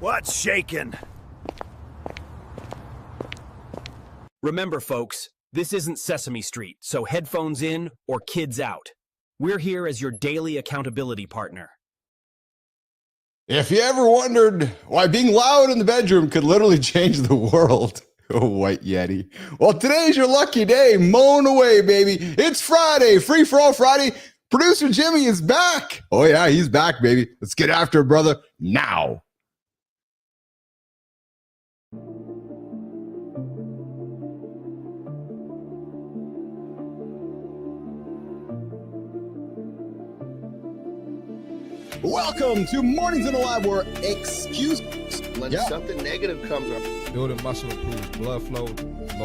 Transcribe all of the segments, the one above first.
What's shaking? Remember, folks, this isn't Sesame Street, so headphones in or kids out. We're here as your daily accountability partner. If you ever wondered why being loud in the bedroom could literally change the world, oh, White Yeti. Well, today's your lucky day. Moan away, baby. It's Friday, Free for All Friday. Producer Jimmy is back. Oh, yeah, he's back, baby. Let's get after it, brother, now. Welcome to Mornings in the Lab, where when something negative comes up. Building muscle improves blood flow.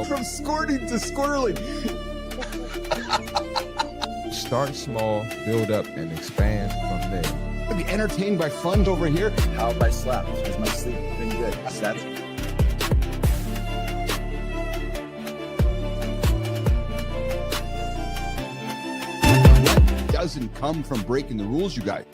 From squirting to squirreling. Start small, build up, and expand from there. Be entertained by fun over here. How have I slept? Has my sleep been good? That's What doesn't come from breaking the rules, you guys?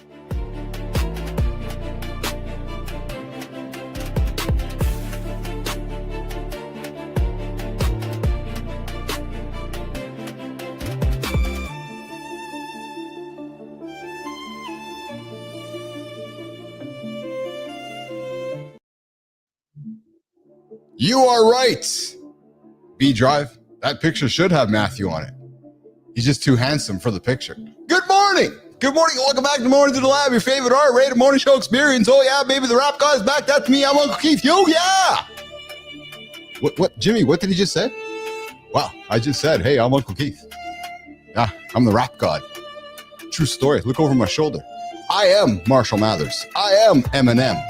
You are right. B-Drive, that picture should have Matthew on it. He's just too handsome for the picture. Good morning. Good morning. Welcome back to Mornings in the Lab, your favorite R-rated morning show experience. Oh, yeah, baby, the rap guy's back. That's me. I'm Uncle Keith. Yo, yeah. What, Jimmy, what did he just say? Wow, I just said, hey, I'm Uncle Keith. Yeah, I'm the rap god. True story. Look over my shoulder. I am Marshall Mathers. I am Eminem.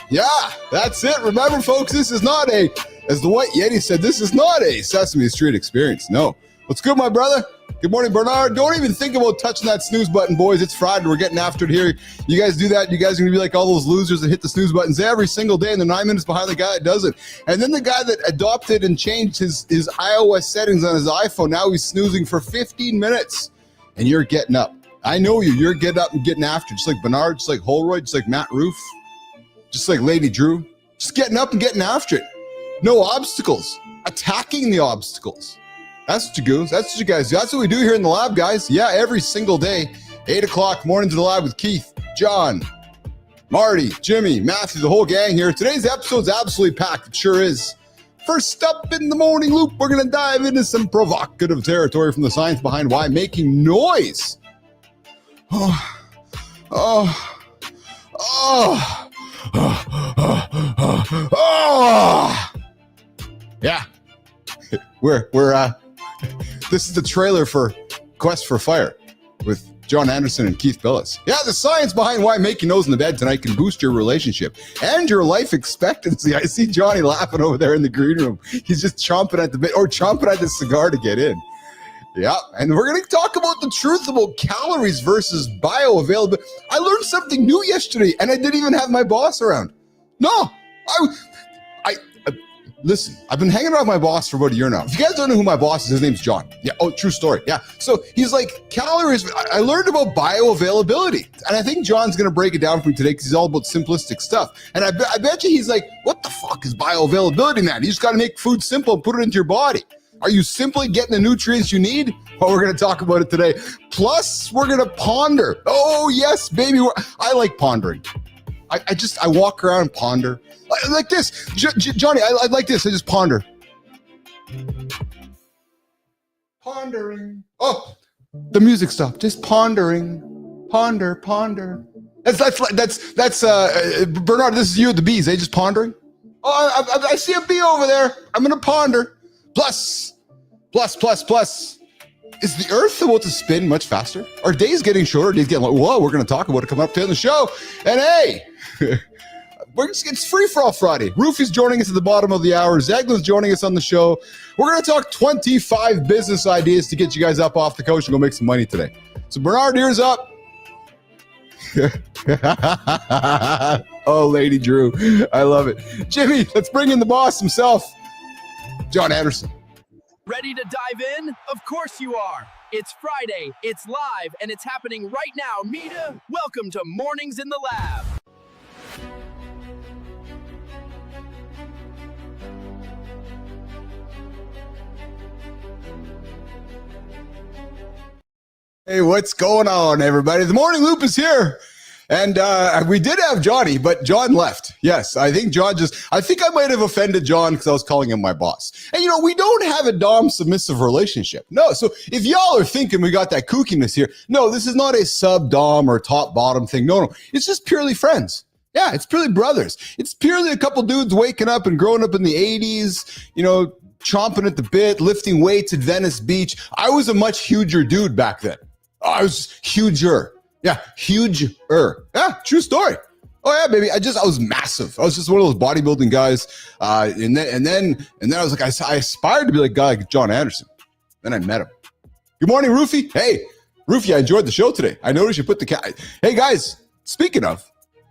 Yeah, that's it. Remember, folks, this is not as the White Yeti said, this is not a Sesame Street experience. No. What's good, my brother? Good morning, Bernard. Don't even think about touching that snooze button, boys. It's Friday. We're getting after it here. You guys do that, you guys are going to be like all those losers that hit the snooze buttons every single day, and they're 9 minutes behind the guy that does it. And then the guy that adopted and changed his iOS settings on his iPhone, now he's snoozing for 15 minutes, and you're getting up. I know you. You're getting up and getting after it, just like Bernard, just like Holroyd, just like Matt Roof. Just like Lady Drew, just getting up and getting after it. No obstacles, attacking the obstacles. That's what you do. That's what you guys do. That's what we do here in the lab, guys. Yeah, every single day, 8 o'clock, Mornings in the Lab with Keith, John, Marty, Jimmy, Matthew, the whole gang here. Today's episode's absolutely packed. It sure is. First up in the morning loop, we're going to dive into some provocative territory from the science behind why making noise. Yeah, we're this is the trailer for Quest for Fire with John Anderson and Keith Billis. Yeah, the science behind why making noise in the bed tonight can boost your relationship and your life expectancy. I see Johnny laughing over there in the green room. He's just chomping at the bit, or chomping at the cigar to get in. Yeah, and we're going to talk about the truth about calories versus bioavailability. I learned something new yesterday, and I didn't even have my boss around. No, listen, I've been hanging around with my boss for about a year now. If you guys don't know who my boss is, his name's John. Yeah, oh, true story. Yeah, so he's like, calories, I learned about bioavailability, and I think John's going to break it down for me today because he's all about simplistic stuff. And I bet you he's like, what the fuck is bioavailability, man? You just got to make food simple and put it into your body. Are you simply getting the nutrients you need? Well, we're going to talk about it today. Plus, we're going to ponder. Oh, yes, baby. I like pondering. I walk around and ponder. Like this. Johnny, I like this. I just ponder. Pondering. Oh, the music stopped. Just pondering. Ponder. That's Bernard, this is you at the bees. They just pondering. Oh, I see a bee over there. I'm going to ponder. Plus. Is the Earth about to spin much faster? Are days getting shorter? Days getting long? Whoa, we're going to talk about it coming up today on the show. And hey, it's Free for All Friday. Roofy's joining us at the bottom of the hour. Zeglin's joining us on the show. We're going to talk 25 business ideas to get you guys up off the couch and go make some money today. So Bernard, ears up. Oh, Lady Drew. I love it. Jimmy, let's bring in the boss himself, John Anderson. Ready to dive in? Of course you are. It's Friday, it's live, and it's happening right now. Mita, welcome to Mornings in the Lab. Hey, what's going on, everybody? The Morning Loop is here. And we did have Johnny, but John left. Yes, I think I think I might have offended John because I was calling him my boss. And, we don't have a Dom-submissive relationship. No, so if y'all are thinking we got that kookiness here, no, this is not a sub-Dom or top-bottom thing. No, it's just purely friends. Yeah, it's purely brothers. It's purely a couple dudes waking up and growing up in the 80s, chomping at the bit, lifting weights at Venice Beach. I was a much huger dude back then. I was huger. Yeah, huger. Yeah, true story. Oh yeah, baby. I was massive. I was just one of those bodybuilding guys. And then I was like, I aspired to be like a guy like John Anderson. Then I met him. Good morning, Roofy. Hey, Roofy, I enjoyed the show today. I noticed you put the cat. Hey guys, speaking of,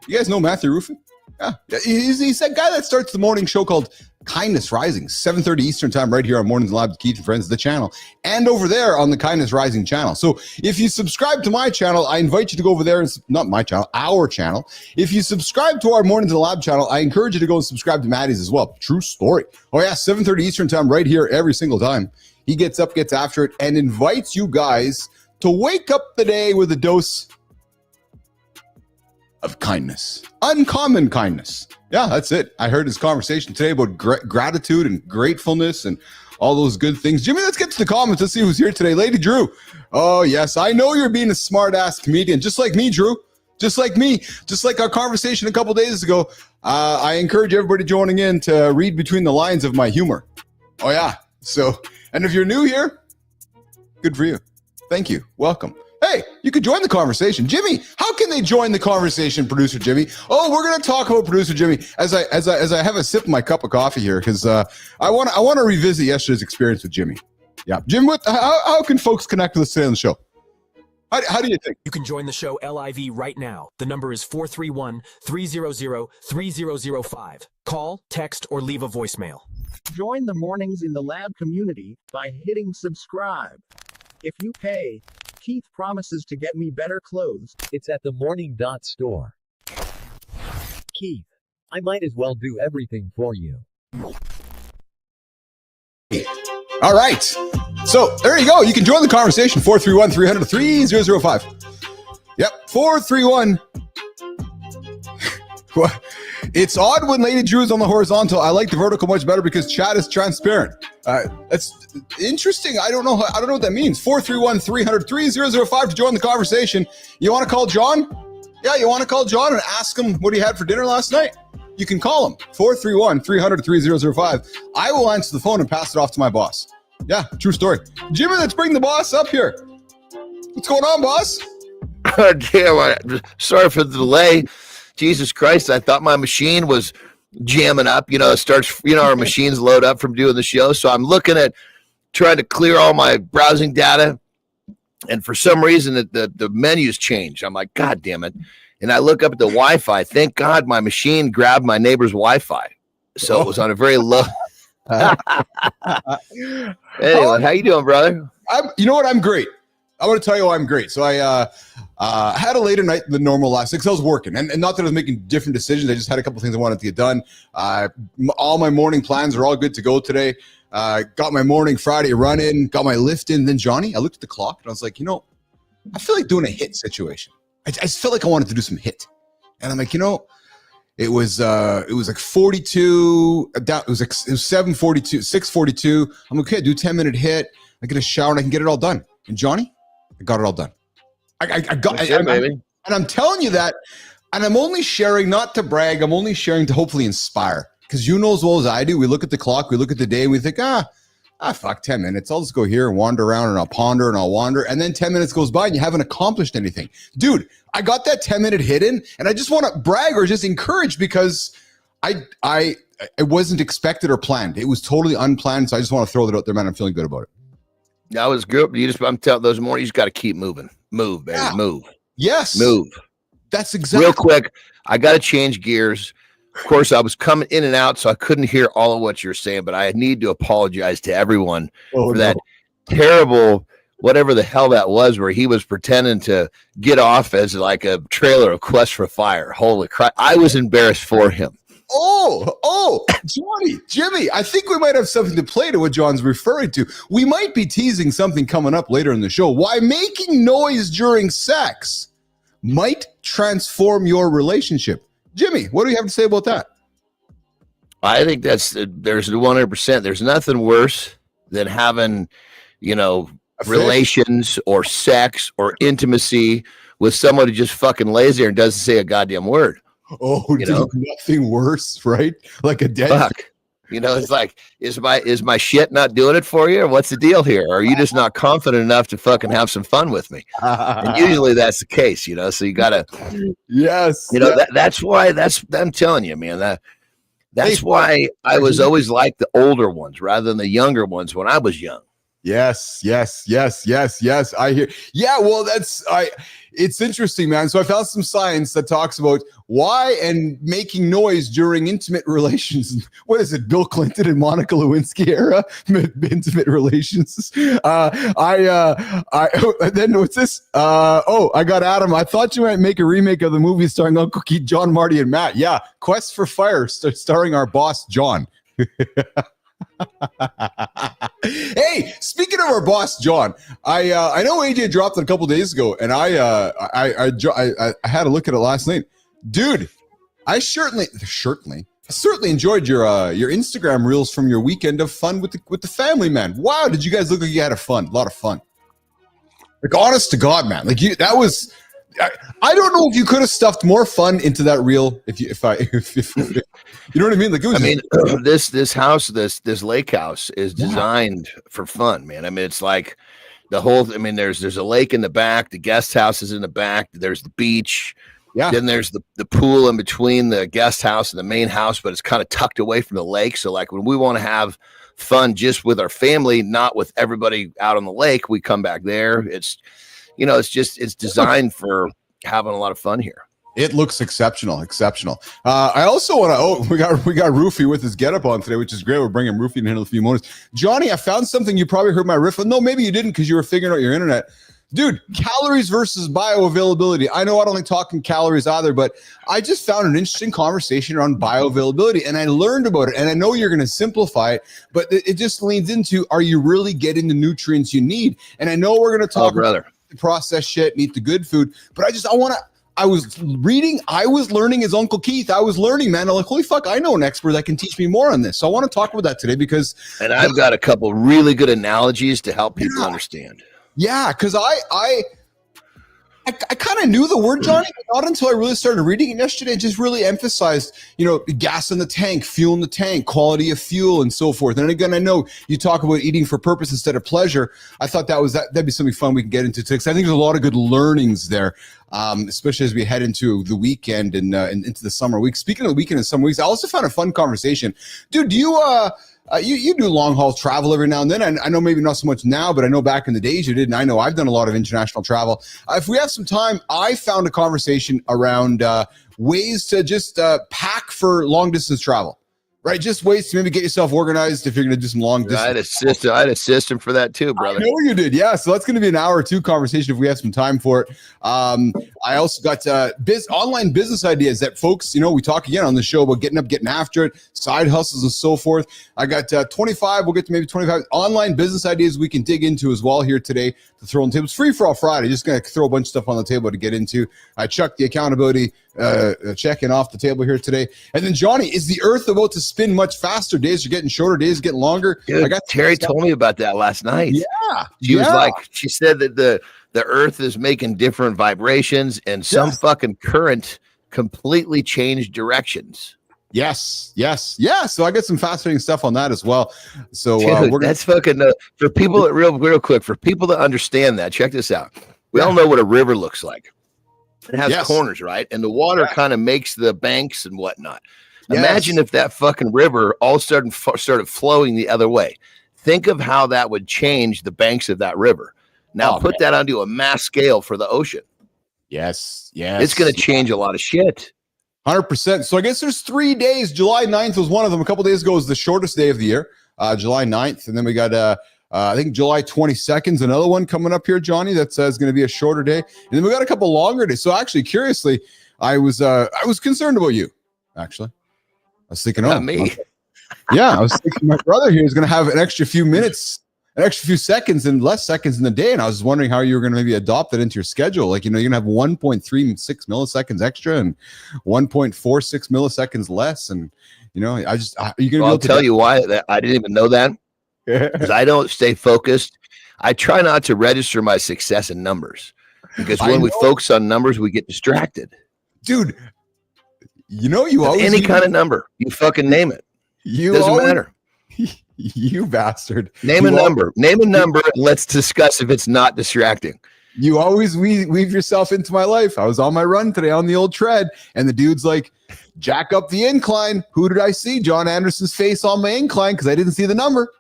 you guys know Matthew Roofy? Yeah, he's that guy that starts the morning show called Kindness Rising, 7:30 Eastern time, right here on Mornings Lab with Keith and Friends, the channel, and over there on the Kindness Rising channel. So if you subscribe to my channel, I invite you to go over there, and not my channel, our channel. If you subscribe to our Mornings in the Lab channel, I encourage you to go and subscribe to Maddie's as well. True story. Oh yeah, 7:30 Eastern time, right here every single time. He gets up, gets after it, and invites you guys to wake up the day with a dose of kindness, uncommon kindness. Yeah, that's it. I heard his conversation today about gratitude and gratefulness and all those good things. Jimmy, let's get to the comments. Let's see who's here today. Lady Drew. Oh, yes. I know you're being a smart-ass comedian, just like me, Drew. Just like me. Just like our conversation a couple days ago. I encourage everybody joining in to read between the lines of my humor. Oh, yeah. So, and if you're new here, good for you. Thank you. Welcome. Hey, you could join the conversation. Jimmy, how can they join the conversation, Producer Jimmy? Oh, we're going to talk about Producer Jimmy as I have a sip of my cup of coffee here, because I want to revisit yesterday's experience with Jimmy. Yeah. Jim, how can folks connect with us today on the show? How do you think? You can join the show live right now. The number is 431-300-3005. Call, text, or leave a voicemail. Join the Mornings in the Lab community by hitting subscribe. If you pay, Keith promises to get me better clothes. It's at the Morning Dot Store. Keith, I might as well do everything for you. All right. So there you go. You can join the conversation. 431-300-3005. Yep. 431. It's odd when Lady Drew is on the horizontal. I like the vertical much better because chat is transparent. That's interesting. I don't know what that means. 431-300-3005 to join the conversation. You want to call John? Yeah, you want to call John and ask him what he had for dinner last night? You can call him. 431-300-3005. I will answer the phone and pass it off to my boss. Yeah, true story. Jimmy, let's bring the boss up here. What's going on, boss? Oh, damn. Sorry for the delay. Jesus Christ, I thought my machine was jamming up. It starts, our machines load up from doing the show. So I'm looking at trying to clear all my browsing data. And for some reason, the menus changed. I'm like, God damn it. And I look up at the Wi-Fi. Thank God my machine grabbed my neighbor's Wi-Fi. So it was on a very low. Anyway, how you doing, brother? You know what? I'm great. I want to tell you why I'm great. So I had a later night than normal last night because I was working. And not that I was making different decisions. I just had a couple things I wanted to get done. All my morning plans are all good to go today. Got my morning Friday run in, got my lift in. Then Johnny, I looked at the clock and I was like, I feel like doing a hit situation. I just felt like I wanted to do some hit. And I'm like, it was like 42. It was 7:42, 6:42. I'm like, okay, do a 10-minute hit. I get a shower and I can get it all done. And Johnny, I got it all done. I got it, baby. And I'm telling you that, and I'm only sharing not to brag. I'm only sharing to hopefully inspire. Because you know as well as I do, we look at the clock, we look at the day, and we think, fuck, 10 minutes. I'll just go here and wander around and I'll ponder and I'll wander. And then 10 minutes goes by and you haven't accomplished anything. Dude, I got that 10-minute hit in, and I just want to brag or just encourage because it wasn't expected or planned. It was totally unplanned. So I just want to throw that out there, man. I'm feeling good about it. That was good. I'm telling those mornings, you just got to keep moving. Move, baby. Yeah. Move. Yes. Move. That's exactly. Real quick, I got to change gears. Of course, I was coming in and out, so I couldn't hear all of what you're saying, but I need to apologize to everyone for that terrible, whatever the hell that was, where he was pretending to get off as like a trailer of Quest for Fire. Holy crap. I was embarrassed for him. Johnny, Jimmy, I think we might have something to play to what John's referring to. We might be teasing something coming up later in the show. Why making noise during sex might transform your relationship. Jimmy, what do you have to say about that? I think there's 100%. There's nothing worse than having, relations or sex or intimacy with someone who just fucking lays there and doesn't say a goddamn word. Oh, nothing worse, right? Like a dead fuck. It's like, is my shit not doing it for you, or what's the deal here? Or are you just not confident enough to fucking have some fun with me? And usually that's the case, so you gotta, yes, that's why I'm telling you, man, that's why I was always like the older ones rather than the younger ones when I was young. Yes. I hear. Yeah, well, it's interesting, man. So I found some science that talks about why and making noise during intimate relations. What is it, Bill Clinton and Monica Lewinsky era intimate relations? Then what's this? I got Adam. I thought you might make a remake of the movie starring Uncle Keith, John, Marty, and Matt. Yeah, Quest for Fire, starring our boss John. Hey, speaking of our boss John, I know AJ dropped it a couple days ago, and I had a look at it last night, dude. I certainly enjoyed your Instagram reels from your weekend of fun with the family, man. Wow, did you guys look like you had a lot of fun? Like, honest to God, man, like that was. I don't know if you could have stuffed more fun into that reel. If you know what I mean? Like, this house, this lake house is designed for fun, man. I mean, it's like the whole. I mean, there's a lake in the back. The guest house is in the back. There's the beach. Yeah. Then there's the pool in between the guest house and the main house, but it's kind of tucked away from the lake. So, like, when we want to have fun just with our family, not with everybody out on the lake, we come back there. It's it's designed for having a lot of fun here. It looks exceptional. I also want to. We got Roofy with his getup on today, which is great. We're bringing Roofy in a few moments. Johnny, I found something. You probably heard my riff. No, maybe you didn't because you were figuring out your internet. Dude, calories versus bioavailability. I know I don't like talking calories either, but I just found an interesting conversation around bioavailability, and I learned about it. And I know you're going to simplify it, but it just leans into: are you really getting the nutrients you need? And I know we're going to talk about processed shit and eat the good food, but I was learning as Uncle Keith. I was learning, man. I'm like, holy fuck, I know an expert that can teach me more on this. So I want to talk about that today and I've got a couple really good analogies to help people understand. Yeah, because I kind of knew the word, Johnny, but not until I really started reading it yesterday. It just really emphasized, gas in the tank, fuel in the tank, quality of fuel, and so forth. And again, I know you talk about eating for purpose instead of pleasure. I thought that'd be something fun we can get into today, because I think there's a lot of good learnings there, especially as we head into the weekend and into the summer weeks. Speaking of the weekend and summer weeks, I also found a fun conversation. Dude, do you do long haul travel every now and then. I know maybe not so much now, but I know back in the days you did. And I know I've done a lot of international travel. If we have some time, I found a conversation around ways to just pack for long distance travel. Right, just ways to maybe get yourself organized if you're going to do some long distance. I had a system for that too, brother. I know you did, yeah. So that's going to be an hour or two conversation if we have some time for it. I also got online business ideas that folks, we talk again on the show about getting up, getting after it, side hustles and so forth. I got 25. We'll get to maybe 25 online business ideas we can dig into as well here today to throw on the table. It's free for all Friday. Just going to throw a bunch of stuff on the table to get into. I chucked the accountability check-in off the table here today. And then, Johnny, is the earth about to spin much faster? Days are getting shorter, days are getting longer. Dude, Terry told me about that last night. Yeah. She said that the earth is making different vibrations and some fucking current completely changed directions. Yes. So I got some fascinating stuff on that as well. So dude, that's fucking for people that real quick, for people that understand that, check this out. We all know what a river looks like. It has corners, right? And the water kind of makes the banks and whatnot. Imagine if that fucking river all of a sudden started flowing the other way. Think of how that would change the banks of that river. Now put that onto a mass scale for the ocean. Yes. It's going to change a lot of shit. 100%. So I guess there's 3 days. July 9th was one of them. A couple days ago was the shortest day of the year, July 9th. And then we got I think July 22nd is another one coming up here, Johnny. That's going to be a shorter day, and then we got a couple longer days. So actually, curiously, I was concerned about you. Actually, was thinking, Not me. Yeah, I was thinking my brother here is going to have an extra few minutes, an extra few seconds and less seconds in the day. And I was wondering how you were going to maybe adopt that into your schedule. Like, you're going to have 1.36 milliseconds extra and 1.46 milliseconds less. And, are you going to I'll tell you why I didn't even know that. Because I don't stay focused. I try not to register my success in numbers. Because when we focus on numbers, we get distracted. Dude, you always any kind of number. You fucking name it. Doesn't matter. You bastard. Name a number. Name a number. And let's discuss if it's not distracting. You always weave yourself into my life. I was on my run today on the old tread, and the dude's like, jack up the incline. Who did I see? John Anderson's face on my incline because I didn't see the number.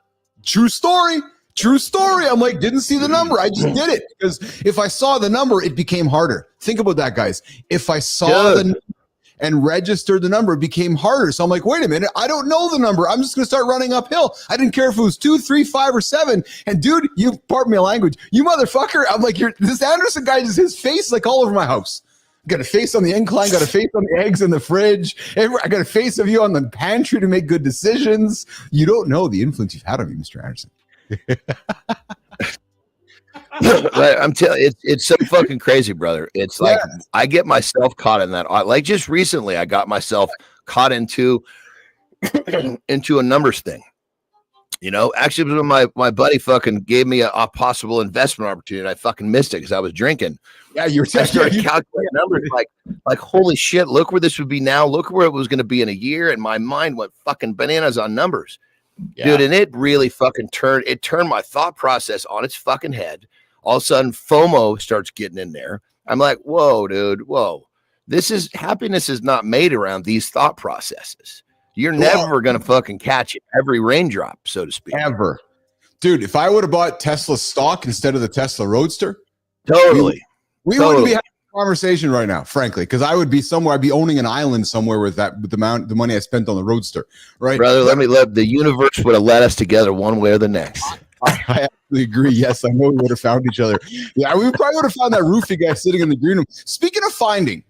True story. I'm like, didn't see the number. I just did it because if I saw the number, it became harder. Think about that, guys. If I saw the number and registered the number, it became harder. So I'm like, wait a minute, I don't know the number. I'm just going to start running uphill. I didn't care if it was 2, 3, 5, or 7. And dude, you pardon me language, you motherfucker. I'm like, this Anderson guy, just his face like all over my house. Got a face on the incline, got a face on the eggs in the fridge. I got a face of you on the pantry to make good decisions. You don't know the influence you've had on me, Mr. Anderson. I'm telling you, it's so fucking crazy, brother. It's like I get myself caught in that. Like just recently, I got myself caught into a numbers thing. Actually, when my buddy fucking gave me a possible investment opportunity, I fucking missed it because I was drinking. Yeah, I started calculating numbers like holy shit. Look where this would be now. Look where it was going to be in a year, and my mind went fucking bananas on numbers, dude. And it really fucking turned my thought process on its fucking head. All of a sudden, FOMO starts getting in there. I'm like, whoa, dude, whoa. Happiness is not made around these thought processes. You're never going to fucking catch it. Every raindrop, so to speak. Ever. Dude, if I would have bought Tesla stock instead of the Tesla Roadster. Totally. We wouldn't be having a conversation right now, frankly, because I would be somewhere. I'd be owning an island somewhere with the money I spent on the Roadster, right? Brother, the universe would have led us together one way or the next. I absolutely agree. Yes, I know we would have found each other. Yeah, we probably would have found that roofie guy sitting in the green room. Speaking of finding,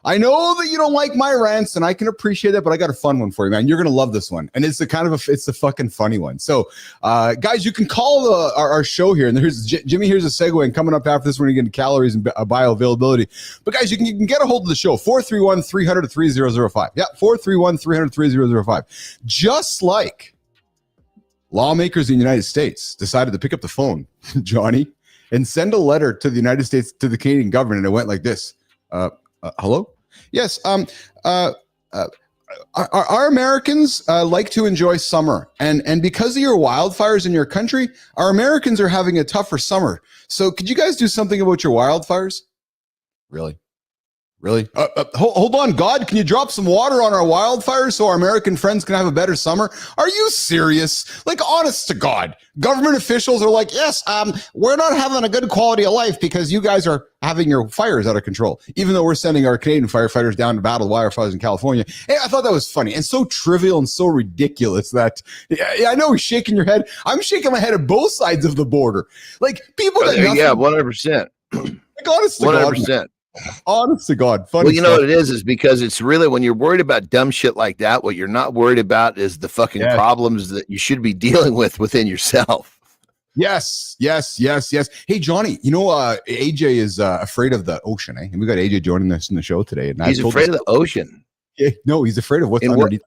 I know that you don't like my rants, and I can appreciate that, but I got a fun one for you, man. You're gonna love this one, and it's it's a fucking funny one. So, guys, you can call our show here, and here's Jimmy. Here's a segue, and coming up after this, we're gonna get into calories and bioavailability. But guys, you can get a hold of the show 431-300-3005. Yeah, 431-300-3005. Just like lawmakers in the United States decided to pick up the phone, Johnny, and send a letter to the United States, to the Canadian government, and it went like this. Hello? Yes. Our Americans like to enjoy summer, and because of your wildfires in your country, our Americans are having a tougher summer. So could you guys do something about your wildfires? Really? Hold on, God, can you drop some water on our wildfires so our American friends can have a better summer? Are you serious? Like, honest to God, government officials are like, yes, we're not having a good quality of life because you guys are having your fires out of control, even though we're sending our Canadian firefighters down to battle wildfires in California. Hey, I thought that was funny and so trivial and so ridiculous that I know you're shaking your head. I'm shaking my head at both sides of the border. Like, people that 100%. Like, honest to 100%. God, honest to God. Funny well, you know stuff. what it is because it's really when you're worried about dumb shit like that, what you're not worried about is the fucking problems that you should be dealing with within yourself. Yes. Hey, Johnny, AJ is afraid of the ocean, eh? And we got AJ joining us in the show today. And he's afraid of the ocean. Yeah, no, he's afraid of what's underneath.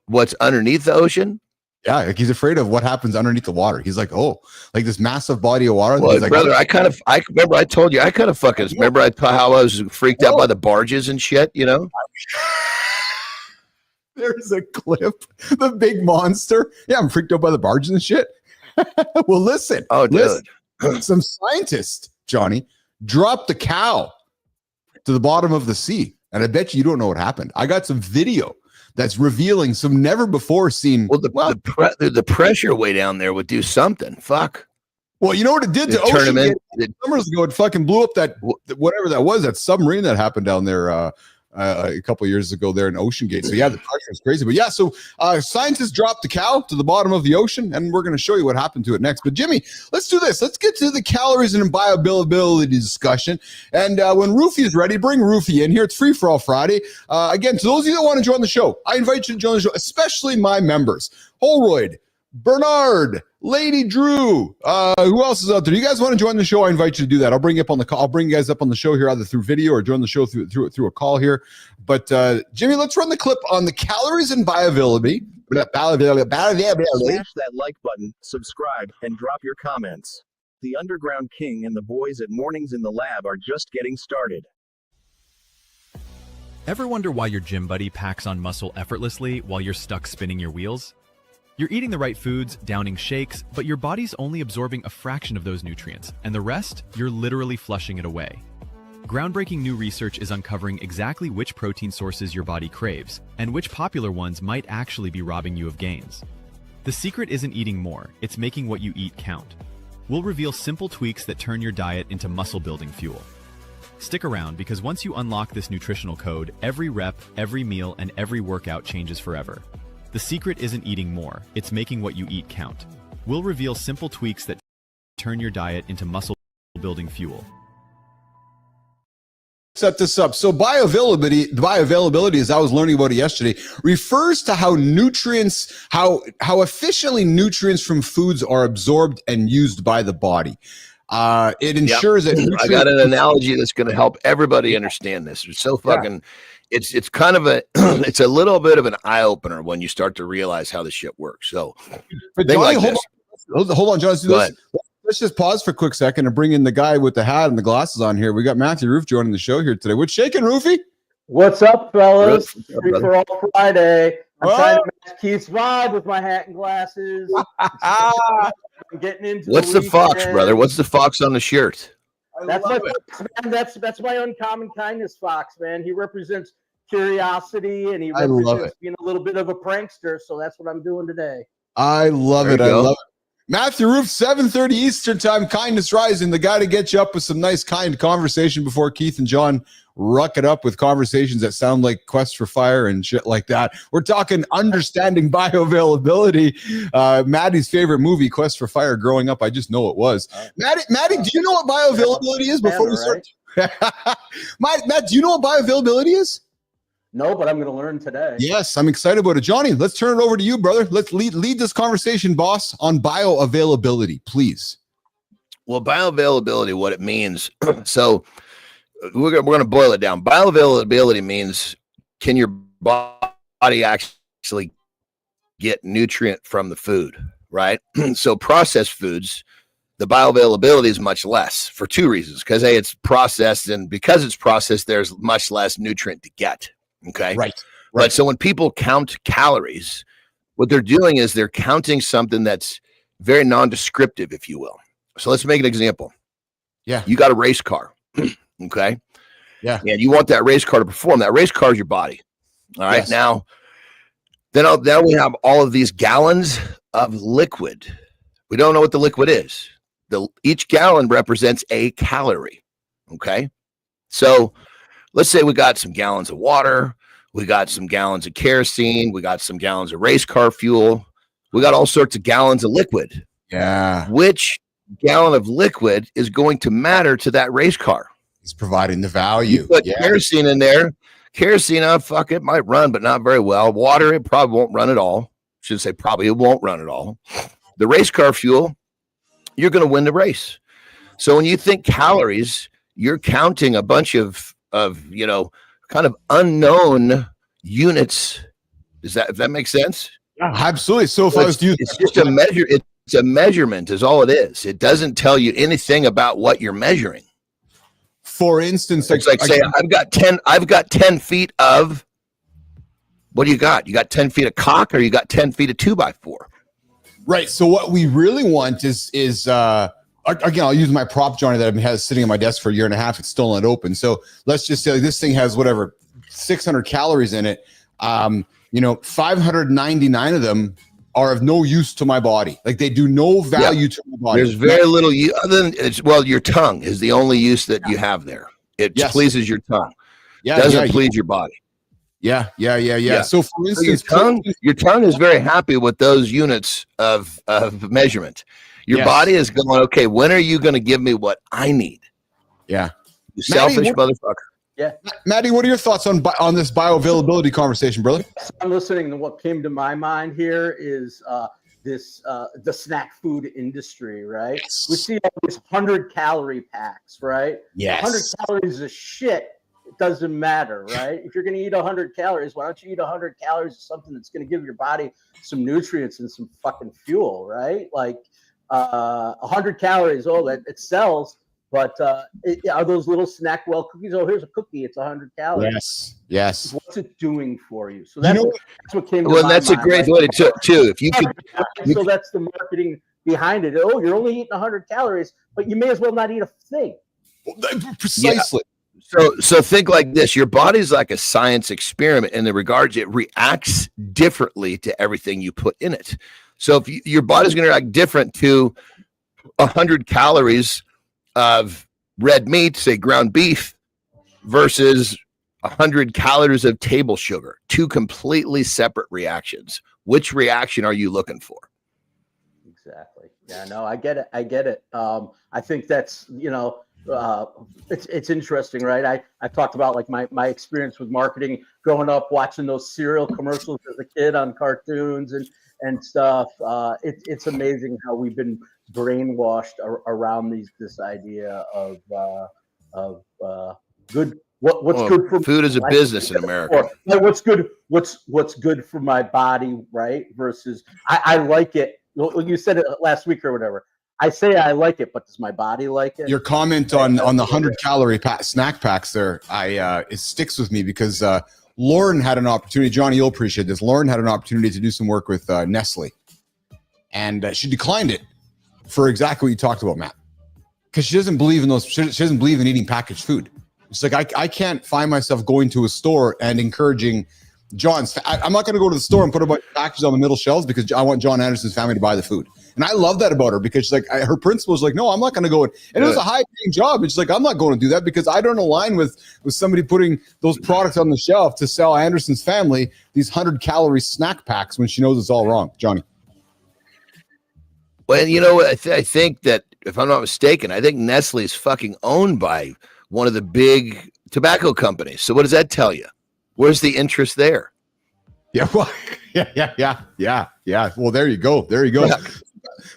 What's underneath the ocean? Yeah, like he's afraid of what happens underneath the water. He's like, oh, like this massive body of water. Well, he's like, brother, I remember I told you I kind of fucking remember how I was freaked out by the barges and shit, There's a clip, the big monster. Yeah, I'm freaked out by the barges and shit. Well, listen. Oh, dude. Some scientists, Johnny, dropped a cow to the bottom of the sea. And I bet you don't know what happened. I got some video that's revealing some never before seen. Well, the pressure way down there would do something. Fuck. Well, you know what it did to ocean? Summers ago, it fucking blew up that whatever that was, that submarine that happened down there. a couple of years ago there in Ocean Gate. So yeah, the pressure is crazy. But yeah, so scientists dropped the cow to the bottom of the ocean, and we're going to show you what happened to it next. But Jimmy, let's do this. Let's get to the calories and bioavailability discussion. And when Rufy is ready, bring Rufy in here. It's Free for All Friday. Again, to those of you that want to join the show, I invite you to join the show, especially my members. Holroyd, Bernard, Lady Drew, who else is out there? You guys want to join the show? I invite you to do that. I'll bring you up on the call. I'll bring you guys up on the show here, either through video or join the show through a call here. But Jimmy, let's run the clip on the calories and bioavailability. Smash that like button, subscribe, and drop your comments. The Underground King and the boys at Mornings in the Lab are just getting started. Ever wonder why your gym buddy packs on muscle effortlessly while you're stuck spinning your wheels? You're eating the right foods, downing shakes, but your body's only absorbing a fraction of those nutrients, and the rest, you're literally flushing it away. Groundbreaking new research is uncovering exactly which protein sources your body craves, and which popular ones might actually be robbing you of gains. The secret isn't eating more, it's making what you eat count. We'll reveal simple tweaks that turn your diet into muscle-building fuel. Stick around, because once you unlock this nutritional code, every rep, every meal, and every workout changes forever. The secret isn't eating more, it's making what you eat count. We'll reveal simple tweaks that turn your diet into muscle-building fuel. Set this up. So bioavailability, as I was learning about it yesterday, refers to how nutrients, how efficiently nutrients from foods are absorbed and used by the body. It ensures that I got an analogy that's going to help everybody understand this. It's so fucking, it's kind of a, it's a little bit of an eye opener when you start to realize how this shit works. So, but Johnny, hold on, John. Let's just pause for a quick second and bring in the guy with the hat and the glasses on here. We got Matthew Roof joining the show here today. What's shaking, Roofy? What's up, fellas? Free for All Friday. I'm trying to match Keith's vibe with my hat and glasses. I'm getting into what's the fox, brother? What's the fox on the shirt? That's my fox, man. That's my uncommon kindness fox, man. He represents curiosity and he represents being a little bit of a prankster. So that's what I'm doing today. I love it. I love it. Matthew Roof, 7:30 Eastern Time, Kindness Rising, the guy to get you up with some nice, kind conversation before Keith and John ruck it up with conversations that sound like Quest for Fire and shit like that. We're talking understanding bioavailability. Maddie's favorite movie, Quest for Fire, growing up. I just know it was. Maddie, do you know what bioavailability is before we start? Matt, do you know what bioavailability is? No, but I'm going to learn today. Yes, I'm excited about it. Johnny, let's turn it over to you, brother. Let's lead this conversation, boss, on bioavailability, please. Well, bioavailability, what it means. So we're going to boil it down. Bioavailability means, can your body actually get nutrient from the food, right? So processed foods, the bioavailability is much less for two reasons. Because A, it's processed, and because it's processed, there's much less nutrient to get. Okay. Right. But so when people count calories, what they're doing is they're counting something that's very non-descriptive, if you will. So let's make an example. Yeah. You got a race car. Okay. Yeah. And you want that race car to perform. That race car is your body. All right. Yes. Now we have all of these gallons of liquid. We don't know what the liquid is. Each gallon represents a calorie. Okay. So let's say we got some gallons of water, we got some gallons of kerosene, we got some gallons of race car fuel, we got all sorts of gallons of liquid. Yeah. Which gallon of liquid is going to matter to that race car? It's providing the value. You put kerosene in there. Kerosene, fuck, it might run, but not very well. Water, it probably won't run at all. Should say probably it won't run at all. The race car fuel, you're going to win the race. So when you think calories, you're counting a bunch of kind of unknown units. If that makes sense? Yeah, absolutely. So if I was to use, it's just a measure. It's a measurement is all it is. It doesn't tell you anything about what you're measuring. For instance, it's like say I've got 10 feet of, what do you got? You got 10 feet of cock, or you got 10 feet of 2x4? Right. So what we really want is again, I'll use my prop, Johnny, that I've been sitting on my desk for a year and a half. It's still not open. So let's just say this thing has whatever 600 calories in it. 599 of them are of no use to my body. Like they do no value to my body. There's very little other than your tongue is the only use that you have there. It pleases your tongue. doesn't please your body. Yeah. So for So instance, your tongue is very happy with those units of measurement. Your body is going, okay, when are you going to give me what I need? Yeah. You selfish motherfucker. Yeah. Maddie, what are your thoughts on this bioavailability conversation, brother? I'm listening, and what came to my mind here is the snack food industry, right? Yes. We see all these 100-calorie packs, right? Yes. 100 calories is shit. It doesn't matter, right? If you're going to eat 100 calories, why don't you eat 100 calories of something that's going to give your body some nutrients and some fucking fuel, right? Like 100 calories, it sells. But are those little Snackwell cookies? Oh, here's a cookie. It's 100 calories. Yes. What's it doing for you? So that's what came to Well, my that's mind. a great way to too. If you could, so that's the marketing behind it. Oh, you're only eating 100 calories, but you may as well not eat a thing. Precisely. Yeah. So think like this. Your body's like a science experiment in the regards it reacts differently to everything you put in it. So if your body's going to react different to 100 calories of red meat, say ground beef, versus 100 calories of table sugar, two completely separate reactions. Which reaction are you looking for? Exactly. Yeah, no, I get it. I think that's, it's interesting, right? I talked about like my experience with marketing growing up, watching those cereal commercials as a kid on cartoons and stuff. It's amazing how we've been brainwashed around this idea of good. What's good for food is a business in America. Like what's good for my body, right? Versus I like it. You said it last week or whatever. I say I like it, but does my body like it? Your comment on the 100-calorie snack packs there, it sticks with me because Lauren had an opportunity. Johnny, you'll appreciate this. Lauren had an opportunity to do some work with Nestle, and she declined it for exactly what you talked about, Matt, because she doesn't believe in those. She doesn't believe in eating packaged food. It's like I can't find myself going to a store and encouraging John's. I'm not going to go to the store and put a bunch of packages on the middle shelves because I want John Anderson's family to buy the food. And I love that about her because she's like, her principal is like, no, I'm not going to go. And it was a high-paying job. It's like, I'm not going to do that because I don't align with somebody putting those products on the shelf to sell Anderson's family these 100-calorie snack packs when she knows it's all wrong. Johnny. Well, I think that if I'm not mistaken, I think Nestle is fucking owned by one of the big tobacco companies. So what does that tell you? Where's the interest there? Yeah. Well, yeah. Well, there you go. Yeah.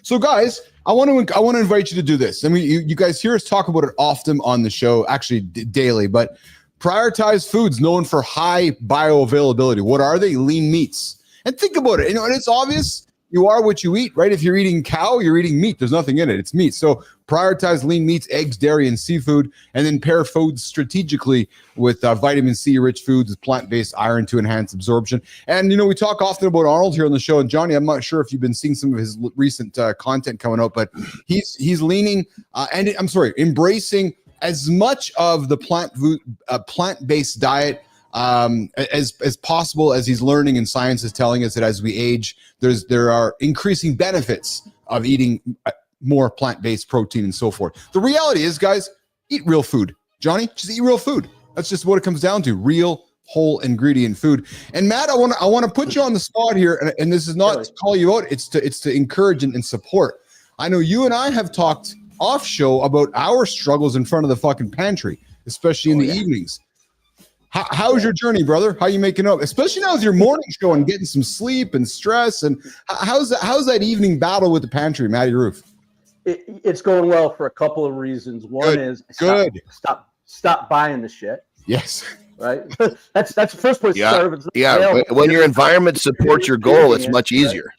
So, guys, I want to invite you to do this. I mean, you guys hear us talk about it often on the show, actually daily. But prioritize foods known for high bioavailability. What are they? Lean meats. And think about it. And it's obvious. You are what you eat, right? If you're eating cow, you're eating meat. There's nothing in it. It's meat. So prioritize lean meats, eggs, dairy, and seafood, and then pair foods strategically with vitamin C-rich foods with plant-based iron to enhance absorption. And, we talk often about Arnold here on the show. And, Johnny, I'm not sure if you've been seeing some of his recent content coming out, but he's leaning embracing as much of the plant-based diet as possible, as he's learning, and science is telling us that as we age, there are increasing benefits of eating more plant-based protein and so forth. The reality is, guys, eat real food. Johnny, just eat real food. That's just what it comes down to: real, whole ingredient food. And Matt, I want to put you on the spot here, and this is not to call you out; it's to encourage and support. I know you and I have talked off show about our struggles in front of the fucking pantry, especially in the evenings. How's your journey, brother? How are you making up? Especially now with your morning show and getting some sleep and stress. And how's that evening battle with the pantry, Matty Roof? It's going well for a couple of reasons. One is stop buying the shit. Yes. Right. That's the first place to start. Yeah. When your environment supports your goal, it's much easier. Right?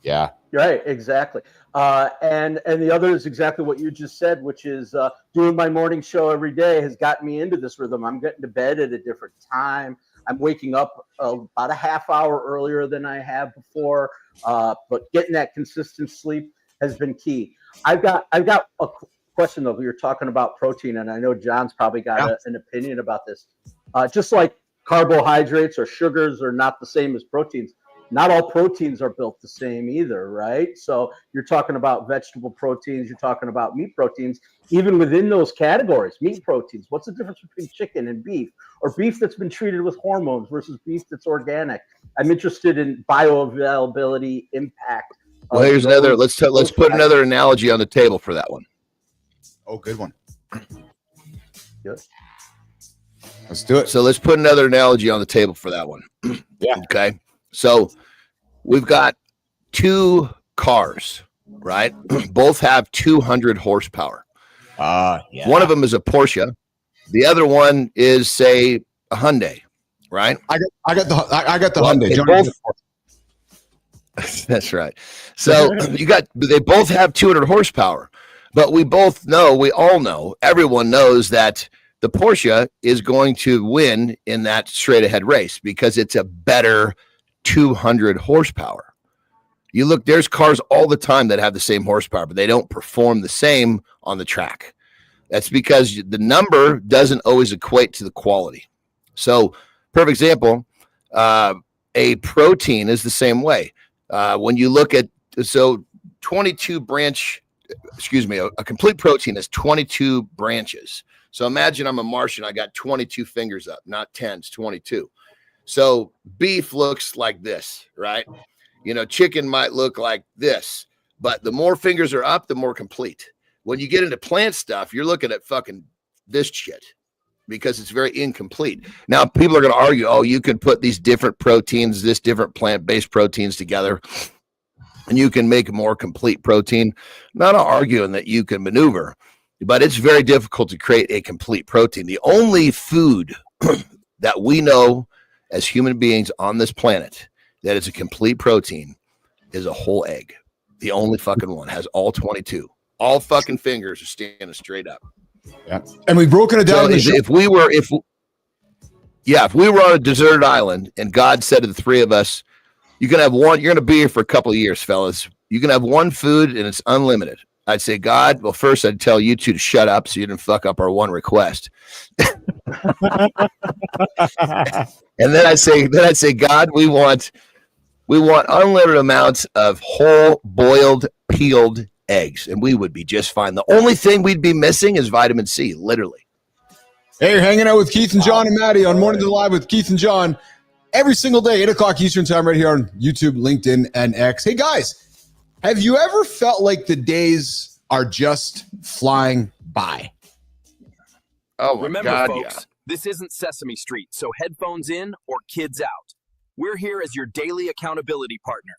Yeah. Right. Exactly. And the other is exactly what you just said, which is doing my morning show every day has gotten me into this rhythm. I'm getting to bed at a different time. I'm waking up about a half hour earlier than I have before. But getting that consistent sleep has been key. I've got a question though. We were talking about protein, and I know John's probably got an opinion about this. Just like carbohydrates or sugars are not the same as proteins, not all proteins are built the same either, right? So you're talking about vegetable proteins, you're talking about meat proteins, even within those categories, meat proteins. What's the difference between chicken and beef, or beef that's been treated with hormones versus beef that's organic? I'm interested in bioavailability impact. Well, here's another. Let's put another analogy on the table for that one. Oh, good one. Good. Let's do it. So let's put another analogy on the table for that one. Yeah. Okay. So we've got two cars, right? Both have 200 horsepower. Yeah. One of them is a Porsche. The other one is, say, a Hyundai, right? I got the Hyundai. Both, that's right. So they both have 200 horsepower, but we all know, everyone knows that the Porsche is going to win in that straight ahead race because it's a better 200 horsepower. You look, there's cars all the time that have the same horsepower, but they don't perform the same on the track. That's because the number doesn't always equate to the quality. So, perfect example, a protein is the same way. When you look at, a complete protein has 22 branches. So imagine I'm a Martian. I got 22 fingers up, not 10, it's 22. So beef looks like this, right? Chicken might look like this, but the more fingers are up, the more complete. When you get into plant stuff, you're looking at fucking this shit because it's very incomplete. Now, people are going to argue, oh, you can put these different proteins, this different plant-based proteins together, and you can make a more complete protein. Not arguing that you can maneuver, but it's very difficult to create a complete protein. The only food that we know as human beings on this planet that is a complete protein is a whole egg. The only fucking one has all 22. All fucking fingers are standing straight up. Yeah. And we've broken it down. So if we were on a deserted island and God said to the three of us, you can have one, you're going to be here for a couple of years, fellas. You can have one food and it's unlimited. I'd say, God, well, first I'd tell you two to shut up so you didn't fuck up our one request. And then I'd say, God, we want unlimited amounts of whole, boiled, peeled eggs, and we would be just fine. The only thing we'd be missing is vitamin C, literally. Hey, you're hanging out with Keith and John and Maddie on Morning to the Live with Keith and John every single day, 8 o'clock Eastern time, right here on YouTube, LinkedIn, and X. Hey, guys. Have you ever felt like the days are just flying by? Oh, my Remember, God, folks, this isn't Sesame Street, so headphones in or kids out. We're here as your daily accountability partner.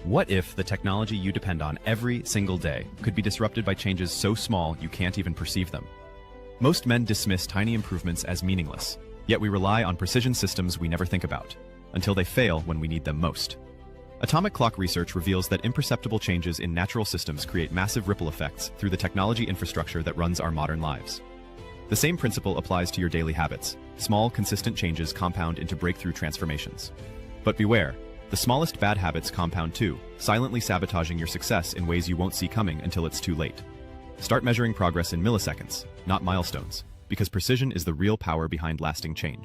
What if the technology you depend on every single day could be disrupted by changes so small you can't even perceive them? Most men dismiss tiny improvements as meaningless, yet we rely on precision systems we never think about, until they fail when we need them most. Atomic clock research reveals that imperceptible changes in natural systems create massive ripple effects through the technology infrastructure that runs our modern lives. The same principle applies to your daily habits. Small, consistent changes compound into breakthrough transformations. But beware, the smallest bad habits compound too, silently sabotaging your success in ways you won't see coming until it's too late. Start measuring progress in milliseconds, not milestones, because precision is the real power behind lasting change.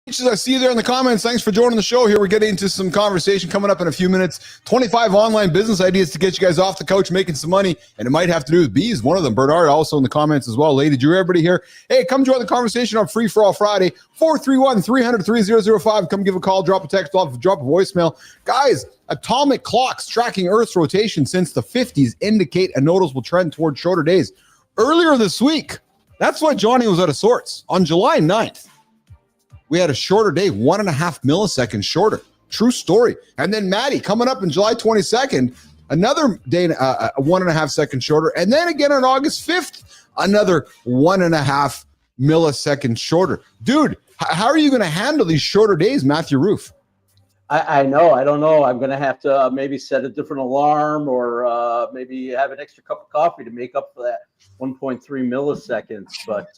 I see you there in the comments. Thanks for joining the show here. We're getting into some conversation coming up in a few minutes. 25 online business ideas to get you guys off the couch making some money, and it might have to do with bees. One of them, Bernard, also in the comments as well. Lady Drew, everybody here. Hey, come join the conversation on Free For All Friday, 431-300-3005. Come give a call, drop a text, drop a voicemail. Guys, atomic clocks tracking Earth's rotation since the 50s indicate a noticeable trend toward shorter days. Earlier this week, that's why Johnny was out of sorts. On July 9th, we had a shorter day, 1.5 milliseconds shorter. True story. And then Maddie coming up on July 22nd, another day, 1.5 seconds shorter. And then again on August 5th, another 1.5 milliseconds shorter. Dude, how are you going to handle these shorter days, Matthew Roof? I know. I don't know. I'm going to have to maybe set a different alarm or maybe have an extra cup of coffee to make up for that 1.3 milliseconds. But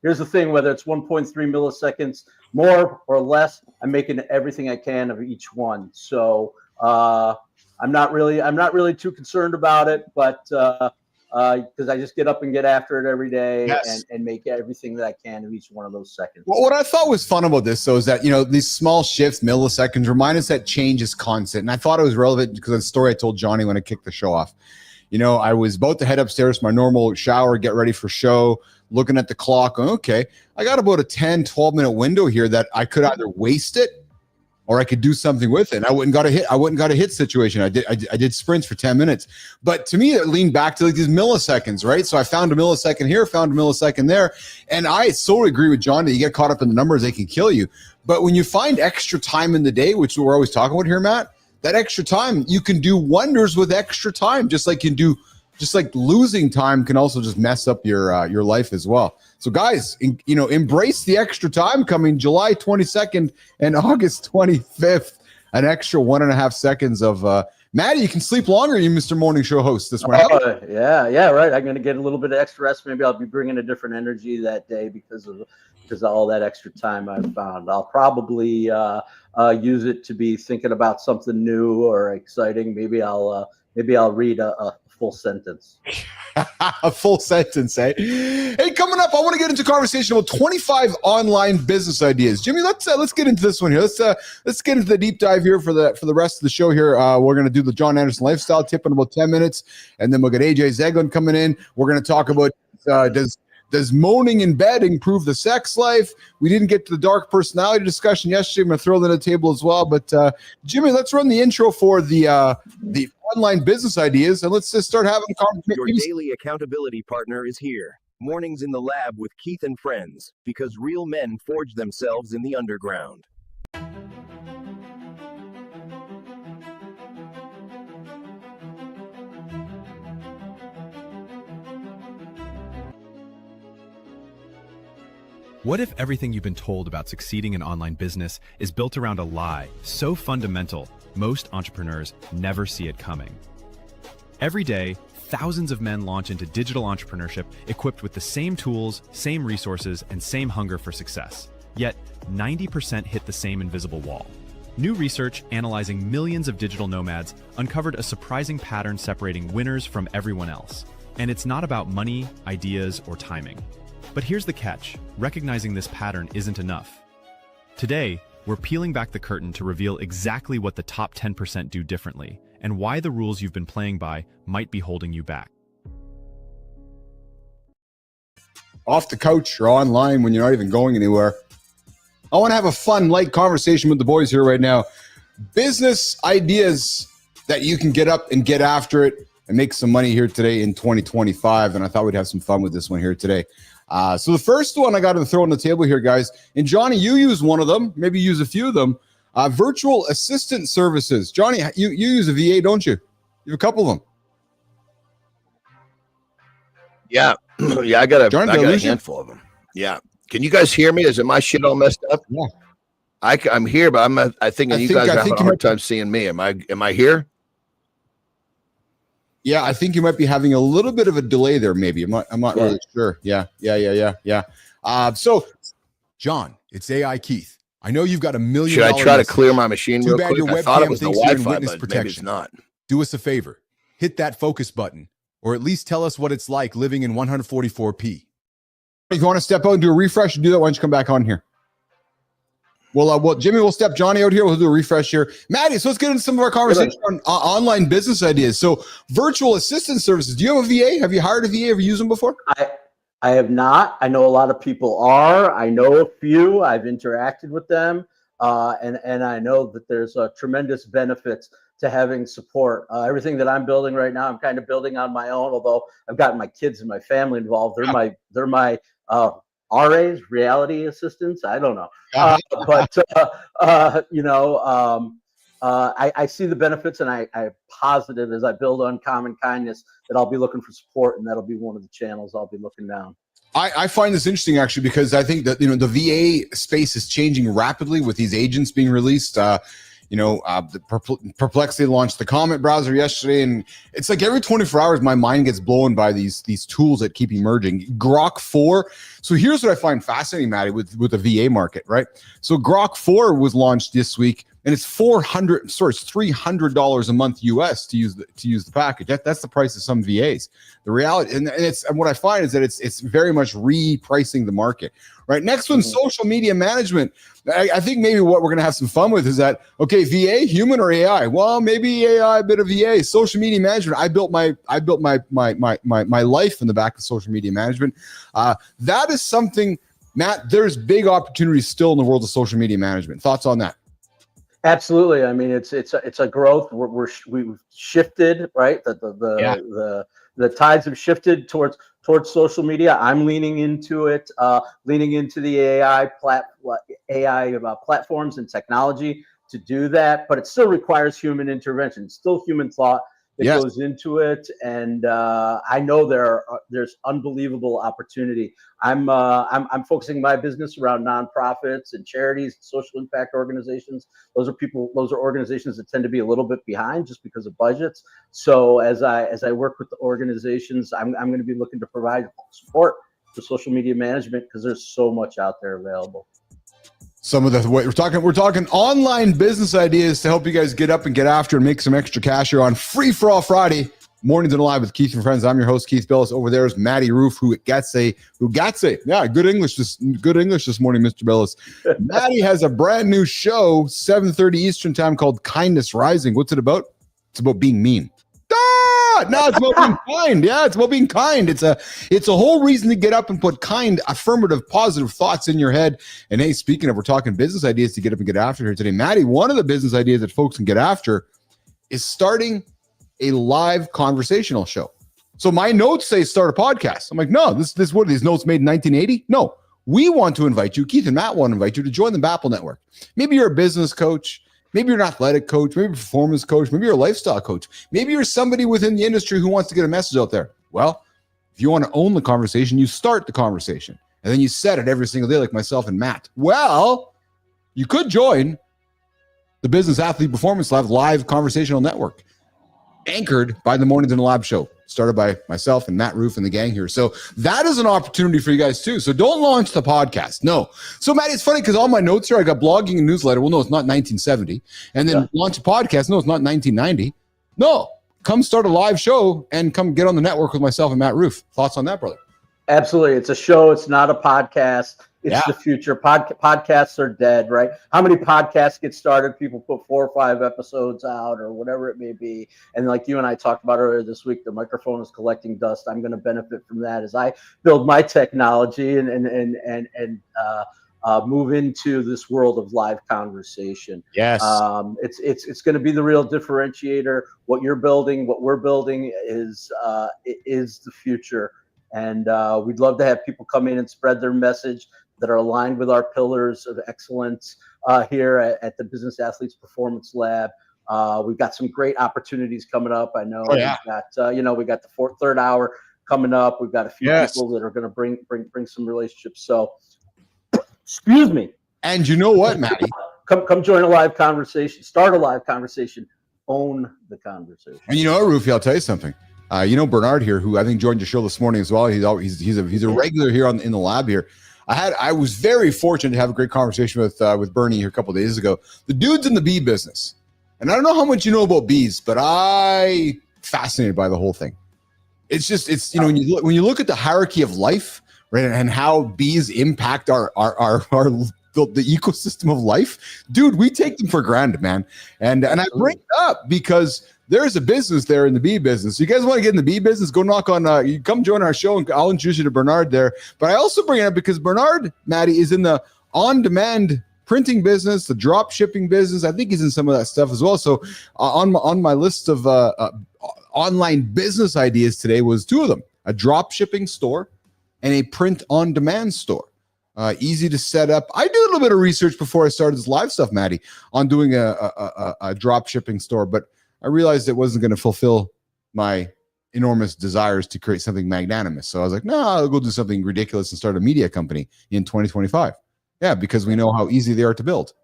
here's the thing, whether it's 1.3 milliseconds more or less, I'm making everything I can of each one. So I'm not really too concerned about it, but because I just get up and get after it every day Yes. and make everything that I can in each one of those seconds. Well, what I thought was fun about this, though, is that, these small shifts, milliseconds, remind us that change is constant. And I thought it was relevant because of the story I told Johnny when I kicked the show off. I was about to head upstairs to my normal shower, get ready for show, looking at the clock. Okay, I got about a 10, 12-minute window here that I could either waste it or I could do something with it. I wouldn't got a hit situation. I did sprints for 10 minutes. But to me, it leaned back to like these milliseconds, right? So I found a millisecond here, found a millisecond there. And I so agree with John that you get caught up in the numbers, they can kill you. But when you find extra time in the day, which we're always talking about here, Matt, that extra time, you can do wonders with extra time, just like losing time can also just mess up your life as well. So guys, embrace the extra time coming July 22nd and August 25th, an extra 1.5 seconds of Maddie, you can sleep longer, you Mr. Morning Show host this morning. Yeah, right. I'm going to get a little bit of extra rest. Maybe I'll be bringing a different energy that day because of all that extra time I've found. I'll probably use it to be thinking about something new or exciting. Maybe I'll read a full sentence. A full sentence, eh? Hey, coming up, I want to get into conversation about 25 online business ideas. Jimmy, let's get into this one here. Let's get into the deep dive here for the rest of the show here. We're going to do the John Anderson lifestyle tip in about 10 minutes, and then we'll get AJ Zeglin coming in. We're going to talk about does moaning in bed improve the sex life? We didn't get to the dark personality discussion yesterday. I'm going to throw that on the table as well. But Jimmy, let's run the intro for the online business ideas, and let's just start having a conversation. Your daily accountability partner is here. Mornings in the Lab with Keith and friends, because real men forge themselves in the underground. What if everything you've been told about succeeding in online business is built around a lie so fundamental, most entrepreneurs never see it coming? Every day, thousands of men launch into digital entrepreneurship equipped with the same tools, same resources, and same hunger for success. Yet, 90% hit the same invisible wall. New research analyzing millions of digital nomads uncovered a surprising pattern separating winners from everyone else. And it's not about money, ideas, or timing. But here's the catch: recognizing this pattern isn't enough. Today, we're peeling back the curtain to reveal exactly what the top 10% do differently, and why the rules you've been playing by might be holding you back. Off the couch or online when you're not even going anywhere. I want to have a fun, light conversation with the boys here right now. Business ideas that you can get up and get after it and make some money here today in 2025. And I thought we'd have some fun with this one here today. So the first one I got to throw on the table here, guys, and Johnny, you use one of them, maybe use a few of them, virtual assistant services. Johnny, you use a VA, don't you? You have a couple of them. Yeah. Yeah, I got a handful of them. Yeah. Can you guys hear me? Is it my shit all messed up? Yeah. I'm here, but I think you guys are having a hard time seeing me. Am I here? Yeah, I think you might be having a little bit of a delay there. Maybe I'm not really sure. Yeah. So, John, it's AI Keith. I know you've got $1 million. Should I try to clear my machine real quick? Your I thought it webcam was the thinks you're in Wi-Fi, witness but protection. maybe it's not. Do us a favor, hit that focus button, or at least tell us what it's like living in 144p. If you want to step out and do a refresh, do that. Why don't you come back on here? Well, Jimmy will step Johnny out here. We'll do a refresh here. Maddie, so let's get into some of our conversation on online business ideas. So virtual assistant services. Do you have a VA? Have you hired a VA? Have you used them before? I have not. I know a lot of people are. I know a few. I've interacted with them. And I know that there's tremendous benefits to having support. Everything that I'm building right now, I'm kind of building on my own, although I've gotten my kids and my family involved. They're my RAs, reality assistants. I don't know. I see the benefits, and I'm positive as I build uncommon kindness that I'll be looking for support, and that'll be one of the channels I'll be looking down. I find this interesting, actually, because I think that, the VA space is changing rapidly with these agents being released. The Perplexity launched the Comet browser yesterday, and it's like every 24 hours, my mind gets blown by these tools that keep emerging. Grok 4. So here's what I find fascinating, Maddie, with the VA market, right? So Grok 4 was launched this week. and it's $300 a month US to use the package. That's the price of some VAs. The reality, and what I find is that it's very much repricing the market. Right. Next one, social media management. I think maybe what we're going to have some fun with is that, okay, VA, human or AI? Well, maybe AI, a bit of VA. Social media management. I built my life in the back of social media management. That is something, Matt, there's big opportunities still in the world of social media management. Thoughts on that? Absolutely. I mean, it's a growth. We've shifted, right? The tides have shifted towards social media. I'm leaning into it, leaning into the AI platforms and technology to do that. But it still requires human intervention. It's still human thought that goes into it, and I know there's unbelievable opportunity. I'm focusing my business around nonprofits and charities, social impact organizations. Those are organizations that tend to be a little bit behind just because of budgets. So as I work with the organizations, I'm going to be looking to provide support for social media management because there's so much out there available. Some of the we're talking online business ideas to help you guys get up and get after and make some extra cash here on Free for All Friday. Mornings and Live with Keith and Friends. I'm your host, Keith Bellis. Over there is Matty Roof, who gets a. Yeah, good English this morning, Mr. Bellis. Matty has a brand new show, 7:30 Eastern time, called Kindness Rising. What's it about? It's about being mean. No, it's about being kind. Yeah, it's about being kind. It's a whole reason to get up and put kind, affirmative, positive thoughts in your head. And hey, speaking of, we're talking business ideas to get up and get after here today. Matty, one of the business ideas that folks can get after is starting a live conversational show. So my notes say start a podcast. I'm like, no, this what are these notes made in 1980? No, we want to invite you. Keith and Matt want to invite you to join the Bapple Network. Maybe you're a business coach. Maybe you're an athletic coach, maybe a performance coach, maybe you're a lifestyle coach. Maybe you're somebody within the industry who wants to get a message out there. Well, if you want to own the conversation, you start the conversation. And then you set it every single day like myself and Matt. Well, you could join the Business Athlete Performance Lab live conversational network, anchored by the Mornings in the Lab show, started by myself and Matt Roof and the gang here. So that is an opportunity for you guys too. So don't launch the podcast. No. So Matt, it's funny because all my notes here, I got blogging and newsletter. Well, no, it's not 1970. And then launch a podcast. No, it's not 1990. No, come start a live show and come get on the network with myself and Matt Roof. Thoughts on that, brother? Absolutely. It's a show. It's not a podcast. It's the future. Podcasts are dead, right? How many podcasts get started? People put 4 or 5 episodes out or whatever it may be. And like you and I talked about earlier this week, the microphone is collecting dust. I'm going to benefit from that as I build my technology and move into this world of live conversation. Yes. It's going to be the real differentiator. What you're building, what we're building is the future. And we'd love to have people come in and spread their message that are aligned with our pillars of excellence here at the Business Athletes Performance Lab. We've got some great opportunities coming up. I know we've got we got the third hour coming up. We've got a few people that are going to bring some relationships. So, excuse me. And you know what, Matty? Come join a live conversation. Start a live conversation. Own the conversation. And you know what, Rufy? I'll tell you something. Bernard here, who I think joined your show this morning as well. He's a regular here in the lab here. I was very fortunate to have a great conversation with Bernie here a couple of days ago. The dude's in the bee business, and I don't know how much you know about bees, but I'm fascinated by the whole thing. It's when you look at the hierarchy of life, right, and how bees impact our the ecosystem of life, dude, we take them for granted, man. And I bring it up because there's a business there in the bee business. You guys want to get in the bee business? Go knock on. You come join our show, and I'll introduce you to Bernard there. But I also bring it up because Bernard, Matty, is in the on-demand printing business, the drop shipping business. I think he's in some of that stuff as well. So on my list of online business ideas today was 2 of them: a drop shipping store and a print on demand store. Easy to set up. I do a little bit of research before I started this live stuff, Matty, on doing a drop shipping store, but I realized it wasn't going to fulfill my enormous desires to create something magnanimous. So I was like, no, I'll go do something ridiculous and start a media company in 2025. Yeah, because we know how easy they are to build.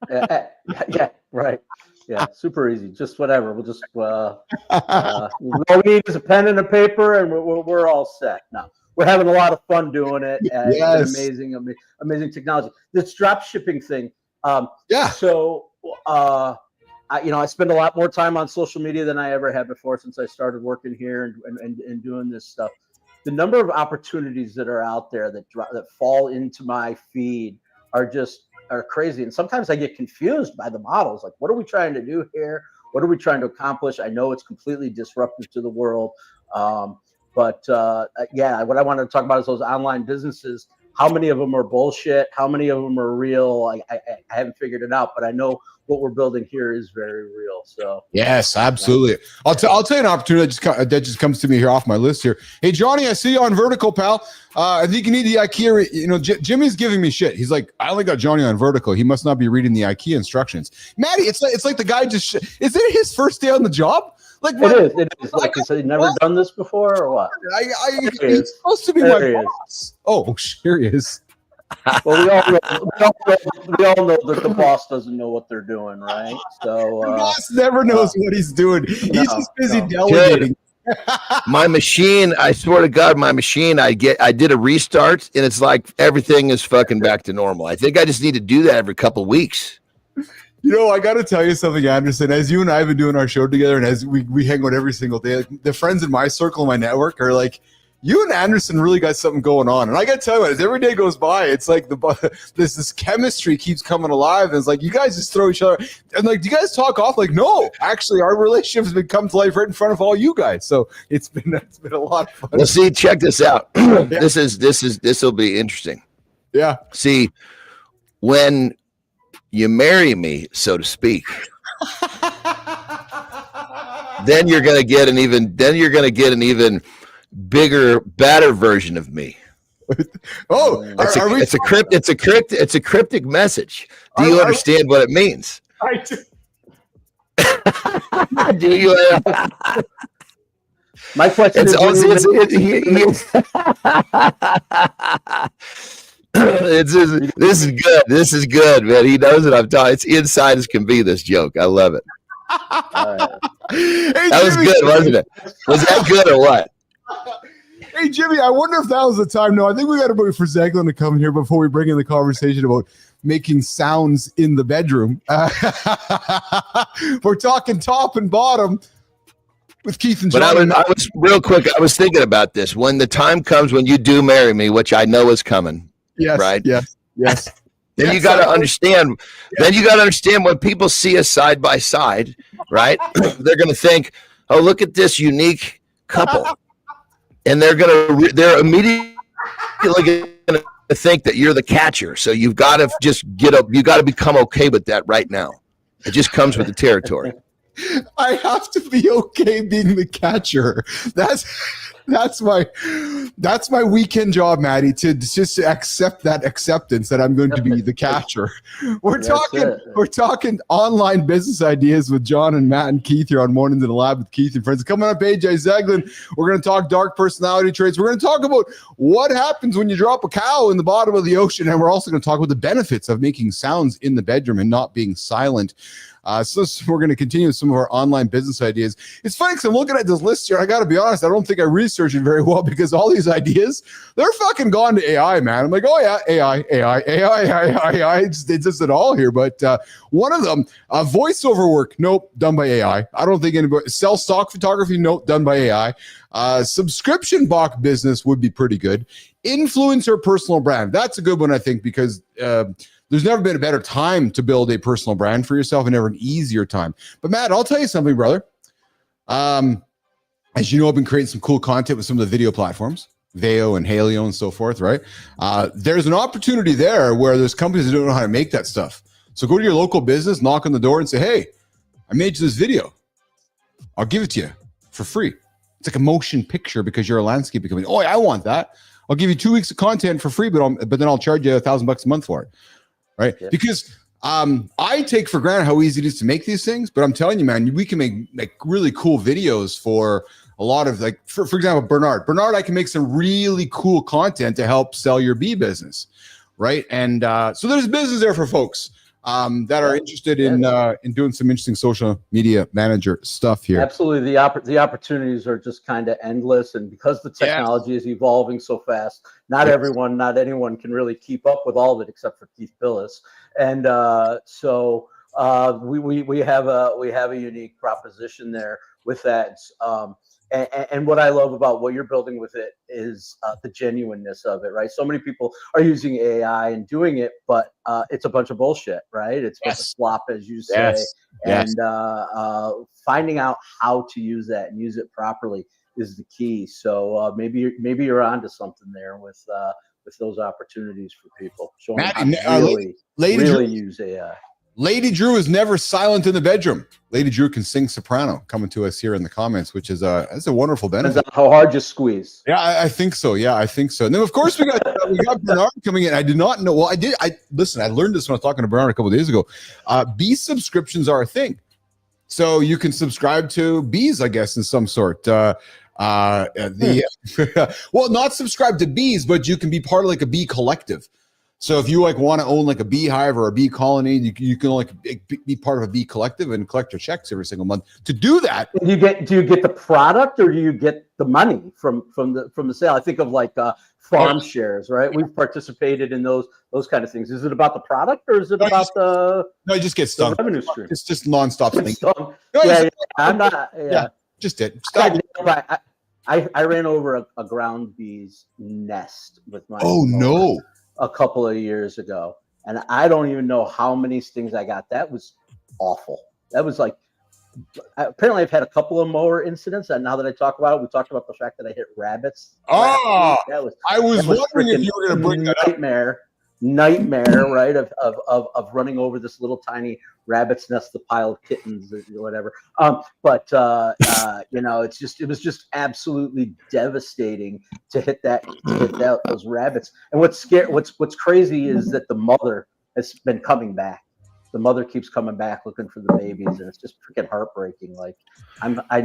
Yeah, right. Yeah, super easy. Just whatever. We'll just all we need is a pen and a paper, and we're all set. Now we're having a lot of fun doing it. It's amazing technology. This drop shipping thing. Yeah. So, I spend a lot more time on social media than I ever had before since I started working here and doing this stuff. The number of opportunities that are out there that fall into my feed are crazy. And sometimes I get confused by the models. Like, what are we trying to do here? What are we trying to accomplish? I know it's completely disruptive to the world. But what I wanted to talk about is those online businesses. How many of them are bullshit? How many of them are real? I haven't figured it out, but I know what we're building here is very real. So yes, absolutely. I'll tell you an opportunity that just comes to me here off my list here. Hey, Johnny, I see you on Vertical, pal. I think you need the IKEA. Jimmy's giving me shit. He's like, I only got Johnny on Vertical. He must not be reading the IKEA instructions. Maddie, it's like the guy just. Is it his first day on the job? Like it is. Like he said, he'd never done this before, or what? He's supposed to be my boss. Oh, here he is. Well, we all know that the boss doesn't know what they're doing, right? So the boss never knows what he's doing. He's just busy delegating. My machine, I swear to God, my machine, I did a restart, and it's like everything is fucking back to normal. I think I just need to do that every couple of weeks. I got to tell you something, Anderson. As you and I have been doing our show together, and as we hang out every single day, the friends in my circle, my network, are like, you and Anderson really got something going on. And I got to tell you what, as every day goes by, it's like this chemistry keeps coming alive. And it's like, you guys just throw each other. And like, do you guys talk off? Like, no, actually, our relationship has been come to life right in front of all you guys. So it's been a lot of fun. Well, see, check this out. This will be interesting. Yeah. See, when you marry me, so to speak, then you're going to get an even bigger, better version of me. It's a cryptic message. Do you understand what it means? I do. Do you? My question is, this is good. This is good, man. He knows what I'm talking. It's inside as can be, this joke. I love it. That was good, wasn't it? Was that good or what? Hey, Jimmy, I wonder if that was the time. No, I think we got to wait for Zeglin to come here before we bring in the conversation about making sounds in the bedroom. We're talking top and bottom with Keith and John. But I was real quick. I was thinking about this. When the time comes when you do marry me, which I know is coming. Yes. Right. Yes. Then you got to understand. Yeah. Then you got to understand when people see us side by side, right? They're going to think, "Oh, look at this unique couple," and they're immediately going to think that you're the catcher. So you've got to just you got to become okay with that right now. It just comes with the territory. I have to be okay being the catcher. That's my weekend job, Maddie, to just accept that acceptance that I'm going to be the catcher. We're talking online business ideas with John and Matt and Keith here on Mornings in the Lab with Keith and Friends. Coming up, AJ Zeglin. We're going to talk dark personality traits. We're going to talk about what happens when you drop a cow in the bottom of the ocean, and we're also going to talk about the benefits of making sounds in the bedroom and not being silent. So we're going to continue with some of our online business ideas. It's funny because I'm looking at this list here. I got to be honest, I don't think I researched it very well because all these ideas, they're fucking gone to AI, man. I'm like, oh yeah, AI. It's just it all here. But one of them, voiceover work, nope, done by AI. I don't think anybody, sell stock photography, nope, done by AI. Subscription box business would be pretty good. Influencer personal brand, that's a good one, I think, because there's never been a better time to build a personal brand for yourself and never an easier time. But Matt, I'll tell you something, brother. As you know, I've been creating some cool content with some of the video platforms, Veo and Halio and so forth, right? There's an opportunity there where there's companies that don't know how to make that stuff. So go to your local business, knock on the door and say, hey, I made you this video. I'll give it to you for free. It's like a motion picture because you're a landscaping company. Oh, I want that. I'll give you 2 weeks of content for free, but then I'll charge you $1,000 a month for it. Right. Yeah. Because I take for granted how easy it is to make these things. But I'm telling you, man, we can make really cool videos for a lot of, like, for example, Bernard, I can make some really cool content to help sell your bee business. Right. And so there's business there for folks. that are interested in doing some interesting social media manager stuff here. Absolutely, the opportunities are just kind of endless, and because the technology is evolving so fast, not anyone can really keep up with all of it except for Keith Billis, and so we have a unique proposition there with that. And what I love about what you're building with it is the genuineness of it, right? So many people are using AI and doing it, but it's a bunch of bullshit, right? It's a bunch of slop, as you say, and finding out how to use that and use it properly is the key. So maybe you're onto something there with those opportunities for people. Showing them how to really use AI. Lady Drew is never silent in the bedroom. Lady Drew can sing soprano, coming to us here in the comments, which is that's a wonderful benefit. How hard you squeeze. Yeah, I think so. Yeah, I think so. And then of course we got Bernard coming in. I did not know. Well, I learned this when I was talking to Bernard a couple of days ago. Bees subscriptions are a thing. So you can subscribe to bees, I guess, in some sort. Well, not subscribe to bees, but you can be part of like a bee collective. So if you like want to own like a beehive or a bee colony, you can like be part of a bee collective and collect your checks every single month. To do that, do you get the product or do you get the money from the sale? I think of like farm shares, right? We've participated in those kind of things. Is it about the product or is it about the just get stuff revenue stream? It's just nonstop thing. I'm not. Yeah, just it. I ran over a ground bee's nest with my. Oh no. A couple of years ago, and I don't even know how many stings I got. That was awful. That was like, apparently I've had a couple of mower incidents, and now that I talk about it, we talked about the fact that I hit rabbits. I was wondering if you were going to bring that up. Nightmare, right? Of running over this little tiny rabbit's nest, the pile of kittens, or whatever. But it was just absolutely devastating to hit those rabbits. And what's crazy is that the mother has been coming back. The mother keeps coming back looking for the babies, and it's just freaking heartbreaking. Like I'm a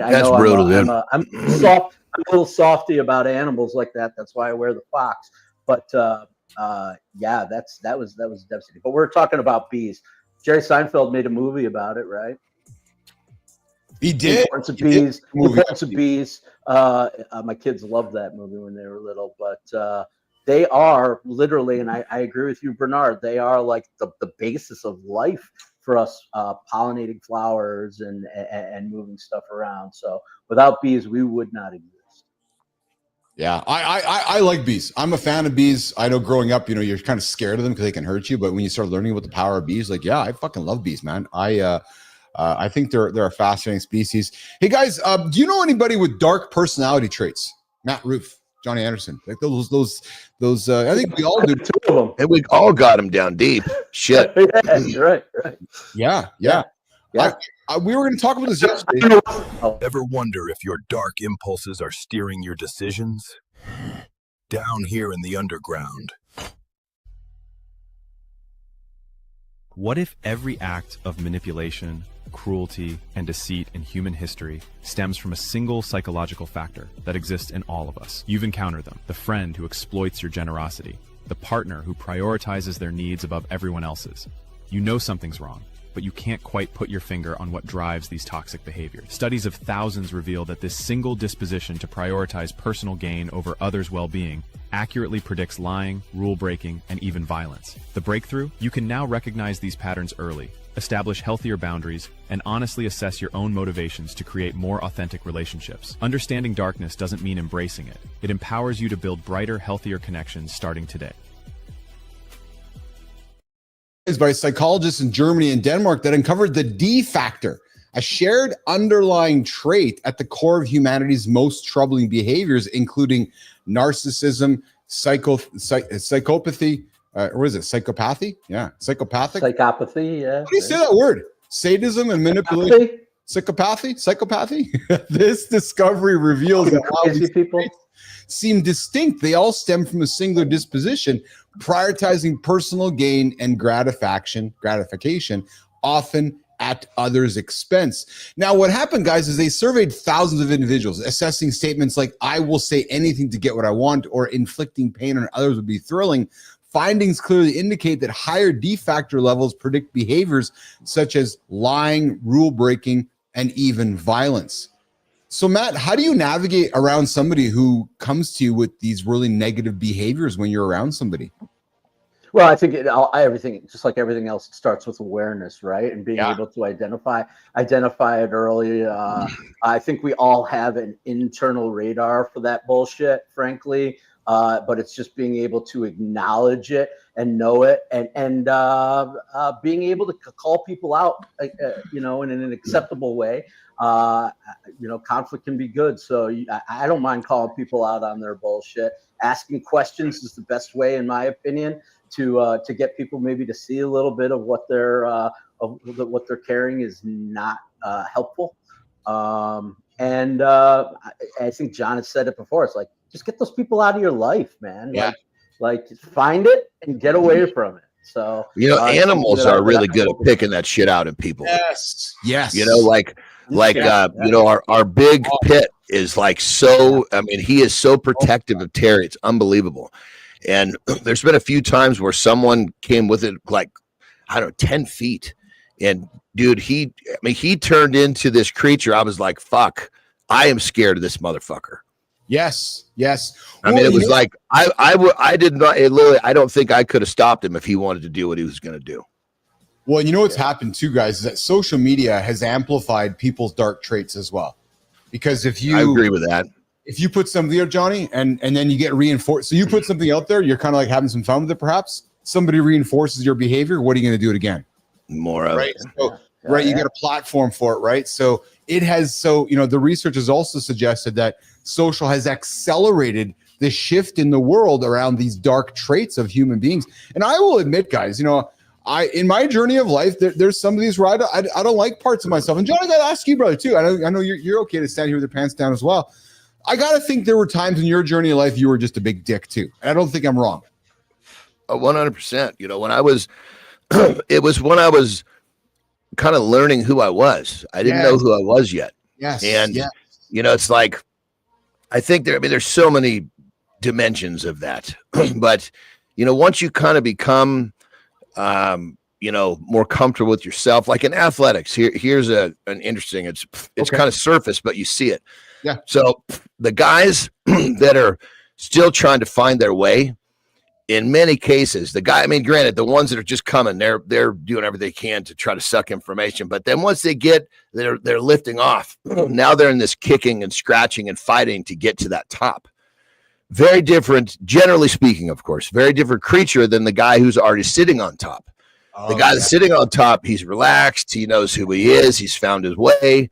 little softy about animals like that. That's why I wear the fox. But that was devastating. But we're talking about bees. Jerry Seinfeld made a movie about it, right? He did. Importance of bees. Importance of bees. My kids loved that movie when they were little, but they are literally, and I agree with you, Bernard. They are like the basis of life for us, pollinating flowers and moving stuff around. So without bees, we would not exist. Yeah, I like bees. I'm a fan of bees. I know growing up, you're kind of scared of them because they can hurt you. But when you start learning about the power of bees, like, yeah, I fucking love bees, man. I think they're a fascinating species. Hey guys, do you know anybody with dark personality traits? Matt Roof, Johnny Anderson, like those. I think we all do. Two of them, and we all got them down deep. Shit. right. Yeah. We were going to talk about this yesterday. Ever wonder if your dark impulses are steering your decisions? Down here in the underground. What if every act of manipulation, cruelty, and deceit in human history stems from a single psychological factor that exists in all of us? You've encountered them. The friend who exploits your generosity. The partner who prioritizes their needs above everyone else's. You know something's wrong, but you can't quite put your finger on what drives these toxic behaviors. Studies of thousands reveal that this single disposition to prioritize personal gain over others' well-being accurately predicts lying, rule-breaking, and even violence. The breakthrough? You can now recognize these patterns early, establish healthier boundaries, and honestly assess your own motivations to create more authentic relationships. Understanding darkness doesn't mean embracing it. It empowers you to build brighter, healthier connections starting today. Is by psychologists in Germany and Denmark that uncovered the D factor, a shared underlying trait at the core of humanity's most troubling behaviors, including narcissism, psychopathy, what is it? Psychopathy? Yeah, psychopathic. Psychopathy. Yeah. How do you say that word? Sadism and manipulation. Psychopathy. This discovery reveals that while these people seem distinct, they all stem from a singular disposition, prioritizing personal gain and gratification, often at others' expense. Now, what happened, guys, is they surveyed thousands of individuals, assessing statements like, I will say anything to get what I want, or inflicting pain on others would be thrilling. findings clearly indicate that higher D factor levels predict behaviors such as lying, rule breaking, and even violence. So, Matt, how do you navigate around somebody who comes to you with these really negative behaviors when you're around somebody? Well, I think everything, just like everything else, it starts with awareness, right? And being able to identify it early. I think we all have an internal radar for that bullshit, frankly. But it's just being able to acknowledge it and know it, and being able to call people out, in an acceptable way. Conflict can be good, so I don't mind calling people out on their bullshit. Asking questions is the best way, in my opinion, to get people maybe to see a little bit of what they're carrying is not helpful. And I think John has said it before. It's like, just get those people out of your life, man. Yeah. Like find it and get away from it. So animals are really good at picking that shit out in people. Yes. Our big pit is like so. I mean, he is so protective of Terry. It's unbelievable. And there's been a few times where someone came with it, like, I don't know, 10 feet. And dude, he turned into this creature. I was like, fuck, I am scared of this motherfucker. Yes. I mean, it was like, I did not, literally, I don't think I could have stopped him if he wanted to do what he was going to do. Well, you know what's happened too, guys, is that social media has amplified people's dark traits as well. Because I agree with that. If you put something there, Johnny, and then you get reinforced. So you put something out there, you're kind of like having some fun with it, perhaps. Somebody reinforces your behavior. What are you going to do it again? More of it. So, you get a platform for it, right? So the research has also suggested that social has accelerated the shift in the world around these dark traits of human beings. And I will admit, guys, in my journey of life, there's some of these where I don't like parts of myself. And John, I got to ask you, brother, too. I know you're okay to stand here with your pants down as well. I got to think there were times in your journey of life you were just a big dick, too. And I don't think I'm wrong. 100%. When I was, it was when I was kind of learning who I was. I didn't know who I was yet. Yes. And, it's like, I think there's so many dimensions of that. But, once you kind of become, more comfortable with yourself, like in athletics, here's an interesting, it's kind of surface, but you see it. Yeah. So the guys that are still trying to find their way, in many cases, granted, the ones that are just coming, they're doing everything they can to try to suck information. But then once they get, they're lifting off. Now they're in this kicking and scratching and fighting to get to that top. Very different, generally speaking, of course, very different creature than the guy who's already sitting on top. The guy that's sitting on top, he's relaxed. He knows who he is. He's found his way.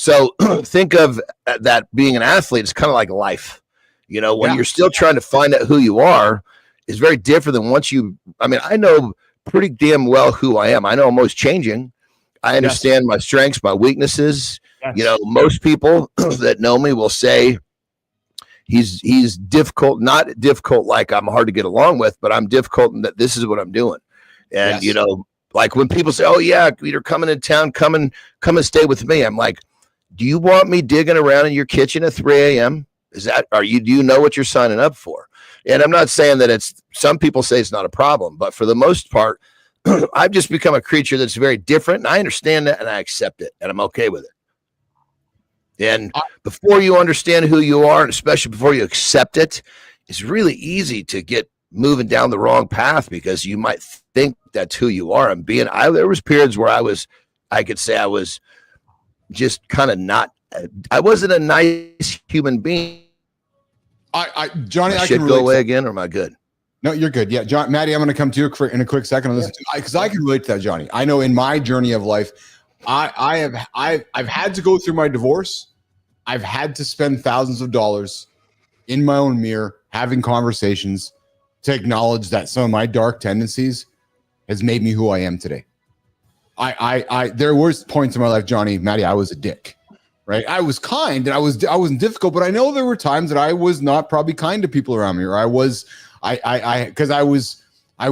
So think of that being an athlete. It's kind of like life. When you're still trying to find out who you are, is very different than once I know pretty damn well who I am. I know I'm always changing. I understand my strengths, my weaknesses. Yes. Most people that know me will say he's difficult, not difficult like I'm hard to get along with, but I'm difficult in that this is what I'm doing. And, like when people say, oh yeah, you're coming in town, come and stay with me. I'm like, do you want me digging around in your kitchen at 3 a.m.? Do you know what you're signing up for? And I'm not saying that some people say it's not a problem, but for the most part, I've just become a creature that's very different, and I understand that, and I accept it, and I'm okay with it. And before you understand who you are, and especially before you accept it, it's really easy to get moving down the wrong path because you might think that's who you are. There was periods where I could say I was just kind of I wasn't a nice human being. Johnny, I should go away again, or am I good? No, you're good. Yeah, John, Maddie, I'm going to come to you in a quick second on this because I can relate to that, Johnny. I know in my journey of life, I've had to go through my divorce. I've had to spend thousands of dollars in my own mirror having conversations to acknowledge that some of my dark tendencies has made me who I am today. There were points in my life, Johnny, Maddie, I was a dick. Right, I was kind and I wasn't difficult, but I know there were times that I was not probably kind to people around me, or I was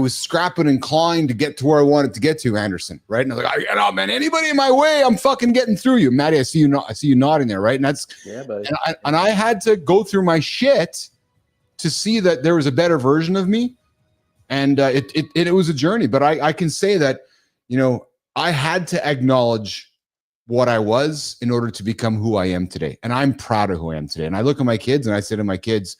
scrapping and clawing to get to where I wanted to get to, Anderson. Right, and I was like, man, anybody in my way, I'm fucking getting through you, Maddie. I see you nodding there, right? And that's buddy. And I had to go through my shit to see that there was a better version of me And it was a journey, but I can say that, you know, I had to acknowledge what I was in order to become who I am today. And I'm proud of who I am today. And I look at my kids and I say to my kids,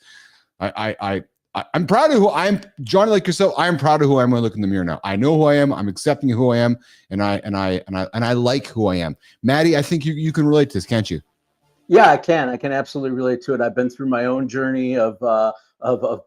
I'm proud of who I'm, Johnny, like yourself. I'm proud of who I am when I look in the mirror now. I know who I am. I'm accepting who I am, and I like who I am. Maddie, I think you can relate to this, can't you? Yeah, I can. I can absolutely relate to it. I've been through my own journey of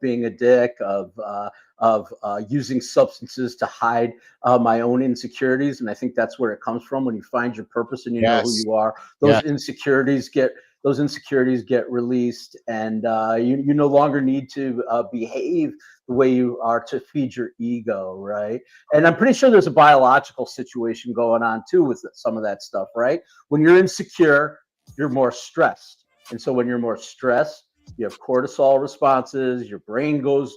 being a dick, of using substances to hide my own insecurities, and I think that's where it comes from. When you find your purpose and you know who you are, those insecurities get released, and you no longer need to behave the way you are to feed your ego, right? And I'm pretty sure there's a biological situation going on too with some of that stuff, right? When you're insecure, you're more stressed, and so when you're more stressed, you have cortisol responses. Your brain goes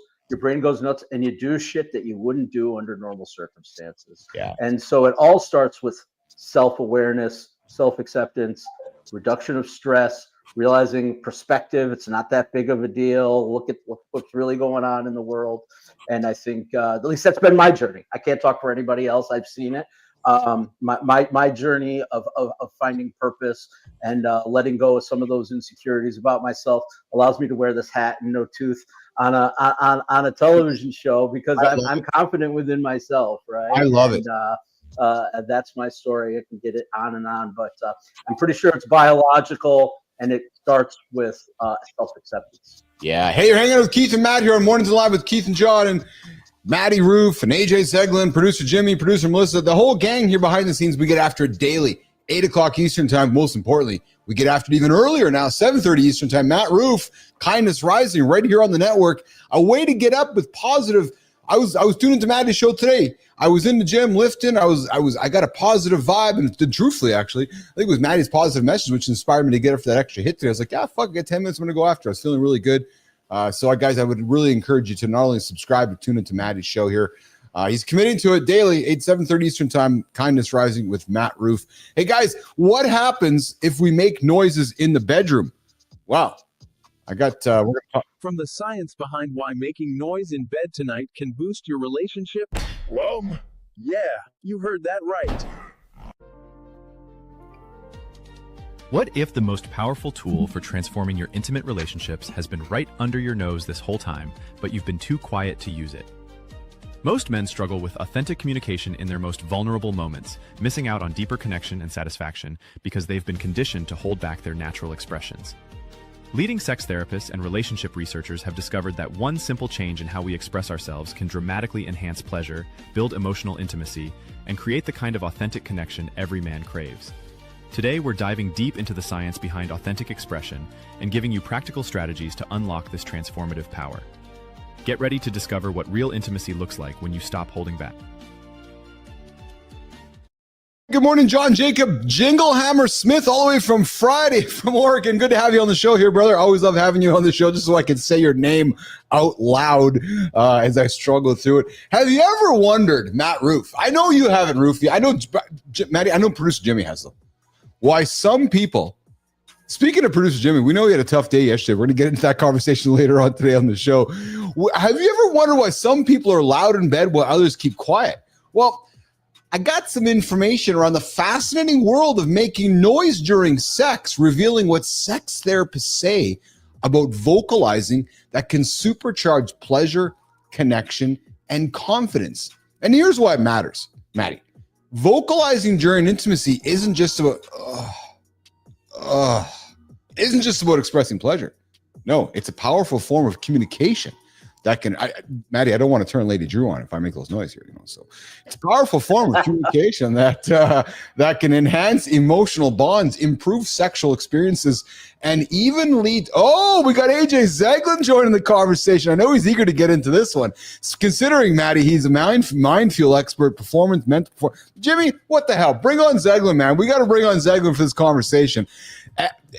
nuts, and you do shit that you wouldn't do under normal circumstances. Yeah. And so it all starts with self-awareness, self-acceptance, reduction of stress, realizing perspective. It's not that big of a deal. Look at what's really going on in the world. And I think at least that's been my journey. I can't talk for anybody else. I've seen it. My journey of finding purpose and letting go of some of those insecurities about myself allows me to wear this hat and no tooth on a television show, because I'm confident within myself, right? I love it. That's my story. I can get it on and on, but I'm pretty sure it's biological, and it starts with self-acceptance. Yeah. Hey, you're hanging out with Keith and Matt here on Mornings Alive with Keith and John and Maddie Roof and AJ Zeglin, producer Jimmy, producer Melissa, the whole gang here behind the scenes. We get after it daily, 8 o'clock Eastern time. Most importantly, we get after it even earlier now, 7:30 Eastern time. Matt Roof, Kindness Rising, right here on the network. A way to get up with positive. I was tuning into Maddie's show today. I was in the gym lifting. I got a positive vibe, and truthfully, actually, I think it was Maddie's positive message which inspired me to get up for that extra hit today. I was like, yeah, fuck, I got 10 minutes. I'm gonna go after. I was feeling really good. So guys, I would really encourage you to not only subscribe but tune into Maddie's show here. He's committing to it daily, 7:30 Eastern time, Kindness Rising with Matt Roof. Hey guys, what happens if we make noises in the bedroom? Wow. I got we're gonna talk. From the science behind why making noise in bed tonight can boost your relationship. Well, yeah, you heard that right. What if the most powerful tool for transforming your intimate relationships has been right under your nose this whole time, but you've been too quiet to use it? Most men struggle with authentic communication in their most vulnerable moments, missing out on deeper connection and satisfaction because they've been conditioned to hold back their natural expressions. Leading sex therapists and relationship researchers have discovered that one simple change in how we express ourselves can dramatically enhance pleasure, build emotional intimacy, and create the kind of authentic connection every man craves. Today, we're diving deep into the science behind authentic expression and giving you practical strategies to unlock this transformative power. Get ready to discover what real intimacy looks like when you stop holding back. Good morning, John Jacob Jinglehammer Smith, all the way from Friday from Oregon. Good to have you on the show here, brother. Always love having you on the show just so I can say your name out loud as I struggle through it. Have you ever wondered, Matt Roof? I know you haven't, Roofy. I know, Maddie, I know producer Jimmy has them. Why some people, speaking of producer Jimmy, we know he had a tough day yesterday. We're going to get into that conversation later on today on the show. Have you ever wondered why some people are loud in bed while others keep quiet? Well, I got some information around the fascinating world of making noise during sex, revealing what sex therapists say about vocalizing that can supercharge pleasure, connection, and confidence. And here's why it matters, Maddie. Vocalizing during intimacy isn't just about expressing pleasure. No, it's a powerful form of communication that can, Maddie, I don't want to turn Lady Drew on if I make those noise here, So it's a powerful form of communication that can enhance emotional bonds, improve sexual experiences, and even lead. Oh, we got AJ Zeglin joining the conversation. I know he's eager to get into this one. Considering, Maddie, he's a mind fuel expert, performance mentor. Jimmy, what the hell? Bring on Zeglin, man. We got to bring on Zeglin for this conversation.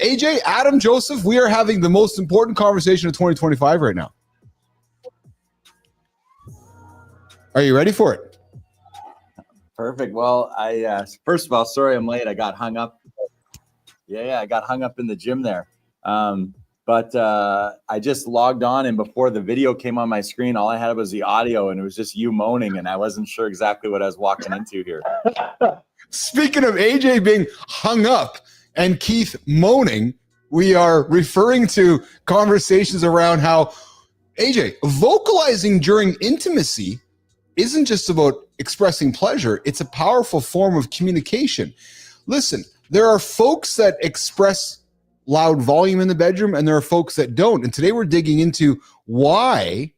AJ, Adam, Joseph, we are having the most important conversation of 2025 right now. Are you ready for it? Perfect. Well, first of all, sorry I'm late. I got hung up. Yeah, I got hung up in the gym there. But I just logged on, and before the video came on my screen, all I had was the audio, and it was just you moaning, and I wasn't sure exactly what I was walking into here. Speaking of AJ being hung up and Keith moaning, we are referring to conversations around how AJ vocalizing during intimacy isn't just about expressing pleasure. It's a powerful form of communication. Listen, there are folks that express loud volume in the bedroom, and there are folks that don't. And today we're digging into why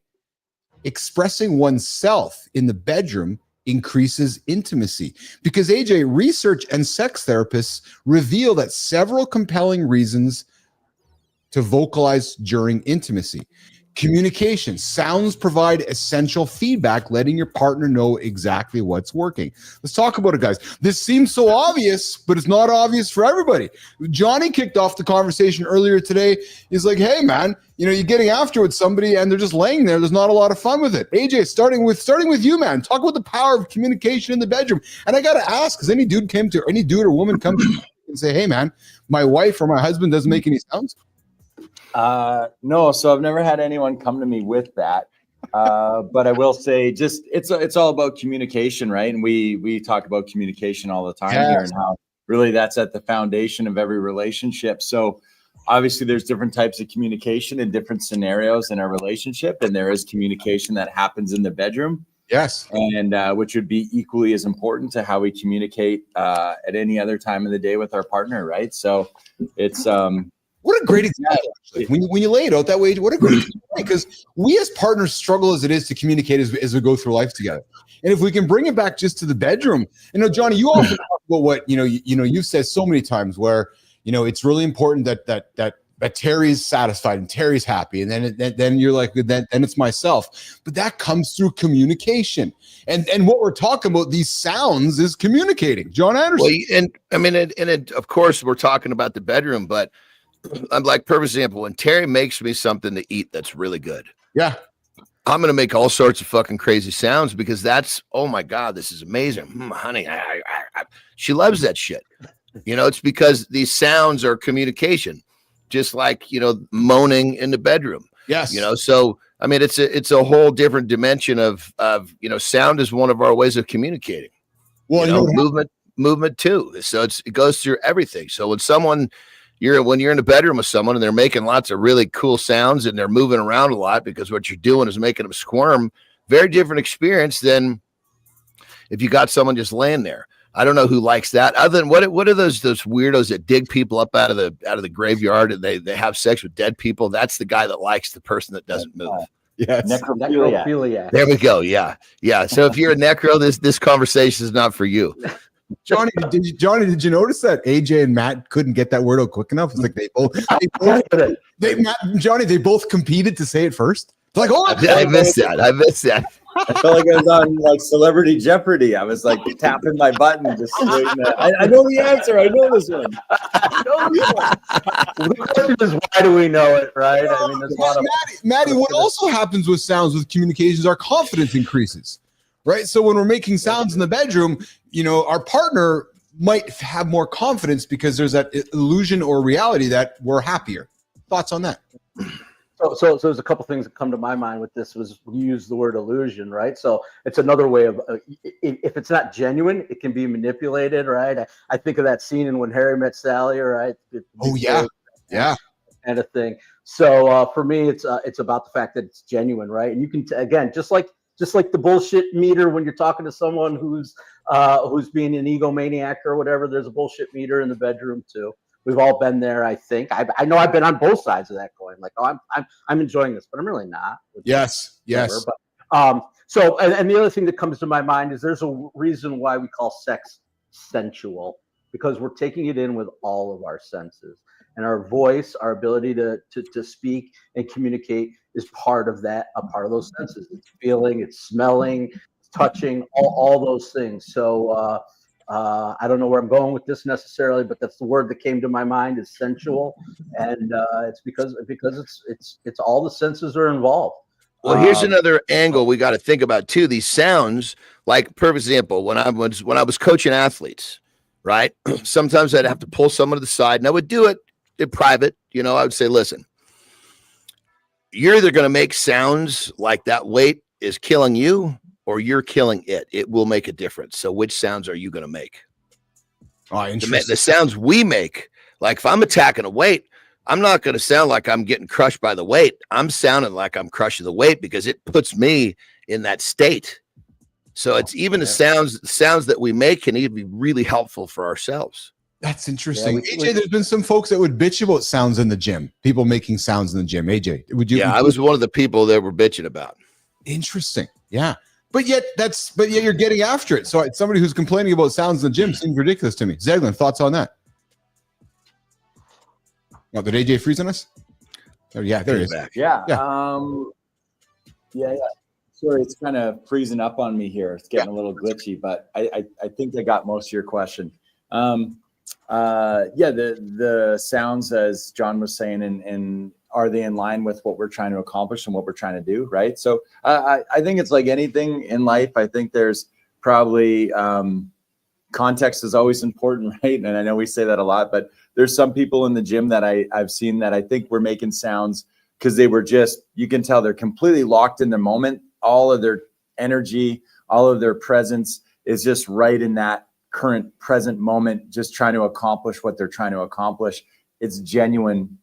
expressing oneself in the bedroom increases intimacy. Because AJ, research and sex therapists reveal that several compelling reasons to vocalize during intimacy. Communication. Sounds provide essential feedback, letting your partner know exactly what's working. Let's talk about it, guys. This seems so obvious, but it's not obvious for everybody. Johnny kicked off the conversation earlier today. He's like, hey, man, you're getting after with somebody and they're just laying there. There's not a lot of fun with it. AJ, starting with you, man. Talk about the power of communication in the bedroom. And I got to ask, because any dude or woman come to me and say, hey, man, my wife or my husband doesn't make any sounds? No, so I've never had anyone come to me with that. But I will say, just it's all about communication, right? And we talk about communication all the time here, and how really that's at the foundation of every relationship. So obviously there's different types of communication in different scenarios in our relationship, and there is communication that happens in the bedroom. Yes. And which would be equally as important to how we communicate at any other time of the day with our partner, right? So it's what a great example, actually. When you lay it out that way, what a great example, because we as partners struggle as it is to communicate as we go through life together. And if we can bring it back just to the bedroom, Johnny, you often talk about what, you've said so many times where, it's really important that Terry's satisfied and Terry's happy. And then you're like, then it's myself. But that comes through communication. And what we're talking about, these sounds, is communicating. John Anderson. Well, of course, we're talking about the bedroom, but I'm like, for example, when Terry makes me something to eat that's really good. Yeah. I'm going to make all sorts of fucking crazy sounds because that's, oh my God, this is amazing. Honey, she loves that shit. It's because these sounds are communication, just like, moaning in the bedroom. Yes. So, it's a whole different dimension of, sound is one of our ways of communicating. Well, movement too. So it goes through everything. So when you're in the bedroom with someone and they're making lots of really cool sounds and they're moving around a lot because what you're doing is making them squirm, very different experience than if you got someone just laying there. I don't know who likes that. Other than what are those weirdos that dig people up out of the graveyard and they have sex with dead people? That's the guy that likes the person that doesn't move. Yes. Necrophilia. There we go. Yeah. So if you're a necro, this conversation is not for you. Johnny, did you notice that AJ and Matt couldn't get that word out quick enough? It's like they both competed to say it first. It's like, I missed that. I felt like I was on like Celebrity Jeopardy. I was like tapping my button, just waiting. I know the answer. I know this one. The question is, why do we know it, right? There's a lot of Maddie, what also happens with sounds with communications, our confidence increases. Right. So when we're making sounds in the bedroom, our partner might have more confidence because there's that illusion or reality that we're happier. Thoughts on that? So there's a couple things that come to my mind with this. Was you use the word illusion, right? So it's another way of if it's not genuine, it can be manipulated, right? I think of that scene in When Harry Met Sally, right? Kind of thing. So for me, it's about the fact that it's genuine, right? And you can again, just like the bullshit meter when you're talking to someone who's being an egomaniac or whatever, there's a bullshit meter in the bedroom too. We've all been there, I think. I know I've been on both sides of that coin. Like, I'm enjoying this, but I'm really not. Yes. But so and the other thing that comes to my mind is there's a reason why we call sex sensual, because we're taking it in with all of our senses. And our voice, our ability to speak and communicate is part of that, a part of those senses. It's feeling, it's smelling, it's touching, all those things. So I don't know where I'm going with this necessarily, but that's the word that came to my mind is sensual. And it's because it's all the senses are involved. Well, here's another angle we got to think about too. These sounds, like, for example, when I was coaching athletes, right? Sometimes I'd have to pull someone to the side, and I would do it in private. I would say, listen, you're either going to make sounds like that weight is killing you or you're killing it. It will make a difference. So which sounds are you going to make? Oh, interesting. The sounds we make, like if I'm attacking a weight, I'm not going to sound like I'm getting crushed by the weight. I'm sounding like I'm crushing the weight because it puts me in that state. So it's even the sounds that we make can even be really helpful for ourselves. That's interesting. AJ, there's been some folks that would bitch about sounds in the gym. People making sounds in the gym. AJ, would you? Yeah, I was one of the people that were bitching about. Interesting. Yeah. But yet you're getting after it. So it's somebody who's complaining about sounds in the gym seems ridiculous to me. Zeglin, thoughts on that? Oh, did AJ freeze on us? Oh, yeah, there he is. Yeah. Yeah. Sorry, it's kind of freezing up on me here. It's getting a little glitchy, but I think I got most of your question. The sounds, as John was saying, and are they in line with what we're trying to accomplish and what we're trying to do, right? So I think it's like anything in life. I think there's probably context is always important, right? And I know we say that a lot, but there's some people in the gym that I've seen that I think were making sounds because they were just, you can tell they're completely locked in the moment. All of their energy, all of their presence is just right in that current present moment, just trying to accomplish what they're trying to accomplish. It's genuine,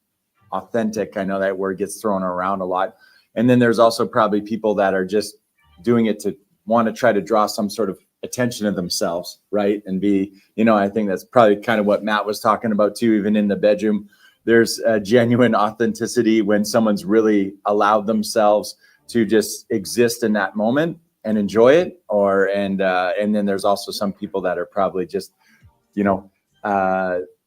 authentic. I know that word gets thrown around a lot. And then there's also probably people that are just doing it to want to try to draw some sort of attention to themselves, right? And be, I think that's probably kind of what Matt was talking about too, even in the bedroom. There's a genuine authenticity when someone's really allowed themselves to just exist in that moment and enjoy it. And then there's also some people that are probably just,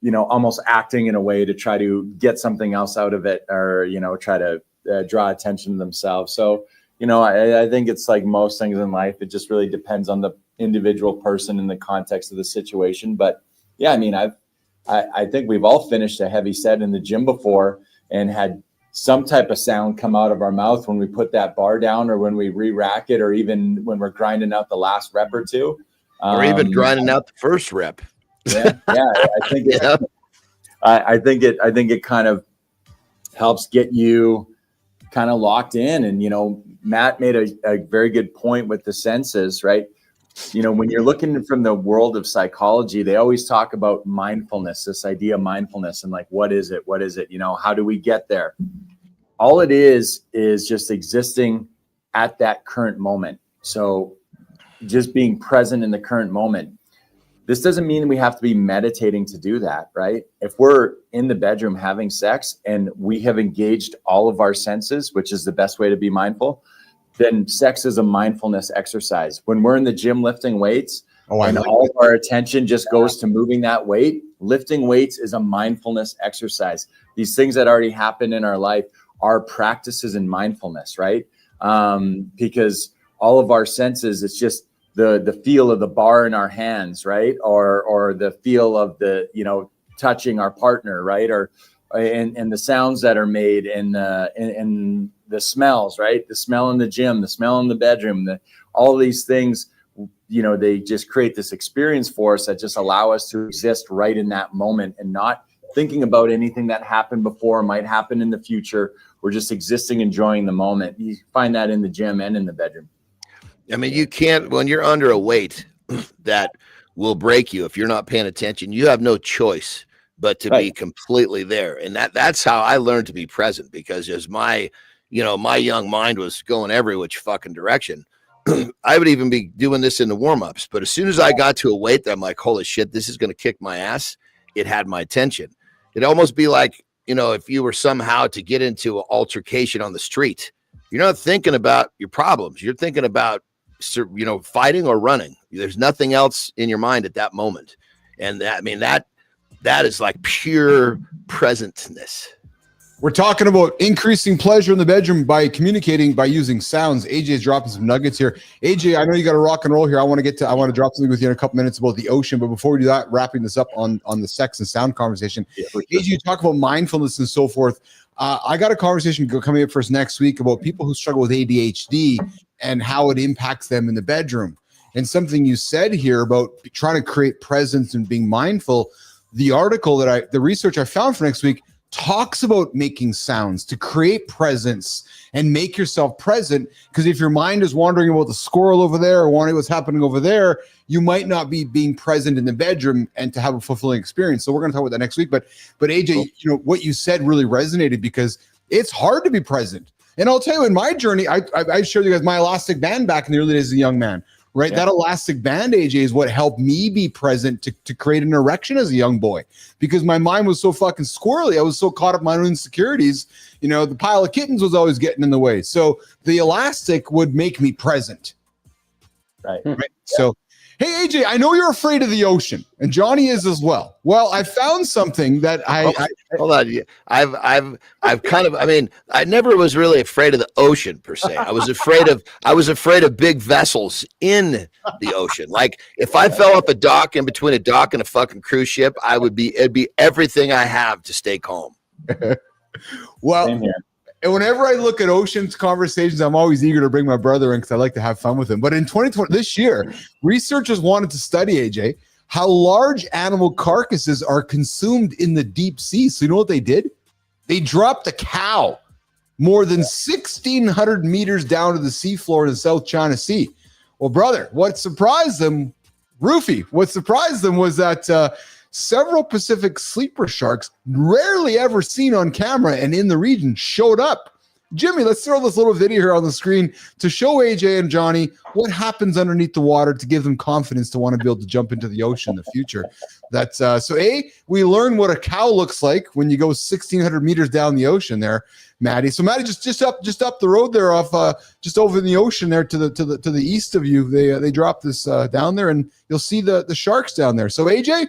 almost acting in a way to try to get something else out of it, or, try to draw attention to themselves. So, I think it's like most things in life. It just really depends on the individual person in the context of the situation. But yeah, I mean, I think we've all finished a heavy set in the gym before and had some type of sound come out of our mouth when we put that bar down, or when we re-rack it, or even when we're grinding out the last rep or two, or even grinding out the first rep. Yeah, I think I think it kind of helps get you kind of locked in. And Matt made a very good point with the senses, right? When you're looking from the world of psychology, they always talk about mindfulness, this idea of mindfulness, and like, what is it? How do we get there? All it is just existing at that current moment. So just being present in the current moment. This doesn't mean we have to be meditating to do that, right? If we're in the bedroom having sex and we have engaged all of our senses, which is the best way to be mindful, then sex is a mindfulness exercise. When we're in the gym lifting weights, and all of our attention just goes to moving that weight, lifting weights is a mindfulness exercise. These things that already happen in our life are practices in mindfulness, right? Because all of our senses, it's just the feel of the bar in our hands, right? Or the feel of the, touching our partner, right? And the sounds that are made, and the smells, right? The smell in the gym, the smell in the bedroom, all these things, they just create this experience for us that just allow us to exist right in that moment and not thinking about anything that happened before, might happen in the future. We're just existing, enjoying the moment. You find that in the gym and in the bedroom. I mean, you can't, when you're under a weight that will break you, if you're not paying attention, you have no choice but to be completely there. And that's how I learned to be present, because as my young mind was going every which fucking direction, I would even be doing this in the warm-ups. But as soon as I got to a weight that I'm like, holy shit, this is going to kick my ass, it had my attention. It'd almost be like, if you were somehow to get into an altercation on the street, you're not thinking about your problems. You're thinking about, fighting or running. There's nothing else in your mind at that moment. And that is like pure presentness. We're talking about increasing pleasure in the bedroom by communicating by using sounds. AJ is dropping some nuggets here. AJ, I know you got to rock and roll here. I want to drop something with you in a couple minutes about the ocean. But before we do that, wrapping this up on the sex and sound conversation, AJ, you talk about mindfulness and so forth. I got a conversation coming up for us next week about people who struggle with ADHD and how it impacts them in the bedroom. And something you said here about trying to create presence and being mindful. The article the research I found for next week talks about making sounds to create presence and make yourself present. Because if your mind is wandering about the squirrel over there or wondering what's happening over there, you might not be being present in the bedroom and to have a fulfilling experience. So we're going to talk about that next week. But AJ, you know, what you said really resonated because it's hard to be present. And I'll tell you, in my journey, I showed you guys my elastic band back in the early days as a young man. Right. Yeah. That elastic band, AJ, is what helped me be present to create an erection as a young boy because my mind was so fucking squirrely. I was so caught up in my own insecurities. You know, the pile of kittens was always getting in the way. So the elastic would make me present. Right. Yeah. So, hey, AJ, I know you're afraid of the ocean, and Johnny is as well. Well, I found something that hold on. I've kind of, I mean, I never was really afraid of the ocean per se. I was afraid of big vessels in the ocean. Like if I fell off a dock in between a dock and a fucking cruise ship, it'd be everything I have to stay calm. Well, and whenever I look at oceans conversations, I'm always eager to bring my brother in because I like to have fun with him. But in 2020, this year, researchers wanted to study, AJ, how large animal carcasses are consumed in the deep sea. So you know what they did? They dropped a cow more than 1,600 meters down to the seafloor in the South China Sea. Well, brother, what surprised them, Roofy, what surprised them was that several Pacific sleeper sharks, rarely ever seen on camera and in the region, showed up. Jimmy, let's throw this little video here on the screen to show AJ and Johnny what happens underneath the water to give them confidence to want to be able to jump into the ocean in the future. That's we learn what a cow looks like when you go 1,600 meters down the ocean there, Maddie. So Maddie, just up the road there, off just over in the ocean there to the east of you. They dropped this down there, and you'll see the sharks down there. So AJ,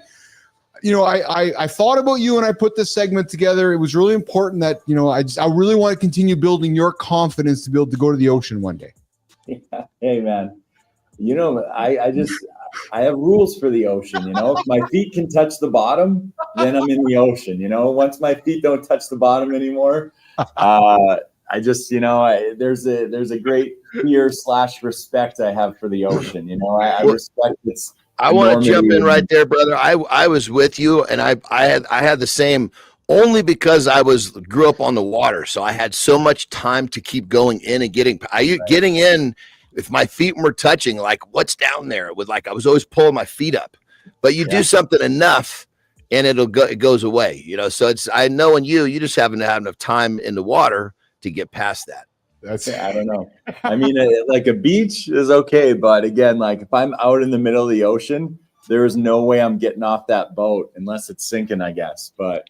you know, I thought about you and I put this segment together. It was really important that, you know, I really want to continue building your confidence to be able to go to the ocean one day. Yeah. Hey, man, you know, I have rules for the ocean. You know, if my feet can touch the bottom, then I'm in the ocean. You know, once my feet don't touch the bottom anymore, I just, you know, there's a great fear / respect I have for the ocean. You know, I respect its. I want to jump in right there, brother. I was with you, and I had the same, only because I grew up on the water, so I had so much time to keep going in and getting in. If my feet were touching, like what's down there, with like I was always pulling my feet up. But you do something enough, and it goes away. You know, so I know in you just haven't had enough time in the water to get past that. I don't know. I mean, like a beach is okay, but again, like if I'm out in the middle of the ocean, there is no way I'm getting off that boat unless it's sinking, I guess. But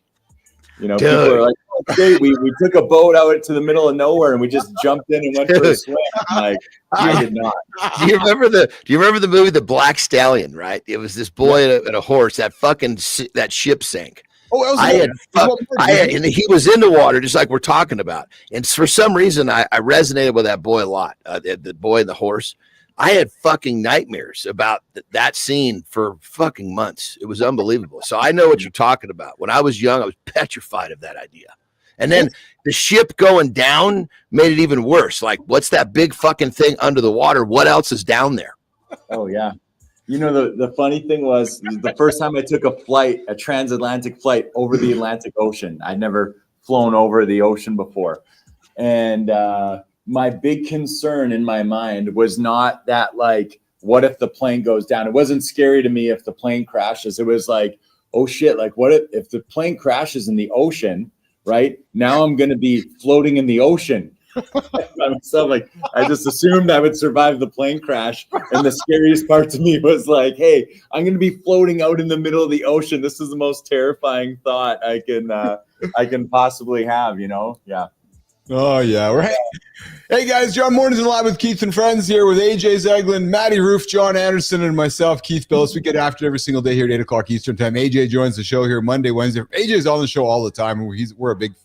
you know, people are like, okay, we took a boat out to the middle of nowhere and we just jumped in and went for a swim. I'm like, I did not. Do you remember the movie The Black Stallion? Right? It was this boy and a horse. That ship sank. Oh, and he was in the water, just like we're talking about. And for some reason, I resonated with that boy a lot. The boy and the horse. I had fucking nightmares about that scene for fucking months. It was unbelievable. So I know what you're talking about. When I was young, I was petrified of that idea. And then the ship going down made it even worse. Like, what's that big fucking thing under the water? What else is down there? Oh, yeah. You know, the funny thing was the first time I took a transatlantic flight over the Atlantic Ocean. I'd never flown over the ocean before. And my big concern in my mind was not that, like, what if the plane goes down? It wasn't scary to me if the plane crashes. It was like, oh, shit, like, what if the plane crashes in the ocean, right? Now I'm going to be floating in the ocean. So like I just assumed I would survive the plane crash, and the scariest part to me was like, hey, I'm going to be floating out in the middle of the ocean. This is the most terrifying thought I can possibly have, you know? Yeah. Oh yeah, right. Hey guys, John Morning's in Live with Keith and Friends here with AJ Zeglin, Matty Roof, John Anderson, and myself, Keith Billis. We get after it every single day here at 8 o'clock Eastern time. AJ joins the show here Monday, Wednesday. AJ's on the show all the time, and we're a big.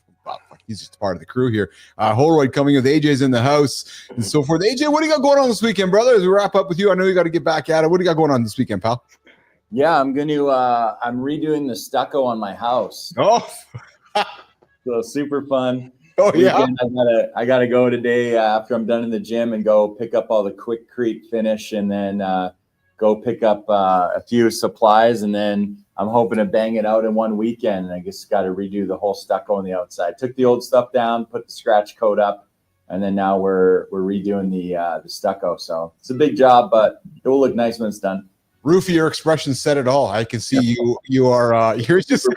He's just part of the crew here. Holroyd coming with AJ's in the house and so forth. AJ, what do you got going on this weekend, brother? As we wrap up with you, I know you got to get back at it. What do you got going on this weekend, pal? Yeah, I'm redoing the stucco on my house. Oh, so super fun. Oh yeah. I gotta go today after I'm done in the gym and go pick up all the quick creep finish, and then go pick up a few supplies, and then I'm hoping to bang it out in one weekend. And I just got to redo the whole stucco on the outside. Took the old stuff down, put the scratch coat up, and then now we're redoing the stucco. So it's a big job, but it will look nice when it's done. Roofy, your expression said it all. I can see you are you're just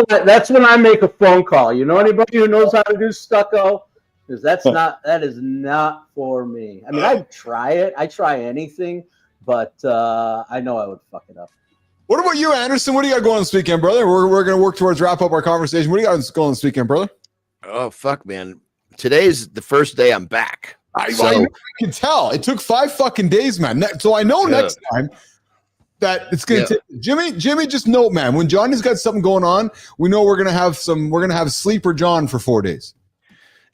that's when I make a phone call. You know anybody who knows how to do stucco? Because that is not for me. I mean, I'd try it. I try anything, but I know I would fuck it up. What about you, Anderson? What do you got going this weekend, brother? We're going to work towards wrap up our conversation. What do you got going this weekend, brother? Oh, fuck, man. Today's the first day I'm back. I can tell. It took 5 fucking days, man. So I know next time that it's going to take Jimmy, just note, man, when Johnny's got something going on, we know we're going to have sleeper John for 4 days.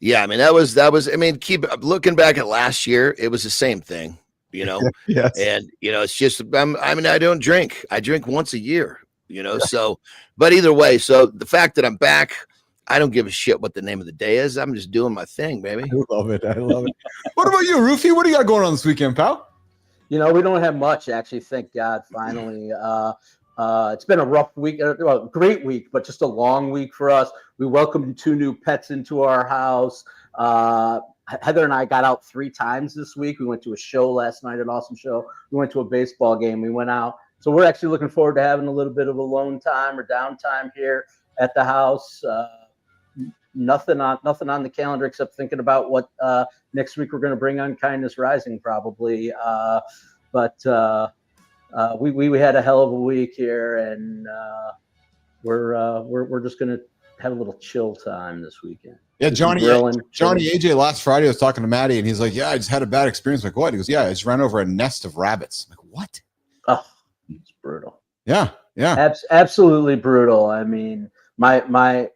Yeah, I mean, that was, I mean, keep looking back at last year, it was the same thing, you know? Yes. And, you know, it's just, I mean, I don't drink. I drink once a year, you know? So, but either way, so the fact that I'm back, I don't give a shit what the name of the day is. I'm just doing my thing, baby. I love it. What about you, Roofy? What do you got going on this weekend, pal? You know, we don't have much, actually. Thank God, finally. It's been a rough week, well, great week, but just a long week for us. We welcomed 2 new pets into our house. Heather and I got out 3 times this week. We went to a show last night, an awesome show. We went to a baseball game. We went out. So we're actually looking forward to having a little bit of alone time or downtime here at the house. Nothing on the calendar except thinking about what next week we're going to bring on Kindness Rising probably. But we had a hell of a week here, and we're just going to have a little chill time this weekend. Yeah, Johnny AJ last Friday was talking to Maddie, and he's like, "Yeah, I just had a bad experience." I'm like, what? He goes, "Yeah, I just ran over a nest of rabbits." I'm like, what? Oh, it's brutal. Yeah. Absolutely brutal. I mean, my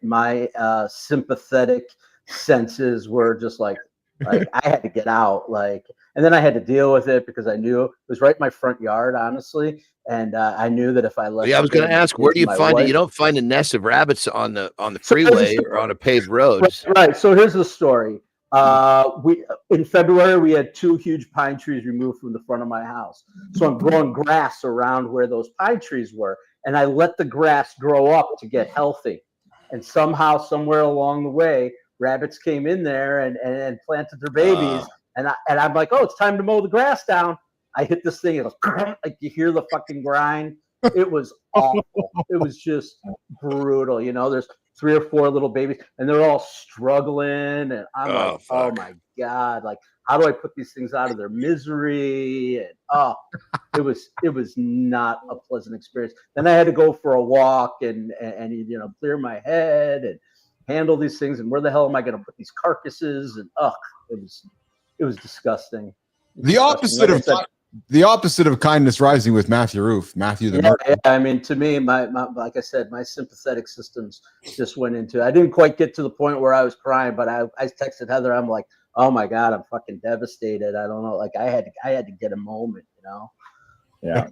sympathetic senses were just like I had to get out, and then I had to deal with it because I knew it was right in my front yard, honestly, and I knew that if I left, I was going to ask, where do you find it? You don't find a nest of rabbits on the freeway or on a paved road, right? So here's the story. In February we had 2 huge pine trees removed from the front of my house, so I'm growing grass around where those pine trees were. And I let the grass grow up to get healthy. And somehow, somewhere along the way, rabbits came in there and planted their babies. And I'm like, oh, it's time to mow the grass down. I hit this thing. It goes, like you hear the fucking grind. It was awful. It was just brutal. You know, there's 3 or 4 little babies, and they're all struggling. And I'm like, oh my God, like, how do I put these things out of their misery? And it was not a pleasant experience. Then I had to go for a walk and you know, clear my head and handle these things. And where the hell am I going to put these carcasses? And it was disgusting. The opposite of Kindness Rising with Matthew Roof, Matthew the murderer. Yeah, I mean, to me, my like I said, my sympathetic systems just went into. I didn't quite get to the point where I was crying, but I texted Heather. I'm like, oh my God, I'm fucking devastated. I don't know. Like I had to get a moment, you know? Yeah.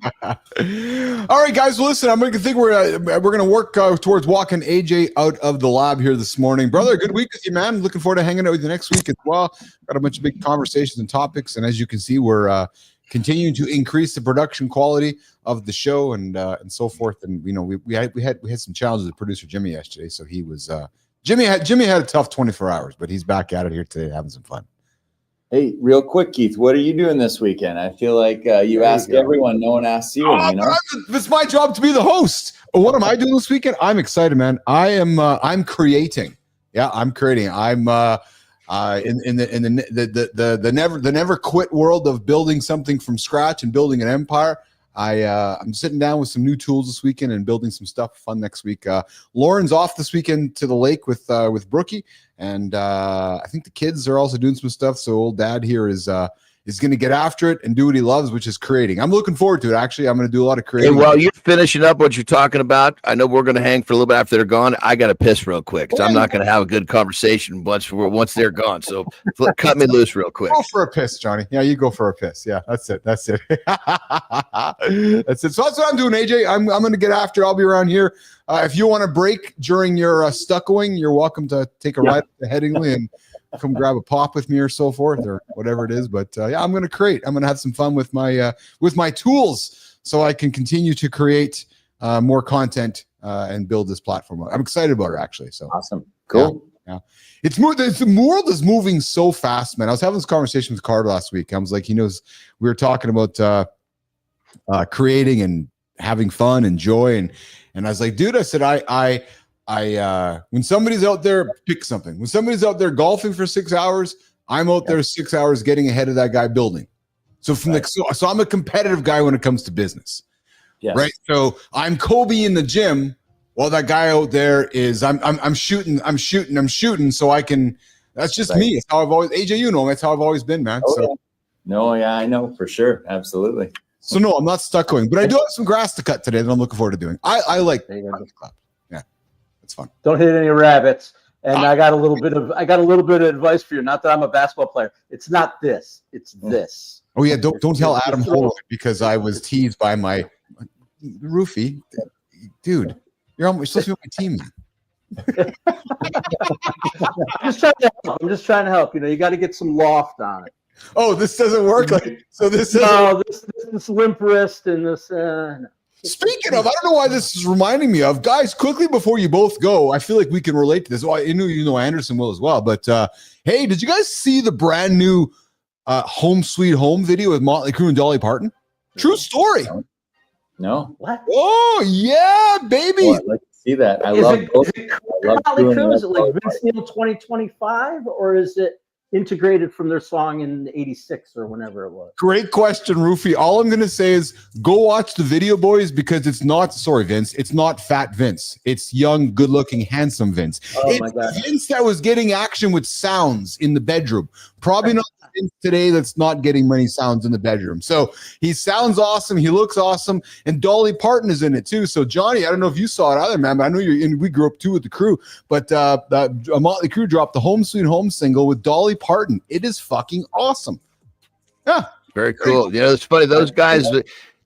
All right, guys. Well, listen, I think we're going to work towards walking AJ out of the lab here this morning. Brother, good week with you, man. Looking forward to hanging out with you next week as well. Got a bunch of big conversations and topics. And as you can see, we're continuing to increase the production quality of the show and so forth. And, you know, we had some challenges with producer Jimmy yesterday. So he was, Jimmy had a tough 24 hours, but he's back at it here today having some fun. Hey, real quick, Keith, what are you doing this weekend? I feel like you ask everyone, no one asks you. You know, it's my job to be the host. What am I doing this weekend? I'm excited, man. I'm creating. Yeah, I'm creating. I'm in the never quit world of building something from scratch and building an empire. I'm sitting down with some new tools this weekend and building some stuff fun next week. Lauren's off this weekend to the lake with Brookie, and I think the kids are also doing some stuff. So old dad here is going to get after it and do what he loves, which is creating. I'm looking forward to it. Actually, I'm going to do a lot of creating. And while you're finishing up what you're talking about, I know we're going to hang for a little bit after they're gone. I got to piss real quick because I'm not going to have a good conversation once they're gone. So cut me loose real quick. Go for a piss, Johnny. Yeah, you go for a piss. Yeah, that's it. That's it. That's it. So that's what I'm doing, AJ. I'm going to get after. I'll be around here. If you want to break during your stuccoing, you're welcome to take a ride to Headingley and come grab a pop with me or so forth or whatever it is. But yeah, I'm going to create. I'm going to have some fun with my tools so I can continue to create more content and build this platform. I'm excited about it, actually. So awesome. Cool. Yeah. It's the world is moving so fast, man. I was having this conversation with Carter last week. I was like, we were talking about creating and having fun and joy. And I was like, dude, I said, I when somebody's out there, pick something. When somebody's out there golfing for 6 hours, I'm out there 6 hours getting ahead of that guy building. So so I'm a competitive guy when it comes to business. Yes. Right. So I'm Kobe in the gym while that guy out there is I'm shooting so I can. That's just me. It's how I've always, AJ, that's how I've always been, man. Oh, so yeah. No, yeah, I know for sure. Absolutely. So no, I'm not stuck going, but I do have some grass to cut today that I'm looking forward to doing. I like yeah, it's fun. Don't hit any rabbits. And I got a little bit of advice for you. Not that I'm a basketball player. It's not this. It's this. Oh yeah, don't tell Adam Holland because I was teased by my roofie. Dude, you're supposed to be on my team, man. I'm just trying to help. You got to get some loft on it. Oh, this doesn't work. This limp wrist and this. No. Speaking of, I don't know why this is reminding me of, guys. Quickly before you both go, I feel like we can relate to this. Well, Anderson will as well. But hey, did you guys see the brand new "Home Sweet Home" video with Motley Crue and Dolly Parton? True story. No. What? Oh yeah, baby. Oh, I'd like to see that. I love Motley Crue. Is it like Vince Neil 2025, or is it integrated from their song in '86 or whenever it was? Great question, Roofie. All I'm going to say is go watch the video, boys, because it's not, sorry, Vince, it's not fat Vince. It's young, good-looking, handsome Vince. Oh, it's my God. Vince that was getting action with sounds in the bedroom. Probably not Vince today that's not getting many sounds in the bedroom. So he sounds awesome. He looks awesome. And Dolly Parton is in it, too. So, Johnny, I don't know if you saw it either, man, but I know we grew up, too, with the Crew. But Motley Crue dropped the Home Sweet Home single with Dolly Parton. It is fucking awesome. Yeah. Very cool. It's funny. Those guys,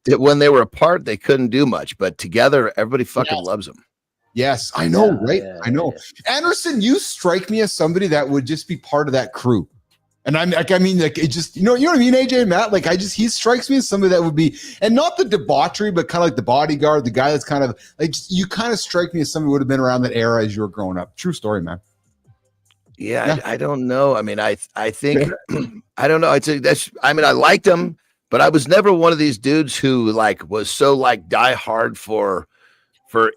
that when they were apart, they couldn't do much. But together, everybody fucking loves them. Yes, I know, right? I know. Anderson, you strike me as somebody that would just be part of that crew. And I'm like, it just, you know what I mean, AJ and Matt? Like, he strikes me as somebody that would be, and not the debauchery, but kind of like the bodyguard, the guy that's kind of like, you kind of strike me as somebody who would have been around that era as you were growing up. True story, man. Yeah. I don't know. I mean, I think, I don't know. I liked him, but I was never one of these dudes who was so die hard for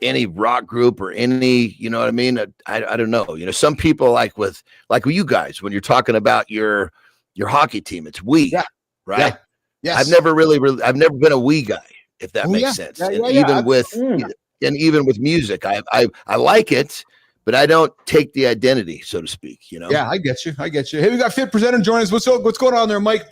any rock group or any, you know what I mean? I don't know. Some people like with you guys, when you're talking about your hockey team, it's we, right? Yeah. Yes. I've never been a we guy, if that makes sense. And even with music, I like it, but I don't take the identity, so to speak, Yeah, I get you. Hey, we got Fit presenting joining us. What's going on there, Mike?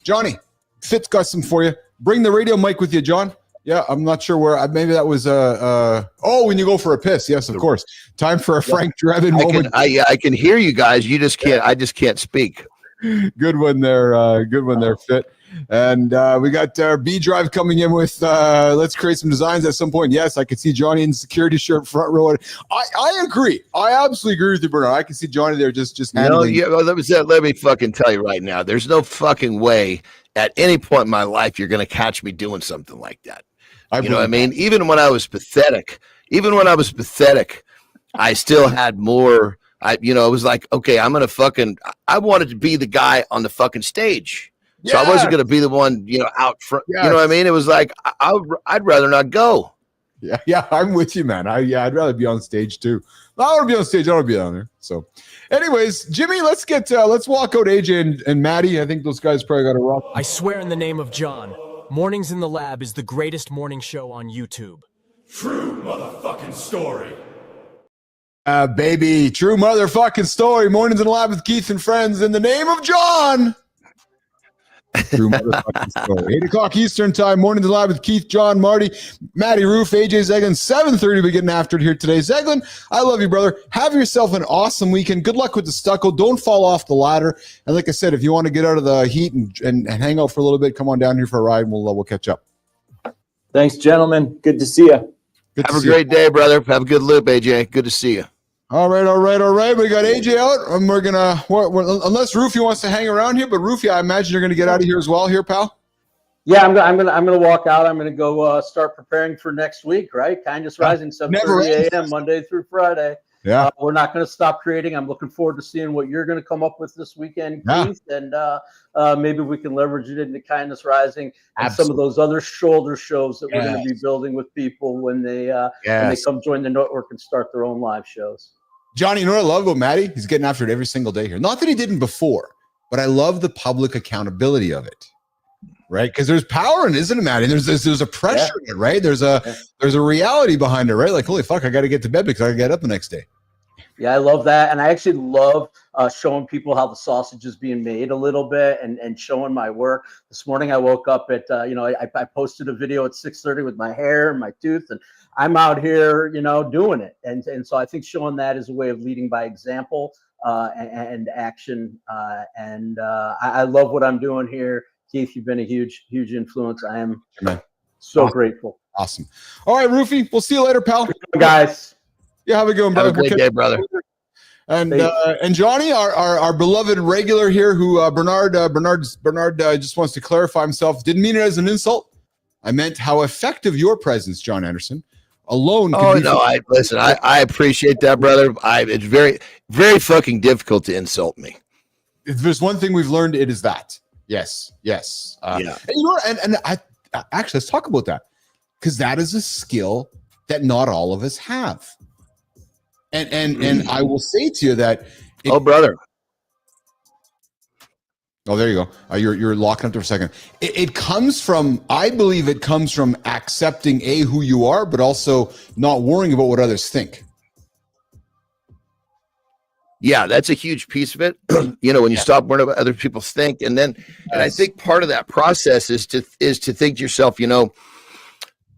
Johnny, Fit's got some for you. Bring the radio mic with you, John. Yeah, I'm not sure where. Maybe that was when you go for a piss. Yes, of course. Time for a Frank Drebin moment. I can hear you guys. You just can't. I just can't speak. Good one there. Good one there, Fit. And we got our B Drive coming in with let's create some designs at some point. Yes, I could see Johnny in security shirt front row. I agree. I absolutely agree with you, Bernard. I can see Johnny there just handling. Let me fucking tell you right now. There's no fucking way at any point in my life you're going to catch me doing something like that. You know what I mean? Even when I was pathetic, I still had more. It was like, okay, I wanted to be the guy on the fucking stage. Yes. So I wasn't going to be the one, out front. Yes. You know what I mean? It was like, I'd rather not go. Yeah, I'm with you, man. I'd rather be on stage too. I want to be on stage. I want to be on there. So anyways, Jimmy, let's walk out AJ and Maddie. I think those guys probably got a rock. I swear in the name of John, Mornings in the Lab is the greatest morning show on YouTube. True motherfucking story. Baby, true motherfucking story. Mornings in the Lab with Keith and friends in the name of John. True motherfucking story. 8 o'clock Eastern time. Mornings in the Lab with Keith, John, Marty, Matty Roof, AJ Zeglin. 7:30. We're getting after it here today. Zeglin, I love you, brother. Have yourself an awesome weekend. Good luck with the stucco. Don't fall off the ladder. And like I said, if you want to get out of the heat and hang out for a little bit, come on down here for a ride. And we'll catch up. Thanks, gentlemen. Good to see you. Have a great day, brother. Have a good loop, AJ. Good to see you. All right. We got AJ out, and we're gonna unless Roofy wants to hang around here, but Roofy, I imagine you're gonna get out of here as well, here, pal. Yeah, I'm gonna walk out. I'm gonna go start preparing for next week. Right, Kindness Rising, 7:30 a.m. Monday through Friday. Yeah, we're not going to stop creating. I'm looking forward to seeing what you're going to come up with this weekend, Keith, and maybe we can leverage it into Kindness Rising and some of those other shoulder shows that we're going to be building with people when they come join the network and start their own live shows. Johnny, you know what I love about Matty? He's getting after it every single day here. Not that he didn't before, but I love the public accountability of it. Right, because there's power in it, isn't it, Matty? There's a pressure in it, right? There's a reality behind it, right? Like, holy fuck, I got to get to bed because I got to get up the next day. Yeah, I love that, and I actually love showing people how the sausage is being made a little bit, and showing my work. This morning, I woke up at I posted a video at 6:30 with my hair and my tooth, and I'm out here, doing it, and so I think showing that is a way of leading by example and action, and I love what I'm doing here. Keith, you've been a huge influence. I am so grateful. Awesome. All right, Roofy, we'll see you later, pal. Guys. Yeah, have a good one, brother. Have a great day, brother. And Johnny, our beloved regular here, who Bernard just wants to clarify himself. Didn't mean it as an insult. I meant how effective your presence, John Anderson, alone. I appreciate that, brother. It's very, very fucking difficult to insult me. If there's one thing we've learned, it is that. Yes. And you know what? And I actually, let's talk about that, because that is a skill that not all of us have. And I will say to you that brother. Oh, there you go. You're locking up there for a second. I believe it comes from accepting who you are, but also not worrying about what others think. Yeah, that's a huge piece of it. When you stop worrying about other people think, and I think part of that process is to think to yourself,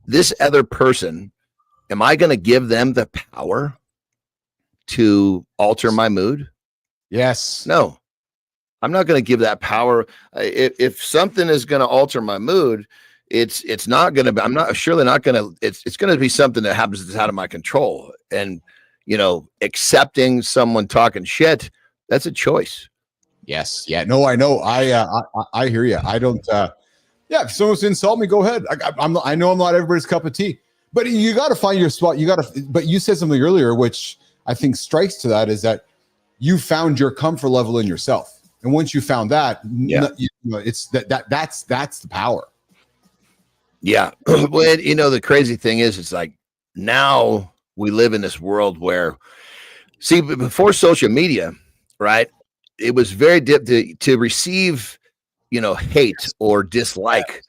this other person, am I going to give them the power to alter my mood? Yes. No, I'm not going to give that power. If something is going to alter my mood, it's not going to. I'm not surely not going to. It's going to be something that happens that's out of my control. And accepting someone talking shit, that's a choice. Yes. Yeah. No, I know. I hear you. I don't. If someone's to insult me, go ahead. I know I'm not everybody's cup of tea, but you got to find your spot. But you said something earlier, which I think strikes to that, is that you found your comfort level in yourself, and once you found that, it's that's the power. Yeah. Well, the crazy thing is, it's like now we live in this world where, see, before social media, right, it was very to receive, hate or dislike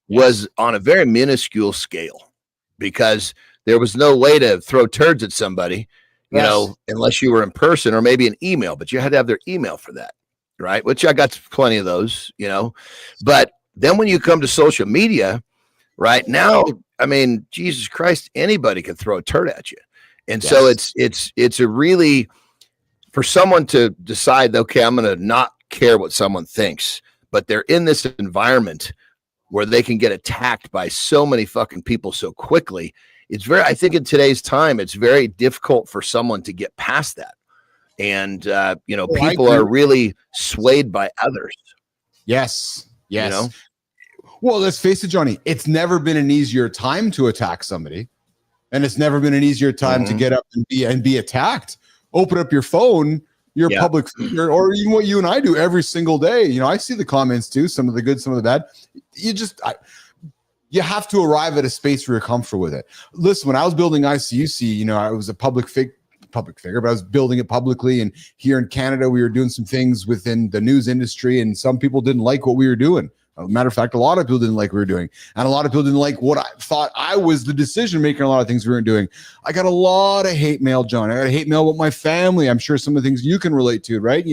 was on a very minuscule scale, because there was no way to throw turds at somebody, unless you were in person or maybe an email, but you had to have their email for that, right? Which I got plenty of those, but then when you come to social media, right now, I mean, Jesus Christ, anybody can throw a turd at you. And so it's a really, for someone to decide, okay, I'm going to not care what someone thinks, but they're in this environment where they can get attacked by so many fucking people so quickly. I think in today's time, it's very difficult for someone to get past that. And, people are really swayed by others. Yes. Well, let's face it, Johnny, it's never been an easier time to attack somebody. And it's never been an easier time to get up and be attacked. Open up your phone, you're a public figure, or even what you and I do every single day. I see the comments too, some of the good, some of the bad. You have to arrive at a space where you're comfortable with it. Listen, when I was building ICUC, I was a public figure, but I was building it publicly. And here in Canada, we were doing some things within the news industry, and some people didn't like what we were doing. As a matter of fact, a lot of people didn't like what we were doing. And a lot of people didn't like what I thought I was the decision maker in a lot of things we weren't doing. I got a lot of hate mail, John. I got hate mail about my family. I'm sure some of the things you can relate to, right?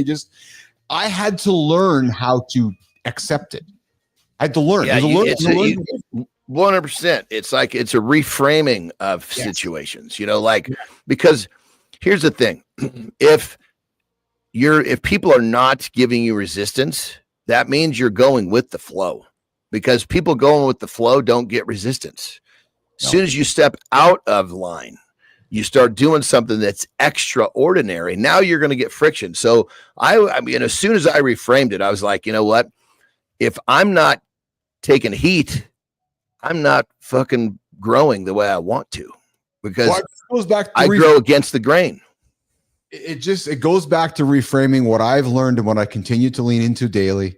I had to learn how to accept it. I had to learn. Yeah, 100%. It's like, it's a reframing of situations, because here's the thing. If people are not giving you resistance, that means you're going with the flow, because people going with the flow don't get resistance. As soon as you step out of line, you start doing something that's extraordinary. Now you're going to get friction. So I mean, as soon as I reframed it, I was like, you know what? If I'm not taking heat, I'm not fucking growing the way I want to, because it goes back to I grow against the grain. It goes back to reframing what I've learned and what I continue to lean into daily.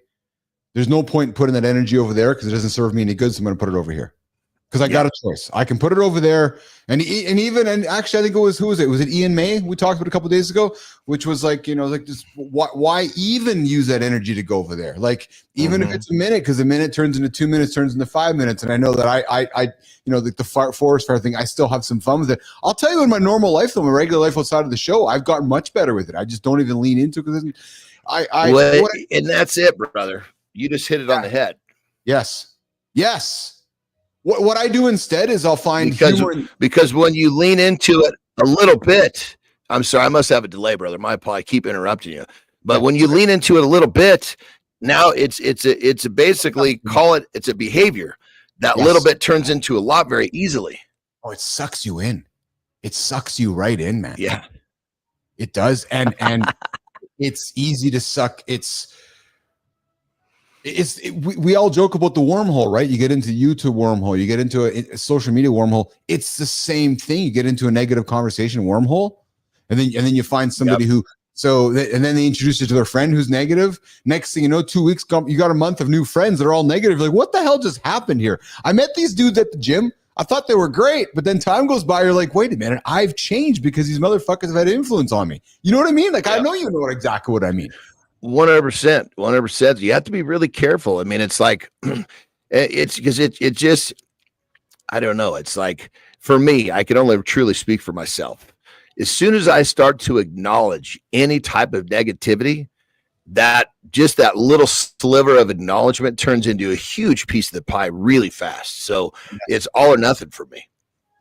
There's no point in putting that energy over there because it doesn't serve me any good. So I'm going to put it over here because I got a choice. I can put it over there, and actually, I think it was, who was it? Was it Ian May? We talked about a couple of days ago, which was like, like just why even use that energy to go over there? Like even if it's a minute, because a minute turns into 2 minutes, turns into 5 minutes, and I know that I the forest fire thing, I still have some fun with it. I'll tell you, in my normal life, though, my regular life outside of the show, I've gotten much better with it. I just don't even lean into it because and that's it, brother. You just hit it on the head. Yes. What I do instead is I'll find because when you lean into it a little bit, I'm sorry, I must have a delay, brother. My apology. I keep interrupting you. But when you lean into it a little bit, now it's basically it's a behavior. That little bit turns into a lot very easily. Oh, it sucks you in. It sucks you right in, man. Yeah, it does. And it's easy to suck. We all joke about the wormhole, right? You get into YouTube wormhole, you get into a social media wormhole. It's the same thing. You get into a negative conversation wormhole, and then you find somebody and then they introduce you to their friend who's negative. Next thing you know, 2 weeks, you got a month of new friends that are all negative. You're like, what the hell just happened here? I met these dudes at the gym. I thought they were great, but then time goes by. You're like, wait a minute, I've changed because these motherfuckers have had influence on me. You know what I mean? Like, I know you know exactly what I mean. 100%. You have to be really careful. I mean, it's like, it's because it just, I don't know. It's like, for me, I can only truly speak for myself. As soon as I start to acknowledge any type of negativity, that little sliver of acknowledgement turns into a huge piece of the pie really fast. So it's all or nothing for me.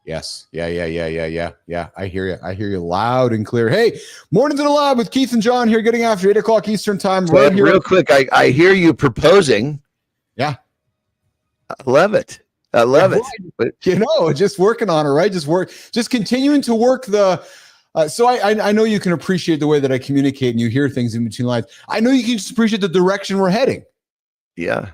Yes. Yeah. I hear you. I hear you loud and clear. Hey, Mornings in the Lab with Keith and John here, getting after 8 o'clock Eastern time. So right here. Real quick, I hear you proposing. Yeah. I love it. But just working on it, right? Just continuing to work the. So I know you can appreciate the way that I communicate and you hear things in between lines. I know you can just appreciate the direction we're heading. Yeah.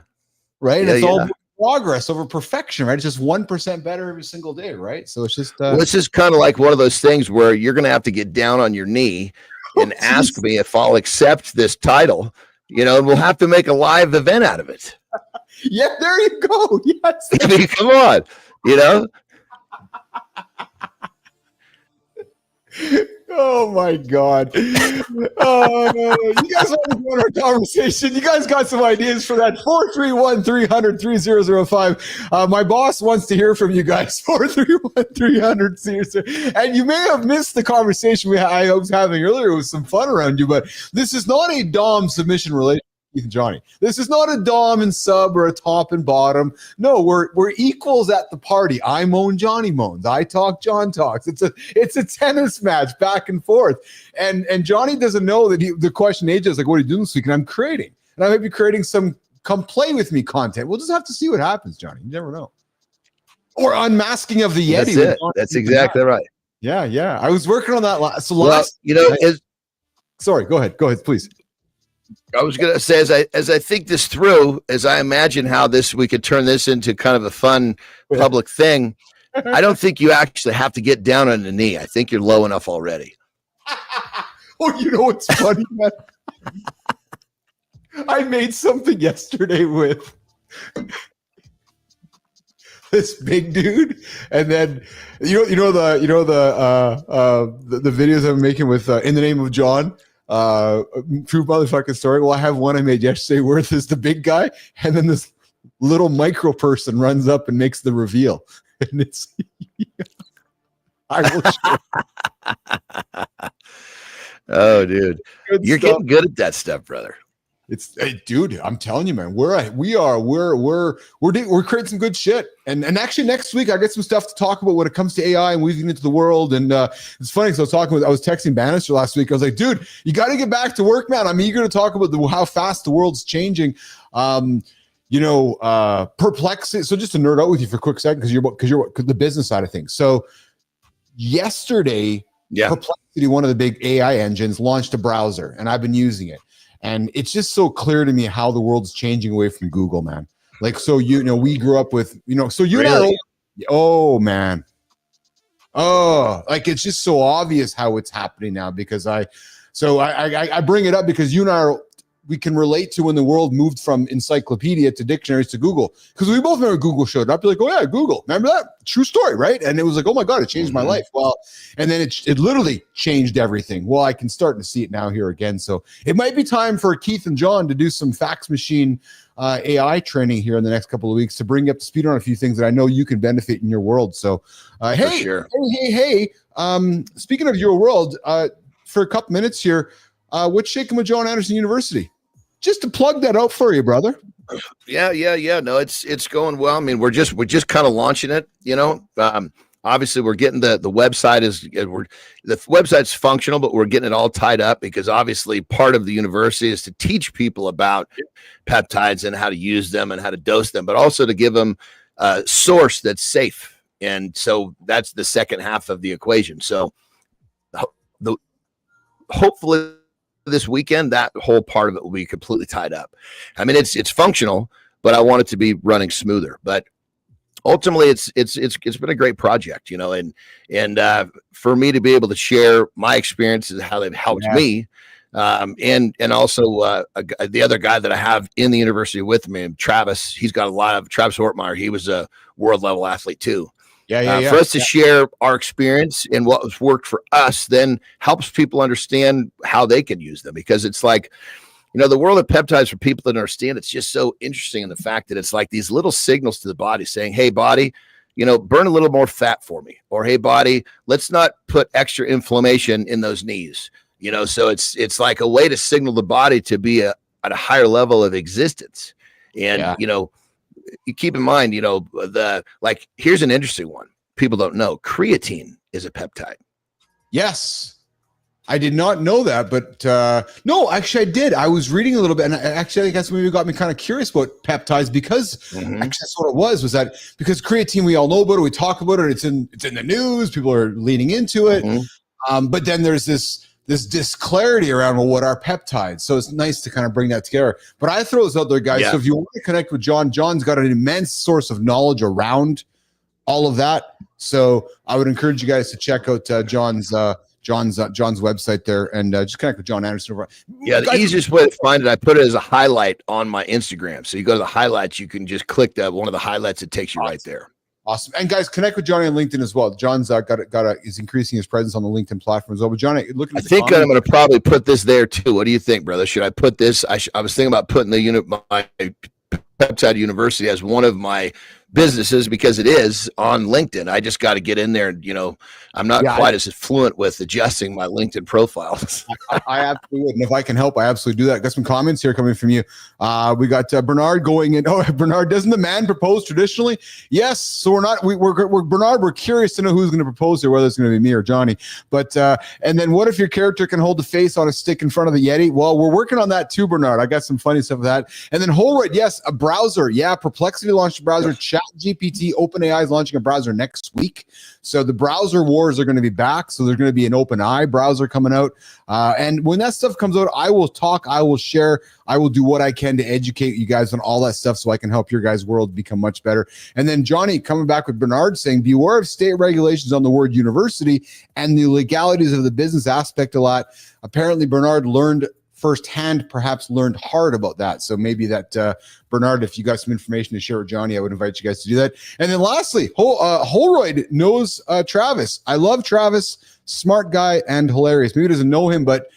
Right. And it's all progress over perfection, right? It's just 1% better every single day, right? So it's just it's just kind of like one of those things where you're going to have to get down on your knee and ask me if I'll accept this title, and we'll have to make a live event out of it. Yeah, there you go. Yes. I mean, come on, Oh my God. Oh no. You guys want to go on our conversation? You guys got some ideas for that? 431-300-3005. My boss wants to hear from you guys. 431-300-3005. And you may have missed the conversation I was having earlier with some fun around you, but this is not a Dom submission relationship. Keith and Johnny. This is not a Dom and sub or a top and bottom. No, we're equals at the party. I moan, Johnny moans. I talk, John talks. It's a tennis match back and forth. And Johnny doesn't know that the question AJ is like, what are you doing this week? And I'm creating. And I might be creating some come play with me content. We'll just have to see what happens, Johnny. You never know. Or unmasking of the Yeti. That's it. That's exactly right. Yeah. I was working on that sorry, go ahead, please. I was going to say, as I think this through, as I imagine how we could turn this into kind of a fun public thing, I don't think you actually have to get down on the knee. I think you're low enough already. Oh, you know what's funny, man? I made something yesterday with this big dude, and then the videos I'm making with In the Name of John. True motherfucking story. Well, I have one I made yesterday where there's the big guy, and then this little micro person runs up and makes the reveal, and it's I will share. Oh, dude, you're getting good at that stuff, brother. Dude, I'm telling you, man, we're creating some good shit. And actually next week I get some stuff to talk about when it comes to AI and weaving into the world. And it's funny because I was texting Bannister last week. I was like, dude, you got to get back to work, man. I'm eager to talk about how fast the world's changing. Perplexity. So just to nerd out with you for a quick second, because you're the business side of things. So yesterday, Perplexity, one of the big AI engines, launched a browser, and I've been using it. And it's just so clear to me how the world's changing away from Google, man. Like, so, we grew up with, so you and Really? I, oh man. Oh, like it's just so obvious how it's happening now because I bring it up because you and I we can relate to when the world moved from encyclopedia to dictionaries to Google. Because we both remember Google showed up. You're like, oh yeah, Google. Remember that? True story, right? And it was like, oh my God, it changed my life. Well, and then it literally changed everything. Well, I can start to see it now here again. So it might be time for Keith and John to do some fax machine AI training here in the next couple of weeks to bring you up to speed on a few things that I know you can benefit in your world. So, hey, speaking of your world, for a couple minutes here, what's shaking with John Anderson University? Just to plug that out for you, brother. Yeah. No, it's going well. I mean, we're just kind of launching it, obviously we're getting the website the website's functional, but we're getting it all tied up because obviously part of the university is to teach people about peptides and how to use them and how to dose them, but also to give them a source that's safe. And so that's the second half of the equation. So hopefully this weekend, that whole part of it will be completely tied up. I mean, it's functional, but I want it to be running smoother. But ultimately, it's been a great project, and for me to be able to share my experiences, how they've helped me, and also the other guy that I have in the university with me, Travis. He's got a lot of Travis Ortmeyer. He was a world level athlete too. For us to share our experience and what was worked for us, then helps people understand how they can use them. Because it's like, the world of peptides, for people that understand, it's just so interesting in the fact that it's like these little signals to the body saying, hey, body, burn a little more fat for me. Or, hey, body, let's not put extra inflammation in those knees. So it's like a way to signal the body to be at a higher level of existence. And, you keep in mind, here's an interesting one. People don't know creatine is a peptide. Yes. I did not know that, but no, actually I did. I was reading a little bit, and actually I guess maybe got me kind of curious about peptides because actually that's what it was that because creatine, we all know about it, we talk about it, it's in the news, people are leaning into it. But then there's this disclarity around what are peptides. So it's nice to kind of bring that together. But I throw this out there, guys. Yeah. So if you want to connect with John, John's got an immense source of knowledge around all of that. So I would encourage you guys to check out John's website there and just connect with John Anderson. Yeah, the easiest way to find it, I put it as a highlight on my Instagram. So you go to the highlights, you can just click one of the highlights. It takes you right there. Awesome. And guys, connect with Johnny on LinkedIn as well. John's is increasing his presence on the LinkedIn platform as well. But Johnny, looking at I think I'm going to probably put this there too. What do you think, brother? Should I put this? I was thinking about putting my Peptide University as one of my businesses because it is on LinkedIn. I just got to get in there and, I'm not quite as fluent with adjusting my LinkedIn profiles. I absolutely would. And if I can help, I absolutely do that. Got some comments here coming from you. We got Bernard going in. Oh, Bernard, doesn't the man propose traditionally? Yes. So we're Bernard, we're curious to know who's going to propose here, whether it's going to be me or Johnny. But, and then what if your character can hold the face on a stick in front of the Yeti? Well, we're working on that too, Bernard. I got some funny stuff with that. And then Holroyd, yes, a browser. Yeah. Perplexity launched a browser. ChatGPT, OpenAI is launching a browser next week. So the browser wars are going to be back. So there's going to be an OpenAI browser coming out. And when that stuff comes out, I will talk, I will share, I will do what I can to educate you guys on all that stuff so I can help your guys' world become much better. And then Johnny coming back with Bernard saying, beware of state regulations on the word university and the legalities of the business aspect a lot. Apparently, Bernard learned firsthand, perhaps learned hard about that. So maybe that, Bernard, if you got some information to share with Johnny, I would invite you guys to do that. And then lastly, Holroyd knows Travis. I love Travis, smart guy and hilarious. Maybe he doesn't know him, but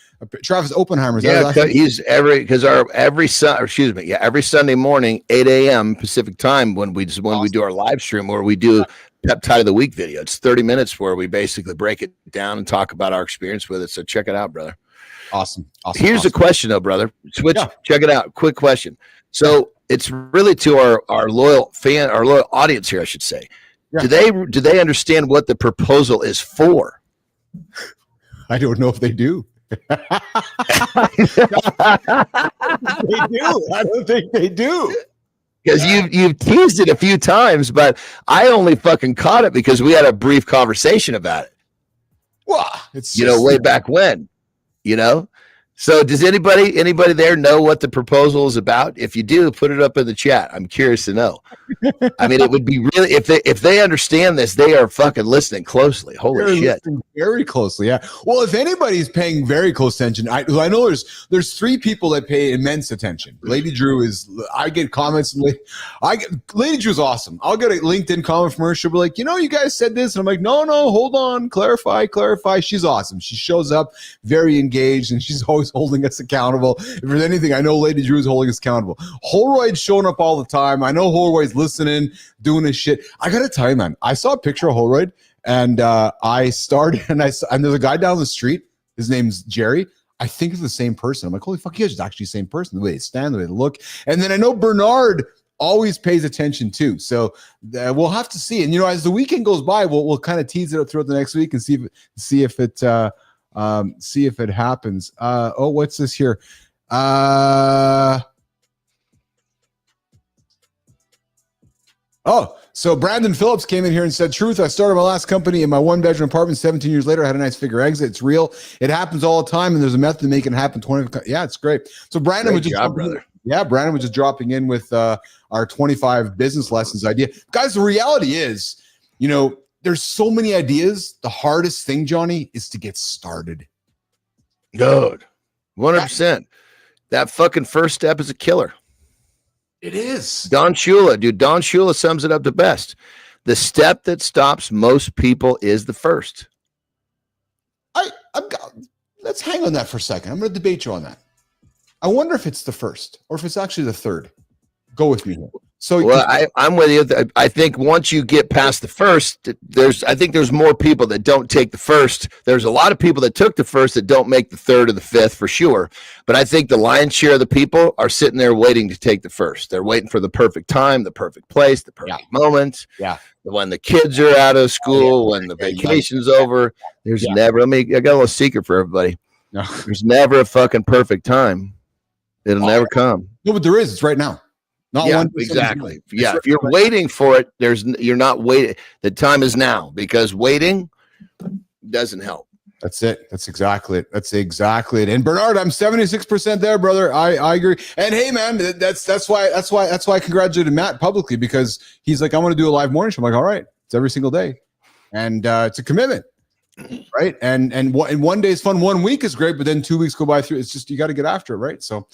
Travis Oppenheimer. He's every Sunday morning, 8 a.m. Pacific time when we do our live stream where we do Peptide of the Week video. It's 30 minutes where we basically break it down and talk about our experience with it. So check it out, brother. Awesome. Here's a question though, brother. Check it out. Quick question. So it's really to our loyal audience here, I should say. Yeah. Do they understand what the proposal is for? I don't know if they do. They do. I don't think they do. Because you've teased it a few times, but I only fucking caught it because we had a brief conversation about it. Well, it's way back when. So does anybody there know what the proposal is about? If you do, put it up in the chat. I'm curious to know. I mean, it would be really, if they understand this, they are fucking listening closely. Holy shit. Very closely, yeah. Well, if anybody's paying very close attention, I know there's 3 people that pay immense attention. Lady Drew I get comments. Lady Drew's awesome. I'll get a LinkedIn comment from her. She'll be like, you guys said this. And I'm like, no, hold on. Clarify. She's awesome. She shows up very engaged and she's always holding us accountable. If there's anything, I know Lady Drew is holding us accountable. Holroyd's showing up all the time. I know Holroyd's listening, doing his shit. I got to tell you, man, I saw a picture of Holroyd. And I started, and there's a guy down the street. His name's Jerry. I think it's the same person. I'm like, holy fuck, it's actually the same person. The way they stand, the way they look. And then I know Bernard always pays attention too. So we'll have to see. And as the weekend goes by, we'll kind of tease it out throughout the next week and see if it happens. What's this here? So Brandon Phillips came in here and said, truth, I started my last company in my 1-bedroom apartment 17 years later. I had a nice figure exit. It's real. It happens all the time, and there's a method to make it happen. Yeah, it's great. So Brandon was just dropping in with our 25 business lessons idea. Guys, the reality is, there's so many ideas. The hardest thing, Johnny, is to get started. Good. 100%. That fucking first step is a killer. It is. Don Shula sums it up the best. The step that stops most people is the first. Let's hang on that for a second. I'm going to debate you on that. I wonder if it's the first or if it's actually the third. Go with me here. So, I'm with you. I think once you get past the first, there's more people that don't take the first. There's a lot of people that took the first that don't make the third or the fifth for sure. But I think the lion's share of the people are sitting there waiting to take the first. They're waiting for the perfect time, the perfect place, the perfect moment. Yeah. When the kids are out of school, when the vacation's over, there's never. I got a little secret for everybody. No. There's never a fucking perfect time. It'll never come. No, but there is. It's right now. Exactly. Yeah, if you're waiting for it, you're not waiting. The time is now, because waiting doesn't help. That's it. That's exactly it. And Bernard, I'm 76% there, brother. I agree. And hey, man, that's why I congratulated Matt publicly, because he's like, I want to do a live morning show. I'm like, all right, it's every single day, and it's a commitment, right? And one day is fun, 1 week is great, but then 2 weeks go by through. It's just you got to get after it, right? So.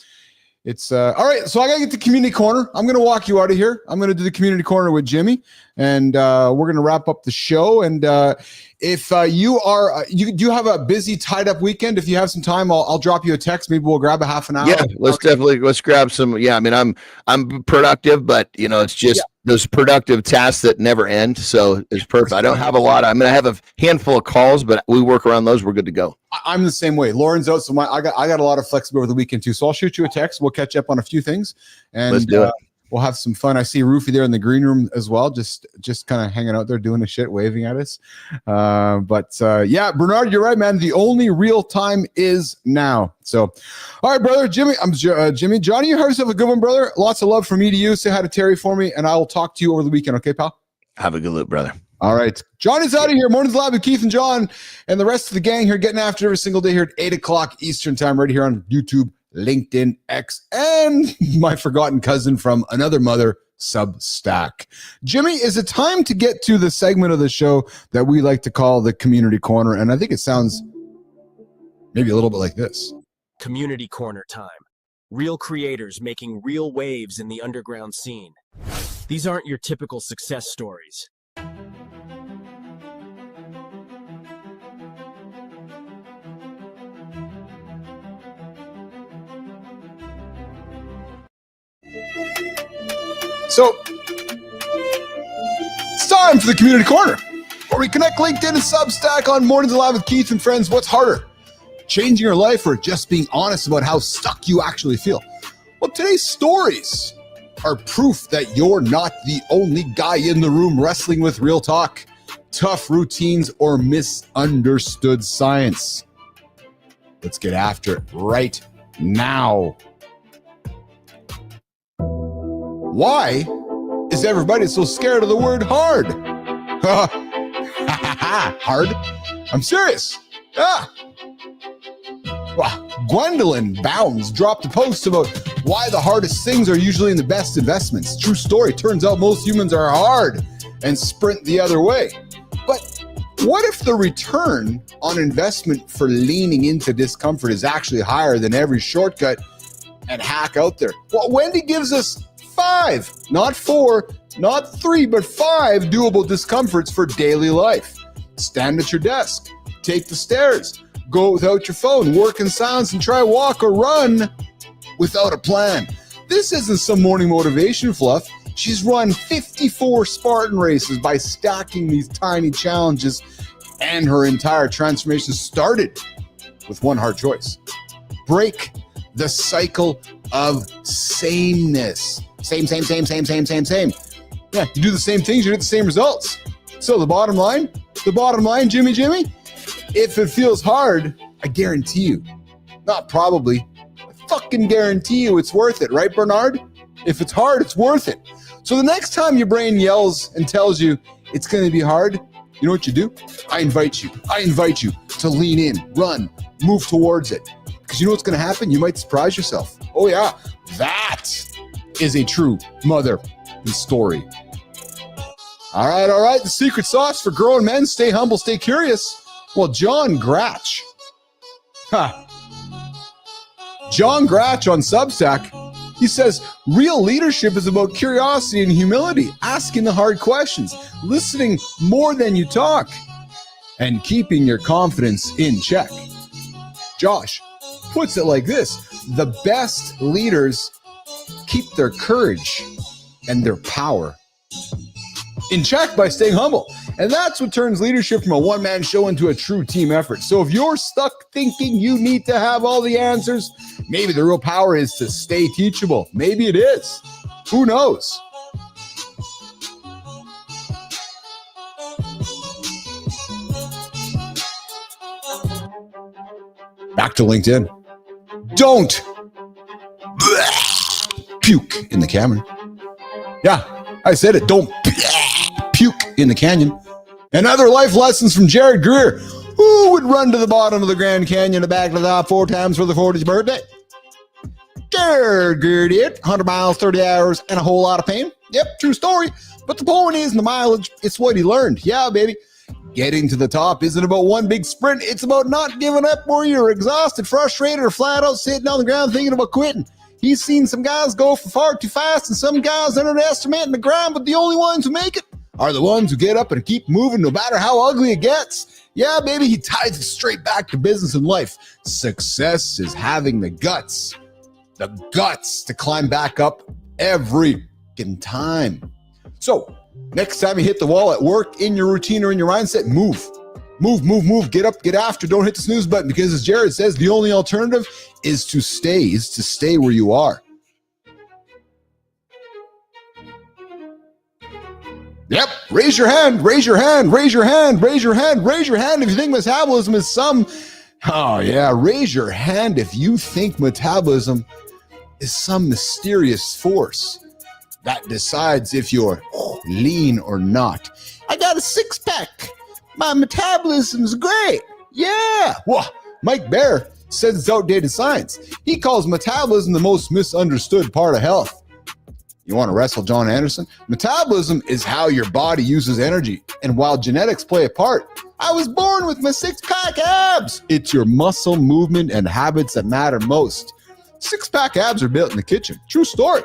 It's all right. So I gotta get to community corner. I'm gonna walk you out of here. I'm gonna do the community corner with Jimmy, and we're gonna wrap up the show. And if you do have a busy, tied up weekend, if you have some time, I'll drop you a text. Maybe we'll grab a half an hour. Yeah, let's grab some. Yeah, I mean, I'm productive, but it's just those productive tasks that never end. So it's perfect. I don't have a lot. I'm gonna have a handful of calls, but we work around those. We're good to go. I'm the same way. Lauren's out, so I got a lot of flexibility over the weekend too. So I'll shoot you a text. We'll catch up on a few things, and let's do it. We'll have some fun. I see Roofy there in the green room as well, just kind of hanging out there, doing the shit, waving at us. Yeah, Bernard, you're right, man. The only real time is now. So, all right, brother, Jimmy. I'm Jimmy. Johnny, you have yourself a good one, brother. Lots of love from me to you. Say hi to Terry for me, and I will talk to you over the weekend. Okay, pal? Have a good look, brother. All right. Johnny's out of here. Morning's Lab with Keith and John and the rest of the gang here, getting after every single day here at 8 o'clock Eastern time, right here on YouTube, LinkedIn, X, and my forgotten cousin from another mother, Substack. Jimmy, is it time to get to the segment of the show that we like to call the Community Corner? And I think it sounds maybe a little bit like this. Community Corner time. Real creators making real waves in the underground scene. These aren't your typical success stories. So, it's time for the Community Corner, where we connect LinkedIn and Substack on Mornings Alive with Keith and friends. What's harder, changing your life or just being honest about how stuck you actually feel? Well, today's stories are proof that you're not the only guy in the room wrestling with real talk, tough routines, or misunderstood science. Let's get after it right now. Why is everybody so scared of the word hard? Hard? I'm serious. Gwendolyn Bounds dropped a post about why the hardest things are usually in the best investments. True story. Turns out most humans are hard and sprint the other way. But what if the return on investment for leaning into discomfort is actually higher than every shortcut and hack out there? Well, Wendy gives us 5, not 4, not 3, but 5 doable discomforts for daily life. Stand at your desk, take the stairs, go without your phone, work in silence, and try walk or run without a plan. This isn't some morning motivation fluff. She's run 54 Spartan races by stacking these tiny challenges, and her entire transformation started with one hard choice. Break the cycle of sameness. Same. Yeah, you do the same things, you get the same results. So the bottom line, Jimmy, if it feels hard, I guarantee you, not probably, I fucking guarantee you it's worth it, right, Bernard? If it's hard, it's worth it. So the next time your brain yells and tells you it's going to be hard, you know what you do? I invite you to lean in, run, move towards it. Because you know what's going to happen? You might surprise yourself. Oh yeah, that is a true mother story. All right. The secret sauce for growing men: stay humble, stay curious. Well, John Gratch on Substack, he says, real leadership is about curiosity and humility, asking the hard questions, listening more than you talk, and keeping your confidence in check. Josh puts it like this: the best leaders keep their courage and their power in check by staying humble. And that's what turns leadership from a one-man show into a true team effort. So if you're stuck thinking you need to have all the answers, maybe the real power is to stay teachable. Maybe it is. Who knows? Back to LinkedIn. Don't puke in the canyon. Yeah, I said it. Don't puke in the canyon. And other life lessons from Jared Greer. Who would run to the bottom of the Grand Canyon and back to the top 4 times for the 40th birthday? Jared Greer did. 100 miles, 30 hours, and a whole lot of pain. Yep, true story. But the point isn't the mileage, it's what he learned. Yeah, baby. Getting to the top isn't about one big sprint. It's about not giving up where you're exhausted, frustrated, or flat out sitting on the ground thinking about quitting. He's seen some guys go for far too fast and some guys underestimating the grind, but the only ones who make it are the ones who get up and keep moving no matter how ugly it gets. Yeah, baby, he ties it straight back to business and life. Success is having the guts to climb back up every time. So, next time you hit the wall at work, in your routine, or in your mindset, move. Move. Get up, get after. Don't hit the snooze button, because as Jared says, the only alternative is to stay where you are. Yep. Raise your hand if you think metabolism is raise your hand if you think metabolism is some mysterious force that decides if you're lean or not. I got a 6-pack. My metabolism's great. Yeah. Well, Mike Baer says it's outdated science. He calls metabolism the most misunderstood part of health. You want to wrestle John Anderson? Metabolism is how your body uses energy. And while genetics play a part, I was born with my 6-pack abs. It's your muscle movement and habits that matter most. 6-pack abs are built in the kitchen. True story.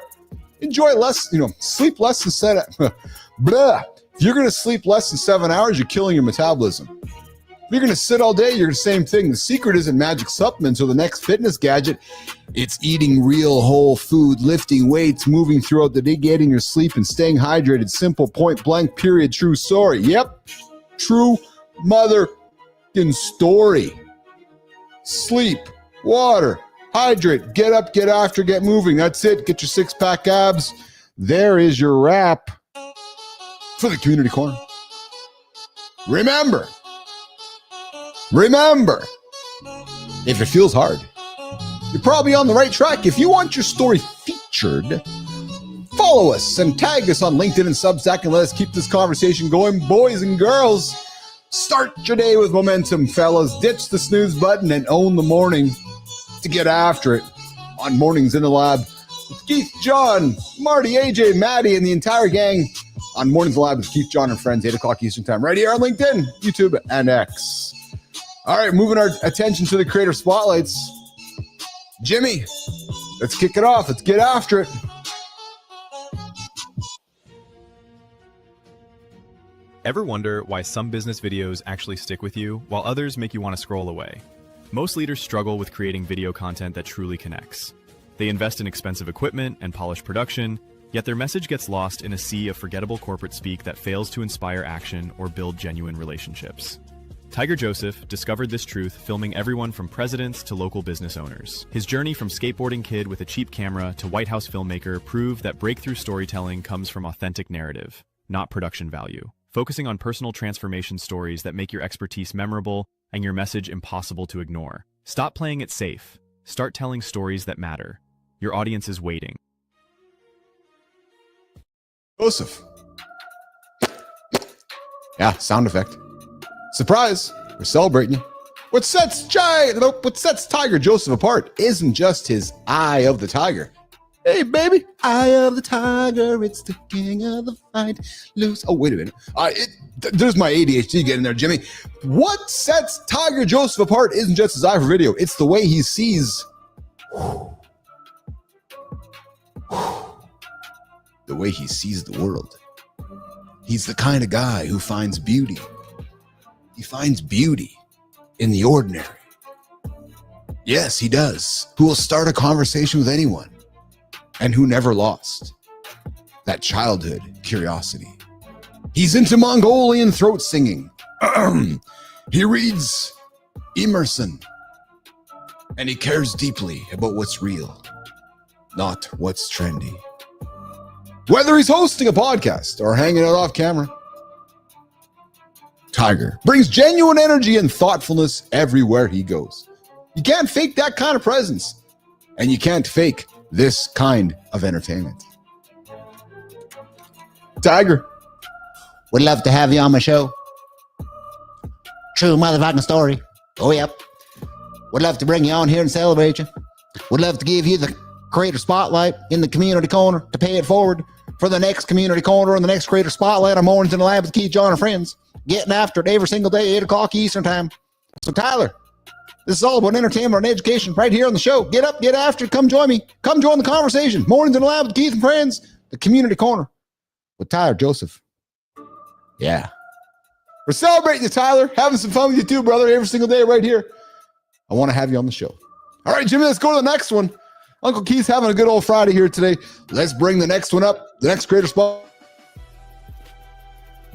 Enjoy less, sleep less than 7. Blah. If you're going to sleep less than 7 hours, you're killing your metabolism. If you're going to sit all day, you're the same thing. The secret isn't magic supplements or the next fitness gadget. It's eating real whole food, lifting weights, moving throughout the day, getting your sleep, and staying hydrated. Simple, point blank, period, true story. Yep, true mother-in story. Sleep, water, hydrate, get up, get after, get moving. That's it. Get your 6-pack abs. There is your wrap for the Community Corner. Remember, if it feels hard, you're probably on the right track. If you want your story featured, follow us and tag us on LinkedIn and Substack, and let us keep this conversation going. Boys and girls, start your day with momentum, fellas. Ditch the snooze button and own the morning. to get after it on Mornings in the Lab with Keith, John, Marty, AJ, Maddie, and the entire gang on Mornings in the Lab with Keith, John, and friends, 8 o'clock Eastern Time, right here on LinkedIn, YouTube, and X. All right, moving our attention to the creator spotlights. Jimmy, let's kick it off. Let's get after it. Ever wonder why some business videos actually stick with you while others make you want to scroll away? Most leaders struggle with creating video content that truly connects. They invest in expensive equipment and polished production, yet their message gets lost in a sea of forgettable corporate speak that fails to inspire action or build genuine relationships. Tiger Joseph discovered this truth filming everyone from presidents to local business owners. His journey from skateboarding kid with a cheap camera to White House filmmaker proved that breakthrough storytelling comes from authentic narrative, not production value. Focusing on personal transformation stories that make your expertise memorable and your message impossible to ignore. Stop playing it safe. Start telling stories that matter. Your audience is waiting. Joseph. Yeah, sound effect. Surprise! We're celebrating you. What sets Tiger Joseph apart isn't just his eye of the tiger. Hey, baby, eye of the tiger, it's the king of the fight. Loose. Oh, wait a minute. There's my ADHD getting there, Jimmy. What sets Tiger Joseph apart isn't just his eye for video. It's the way he sees. The way he sees the world. He's the kind of guy who finds beauty. He finds beauty in the ordinary. Yes, he does. Who will start a conversation with anyone. And who never lost that childhood curiosity. He's into Mongolian throat singing. He reads Emerson. And he cares deeply about what's real, not what's trendy. Whether he's hosting a podcast or hanging out off camera, Tiger brings genuine energy and thoughtfulness everywhere he goes. You can't fake that kind of presence. And you can't fake this kind of entertainment. Tiger. Would love to have you on my show. True motherfucking story. Oh, yep. Would love to bring you on here and celebrate you. Would love to give you the creator spotlight in the community corner to pay it forward for the next community corner and the next creator spotlight on Mornings in the Lab with Keith, John, and friends. Getting after it every single day, 8 o'clock Eastern Time. So, Tyler, this is all about entertainment and education right here on the show. Get up, get after it. Come join me. Come join the conversation. Mornings in the Lab with Keith and friends. The community corner with Tyler Joseph. Yeah. We're celebrating you, Tyler. Having some fun with you too, brother, every single day right here. I want to have you on the show. All right, Jimmy, let's go to the next one. Uncle Keith's having a good old Friday here today. Let's bring the next one up. The next creator spot.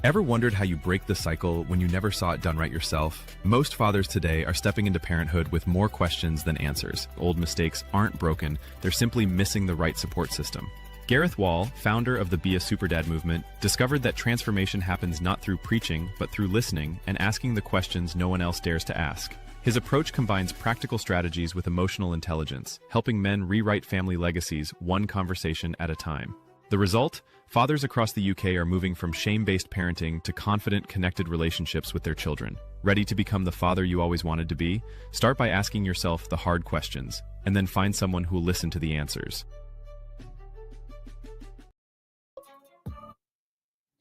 Ever wondered how you break the cycle when you never saw it done right yourself? Most fathers today are stepping into parenthood with more questions than answers. Old mistakes aren't broken, they're simply missing the right support system. Gareth Wall, founder of the Be a Superdad movement, discovered that transformation happens not through preaching, but through listening and asking the questions no one else dares to ask. His approach combines practical strategies with emotional intelligence, helping men rewrite family legacies one conversation at a time. The result? Fathers across the UK are moving from shame-based parenting to confident, connected relationships with their children. Ready to become the father you always wanted to be? Start by asking yourself the hard questions, and then find someone who will listen to the answers.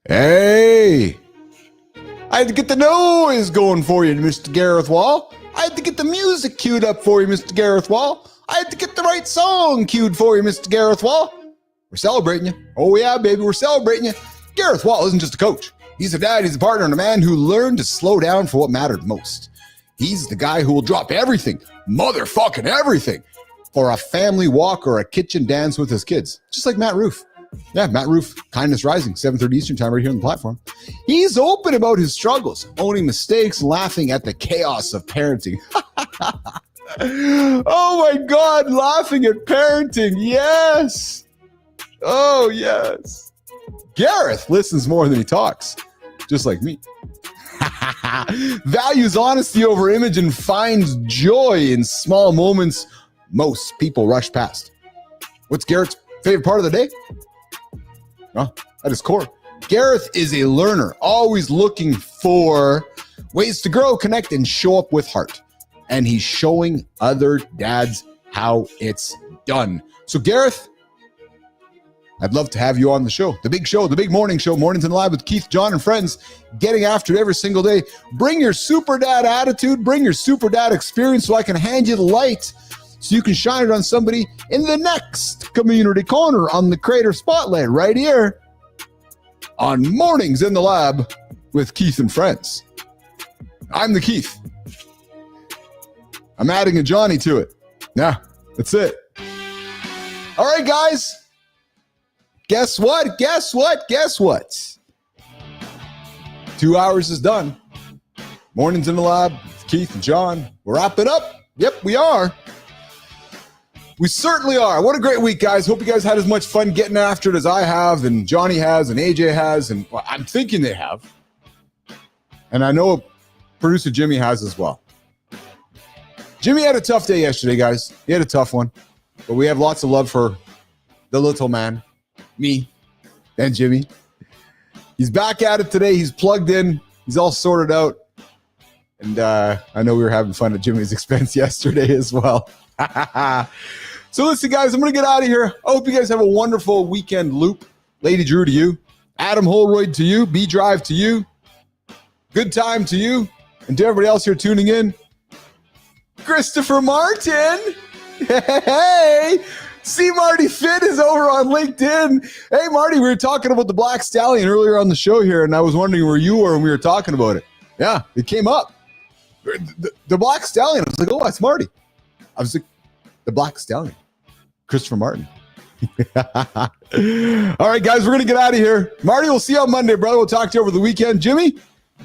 Hey! I had to get the noise going for you, Mr. Gareth Wall. I had to get the music queued up for you, Mr. Gareth Wall. I had to get the right song queued for you, Mr. Gareth Wall. We're celebrating you. Oh, yeah, baby, we're celebrating you. Gareth Wall isn't just a coach. He's a dad, he's a partner, and a man who learned to slow down for what mattered most. He's the guy who will drop everything, motherfucking everything, for a family walk or a kitchen dance with his kids. Just like Matt Roof. Yeah, Matt Roof, Kindness Rising, 7:30 Eastern Time right here on the platform. He's open about his struggles, owning mistakes, laughing at the chaos of parenting. Oh my God, laughing at parenting. Yes. Oh, yes. Gareth listens more than he talks, just like me. Values honesty over image and finds joy in small moments most people rush past. What's Gareth's favorite part of the day? Well, at his core, Gareth is a learner, always looking for ways to grow, connect, and show up with heart. And he's showing other dads how it's done. So Gareth, I'd love to have you on the show, the big morning show, Mornings in the Lab with Keith, John, and friends, getting after it every single day. Bring your super dad attitude, bring your super dad experience so I can hand you the light so you can shine it on somebody in the next community corner on the Creator Spotlight right here on Mornings in the Lab with Keith and friends. I'm the Keith. I'm adding a Johnny to it. Yeah, that's it. All right, guys. Guess what? 2 hours is done. Mornings in the Lab with Keith and John. We're wrapping up. Yep, we are. We certainly are. What a great week, guys. Hope you guys had as much fun getting after it as I have, and Johnny has, and AJ has, and well, I'm thinking they have. And I know producer Jimmy has as well. Jimmy had a tough day yesterday, guys. He had a tough one. But we have lots of love for the little man, me, and Jimmy. He's back at it today. He's plugged in. He's all sorted out. And I know we were having fun at Jimmy's expense yesterday as well. So listen, guys, I'm going to get out of here. I hope you guys have a wonderful weekend loop. Lady Drew to you. Adam Holroyd to you. B-Drive to you. Good time to you. And to everybody else here tuning in, Christopher Martin. Hey, see Marty Fit is over on LinkedIn. Hey, Marty, we were talking about the Black Stallion earlier on the show here, and I was wondering where you were when we were talking about it. Yeah, it came up. The Black Stallion. I was like, oh, that's Marty. I was like, the Black Stallion. Christopher Martin. All right, guys, we're going to get out of here. Marty, we'll see you on Monday, brother. We'll talk to you over the weekend. Jimmy,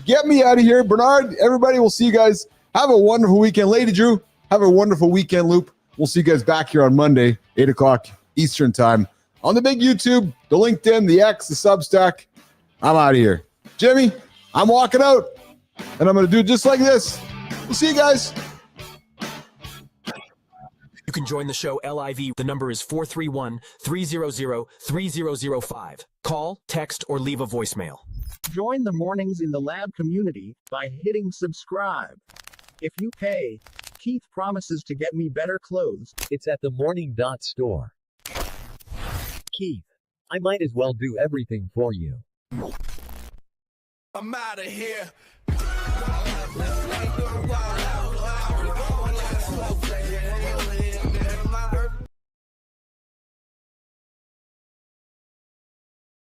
get me out of here. Bernard, everybody, we'll see you guys. Have a wonderful weekend. Lady Drew, have a wonderful weekend loop. We'll see you guys back here on Monday, 8 o'clock Eastern time on the big YouTube, the LinkedIn, the X, the Substack. I'm out of here. Jimmy, I'm walking out, and I'm going to do just like this. We'll see you guys. You can join the show live. The number is 431-300-3005. Call, text, or leave a voicemail. Join the Mornings in the Lab community by hitting subscribe. If you pay, Keith promises to get me better clothes. It's at the morning.store. Keith, I might as well do everything for you. I'm out of here.